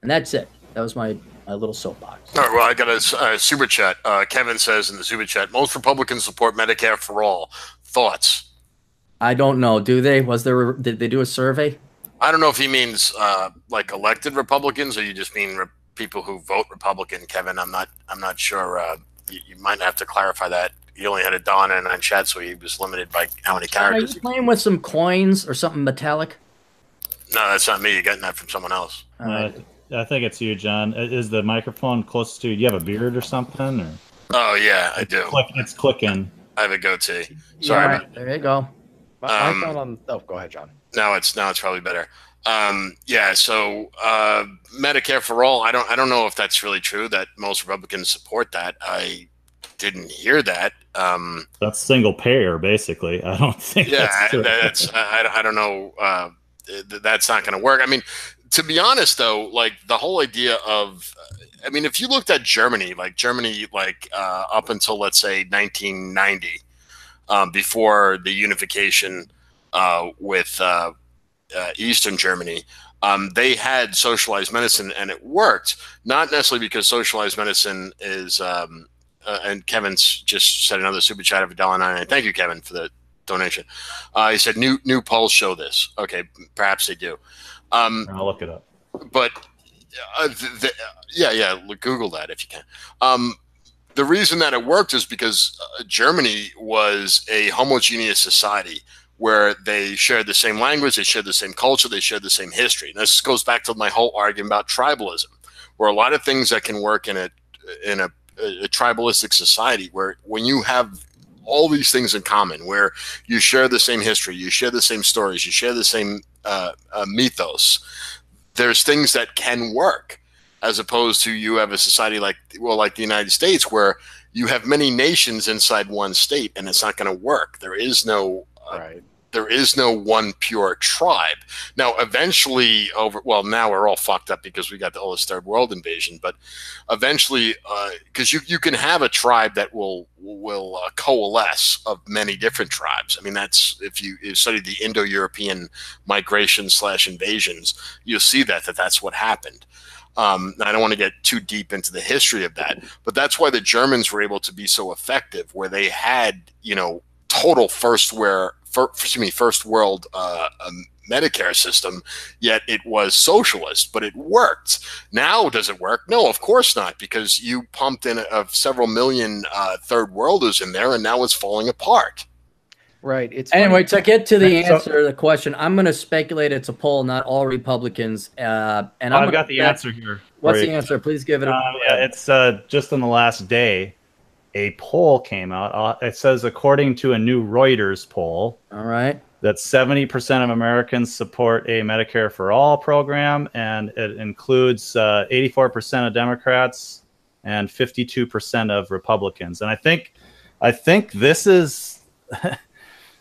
And that's it. That was my little soapbox. All right, well, I got a super chat. Kevin says in the super chat, most Republicans support Medicare for all. Thoughts? I don't know. Do they? Did they do a survey? I don't know if he means like elected Republicans, or you just mean people who vote Republican, Kevin. I'm not sure. You might have to clarify that. he only had $1.99 chat, so he was limited by how many Are characters. you playing with some coins or something metallic? No, that's not me. You're getting that from someone else. I think it's you, John. Is the microphone close to you? Do you have a beard or something? Or? Oh, yeah, I do. It's clicking. I have a goatee. Sorry. Yeah, there you go. My phone on. Oh, go ahead, John. Now it's probably better. Yeah. So Medicare for all. I don't know if that's really true that most Republicans support that. I didn't hear that. That's single payer, basically. I don't think. Yeah, that's true. I don't know. That's not going to work. I mean, to be honest, though, like the whole idea of, I mean, if you looked at Germany, up until let's say 1990, before the unification with Eastern Germany, they had socialized medicine, and it worked. Not necessarily because socialized medicine is, and Kevin's just said another super chat of $1.99. Thank you, Kevin, for the donation. He said new polls show this. Okay, perhaps they do. I'll look it up. But Google that if you can. The reason that it worked is because Germany was a homogeneous society where they shared the same language, they shared the same culture, they shared the same history. And this goes back to my whole argument about tribalism, where a lot of things that can work in a tribalistic society, where when you have all these things in common, where you share the same history, you share the same stories, you share the same mythos, there's things that can work, as opposed to you have a society like the United States, where you have many nations inside one state, and it's not going to work. There is no there is no one pure tribe. Now, eventually, now we're all fucked up because we got all this third world invasion. But eventually, because you can have a tribe that will coalesce of many different tribes. I mean, that's if you study the Indo-European migration / invasions, you'll see that's what happened. I don't want to get too deep into the history of that, but that's why the Germans were able to be so effective, where they had, total first world Medicare system, yet it was socialist, but it worked. Now, does it work? No, of course not, because you pumped in several million third worlders in there, and now it's falling apart. Right. It's anyway, to get to the answer to the question, I'm going to speculate it's a poll, not all Republicans. And I've got the answer here. What's the answer? Please give it. It's just in the last day, a poll came out. It says, according to a new Reuters poll, all right, that 70% of Americans support a Medicare for All program, and it includes 84% of Democrats and 52% of Republicans. And I think this is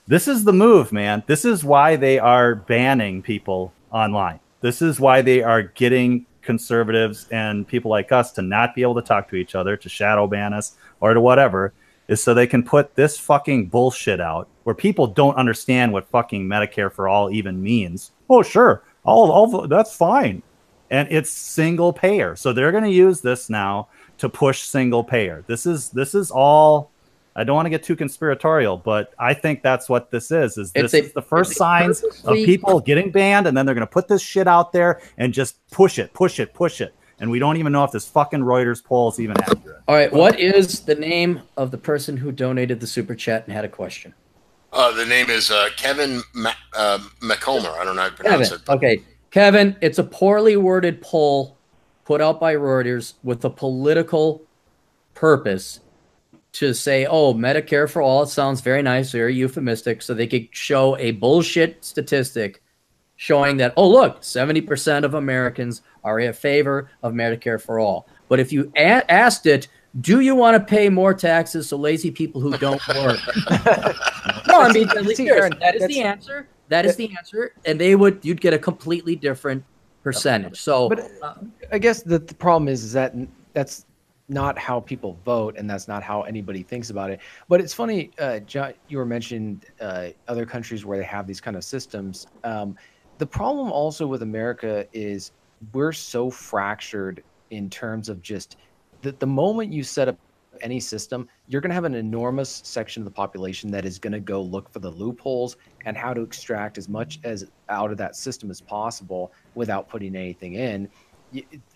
this is the move, man. This is why they are banning people online. This is why they are getting conservatives and people like us to not be able to talk to each other, to shadow ban us or to whatever, is so they can put this fucking bullshit out where people don't understand what fucking Medicare for All even means. Oh, sure. That's fine. And it's single payer. So they're going to use this now to push single payer. This is all, I don't want to get too conspiratorial, but I think that's what this is this is the first signs of people getting banned, and then they're going to put this shit out there and just push it. And we don't even know if this fucking Reuters poll is even accurate. All right, what is the name of the person who donated the super chat and had a question? The name is Kevin McComer. I don't know how to pronounce it. Okay, Kevin, it's a poorly worded poll put out by Reuters with a political purpose to say, oh, Medicare for All, it sounds very nice, very euphemistic, so they could show a bullshit statistic showing that, oh, look, 70% of Americans are in favor of Medicare for All. But if you asked it, do you want to pay more taxes so lazy people who don't work? No, I mean, that is the answer. That is the answer. And you'd get a completely different percentage. So, but I guess the problem is that that's not how people vote, and that's not how anybody thinks about it. But it's funny, John, you were mentioning other countries where they have these kind of systems. The problem also with America is we're so fractured in terms of just the moment you set up any system, you're going to have an enormous section of the population that is going to go look for the loopholes and how to extract as much as out of that system as possible without putting anything in.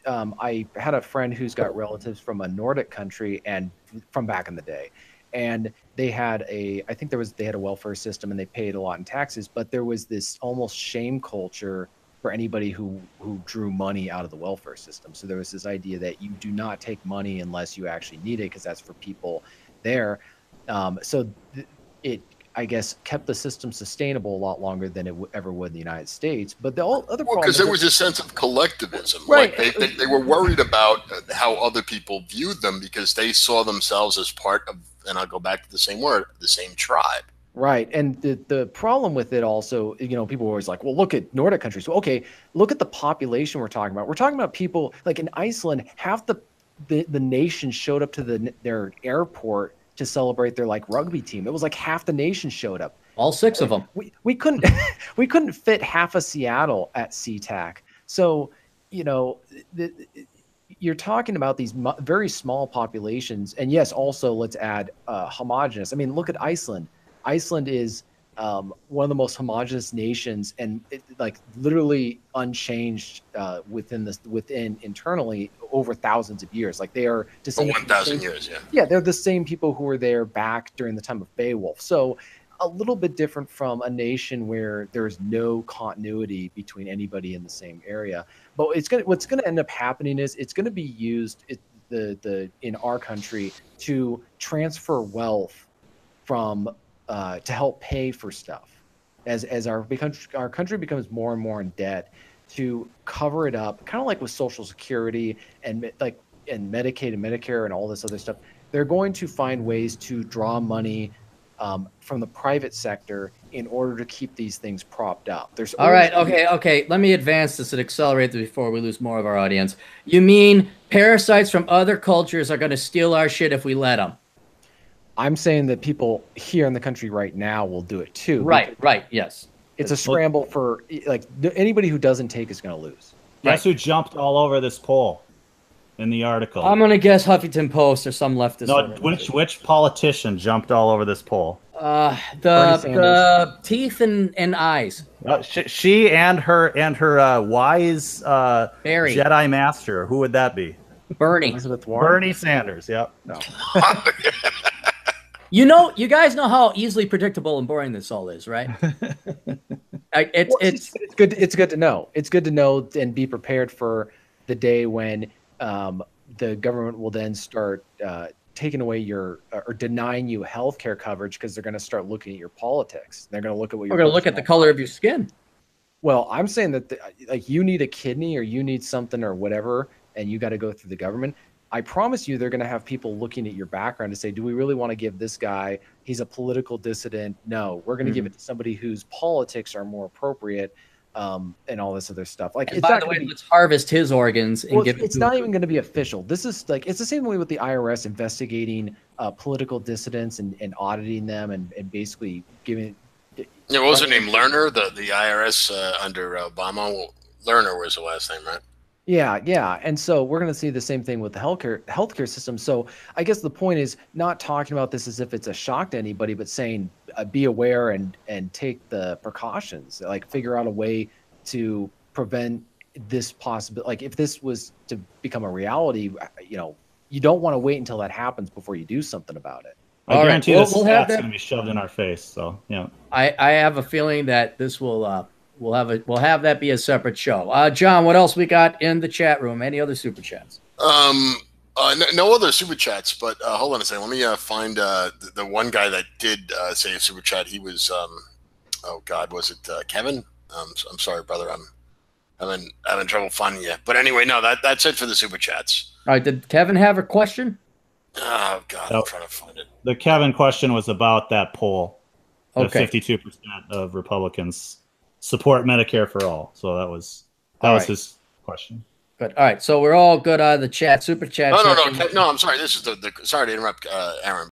I had a friend who's got relatives from a Nordic country and from back in the day, and they had I think they had a welfare system and they paid a lot in taxes, but there was this almost shame culture for anybody who drew money out of the welfare system. So there was this idea that you do not take money unless you actually need it, because that's for people there. It, I guess, kept the system sustainable a lot longer than it ever would in the United States. But the other problem, because there was a sense of collectivism, right? Like they were worried about how other people viewed them because they saw themselves as part of, and I'll go back to the same word, the same tribe. Right. And the problem with it also, people are always like, well, look at Nordic countries. Well, okay, look at the population we're talking about. We're talking about people like in Iceland, half the nation showed up to their airport to celebrate their like rugby team. It was like half the nation showed up. All 6 of them. We couldn't we couldn't fit half of Seattle at SeaTac. So, you're talking about these very small populations. And yes, also let's add homogenous. I mean, look at Iceland. Iceland is one of the most homogenous nations, and like literally unchanged within internally over thousands of years. Like they are descended 1,000 years, yeah. Yeah, they're the same people who were there back during the time of Beowulf. So a little bit different from a nation where there's no continuity between anybody in the same area. But what's gonna end up happening is it's gonna be used in our country to transfer wealth from to help pay for stuff as our country becomes more and more in debt, to cover it up, kind of like with Social Security and Medicaid and Medicare and all this other stuff. They're going to find ways to draw money from the private sector in order to keep these things propped up. All right, okay. Let me advance this and accelerate this before we lose more of our audience. You mean parasites from other cultures are going to steal our shit if we let them? I'm saying that people here in the country right now will do it too. Right, yes. It's a scramble for, like, anybody who doesn't take is going to lose. Guess who jumped all over this poll in the article? I'm going to guess Huffington Post or some leftist. No, which politician jumped all over this poll? The teeth and eyes. She and her wise Barry. Jedi master. Who would that be? Bernie. Elizabeth Warren. Bernie Sanders. Yep. No. You guys know how easily predictable and boring this all is, right? It's good. It's good to know. It's good to know and be prepared for the day when the government will then start taking away or denying you healthcare coverage, because they're going to start looking at your politics. They're going to look at what you're. We're going to look at the color of your skin. Well, I'm saying that like you need a kidney or you need something or whatever, and you got to go through the government. I promise you, they're going to have people looking at your background to say, do we really want to give this guy? He's a political dissident. No, we're going to give it to somebody whose politics are more appropriate, and all this other stuff. Like, by the way, let's harvest his organs and give it. It's not even going to be official. This is like, it's the same way with the IRS investigating political dissidents and auditing them and basically giving. Yeah, what was her name? Lerner, the IRS under Obama. Well, Lerner was the last name, right? Yeah. And so we're going to see the same thing with the healthcare system. So I guess the point is not talking about this as if it's a shock to anybody, but saying be aware and take the precautions, like figure out a way to prevent this possibility. Like if this was to become a reality, you don't want to wait until that happens before you do something about it. I guarantee this is going to be shoved in our face. So yeah, I have a feeling that this will. We'll have that be a separate show. John, what else we got in the chat room? Any other super chats? No other super chats, but hold on a second. Let me find the one guy that did say a super chat. He was, oh God, was it Kevin? I'm sorry, brother. I'm having trouble finding you. But anyway, no, that's it for the super chats. All right, did Kevin have a question? Oh God, I'm trying to find it. The Kevin question was about that poll. Okay. 52% of Republicans support Medicare for all. So that was his question. Good. All right. So we're all good out of the chat. Super chat. No. I'm sorry. This is the sorry to interrupt, Aaron.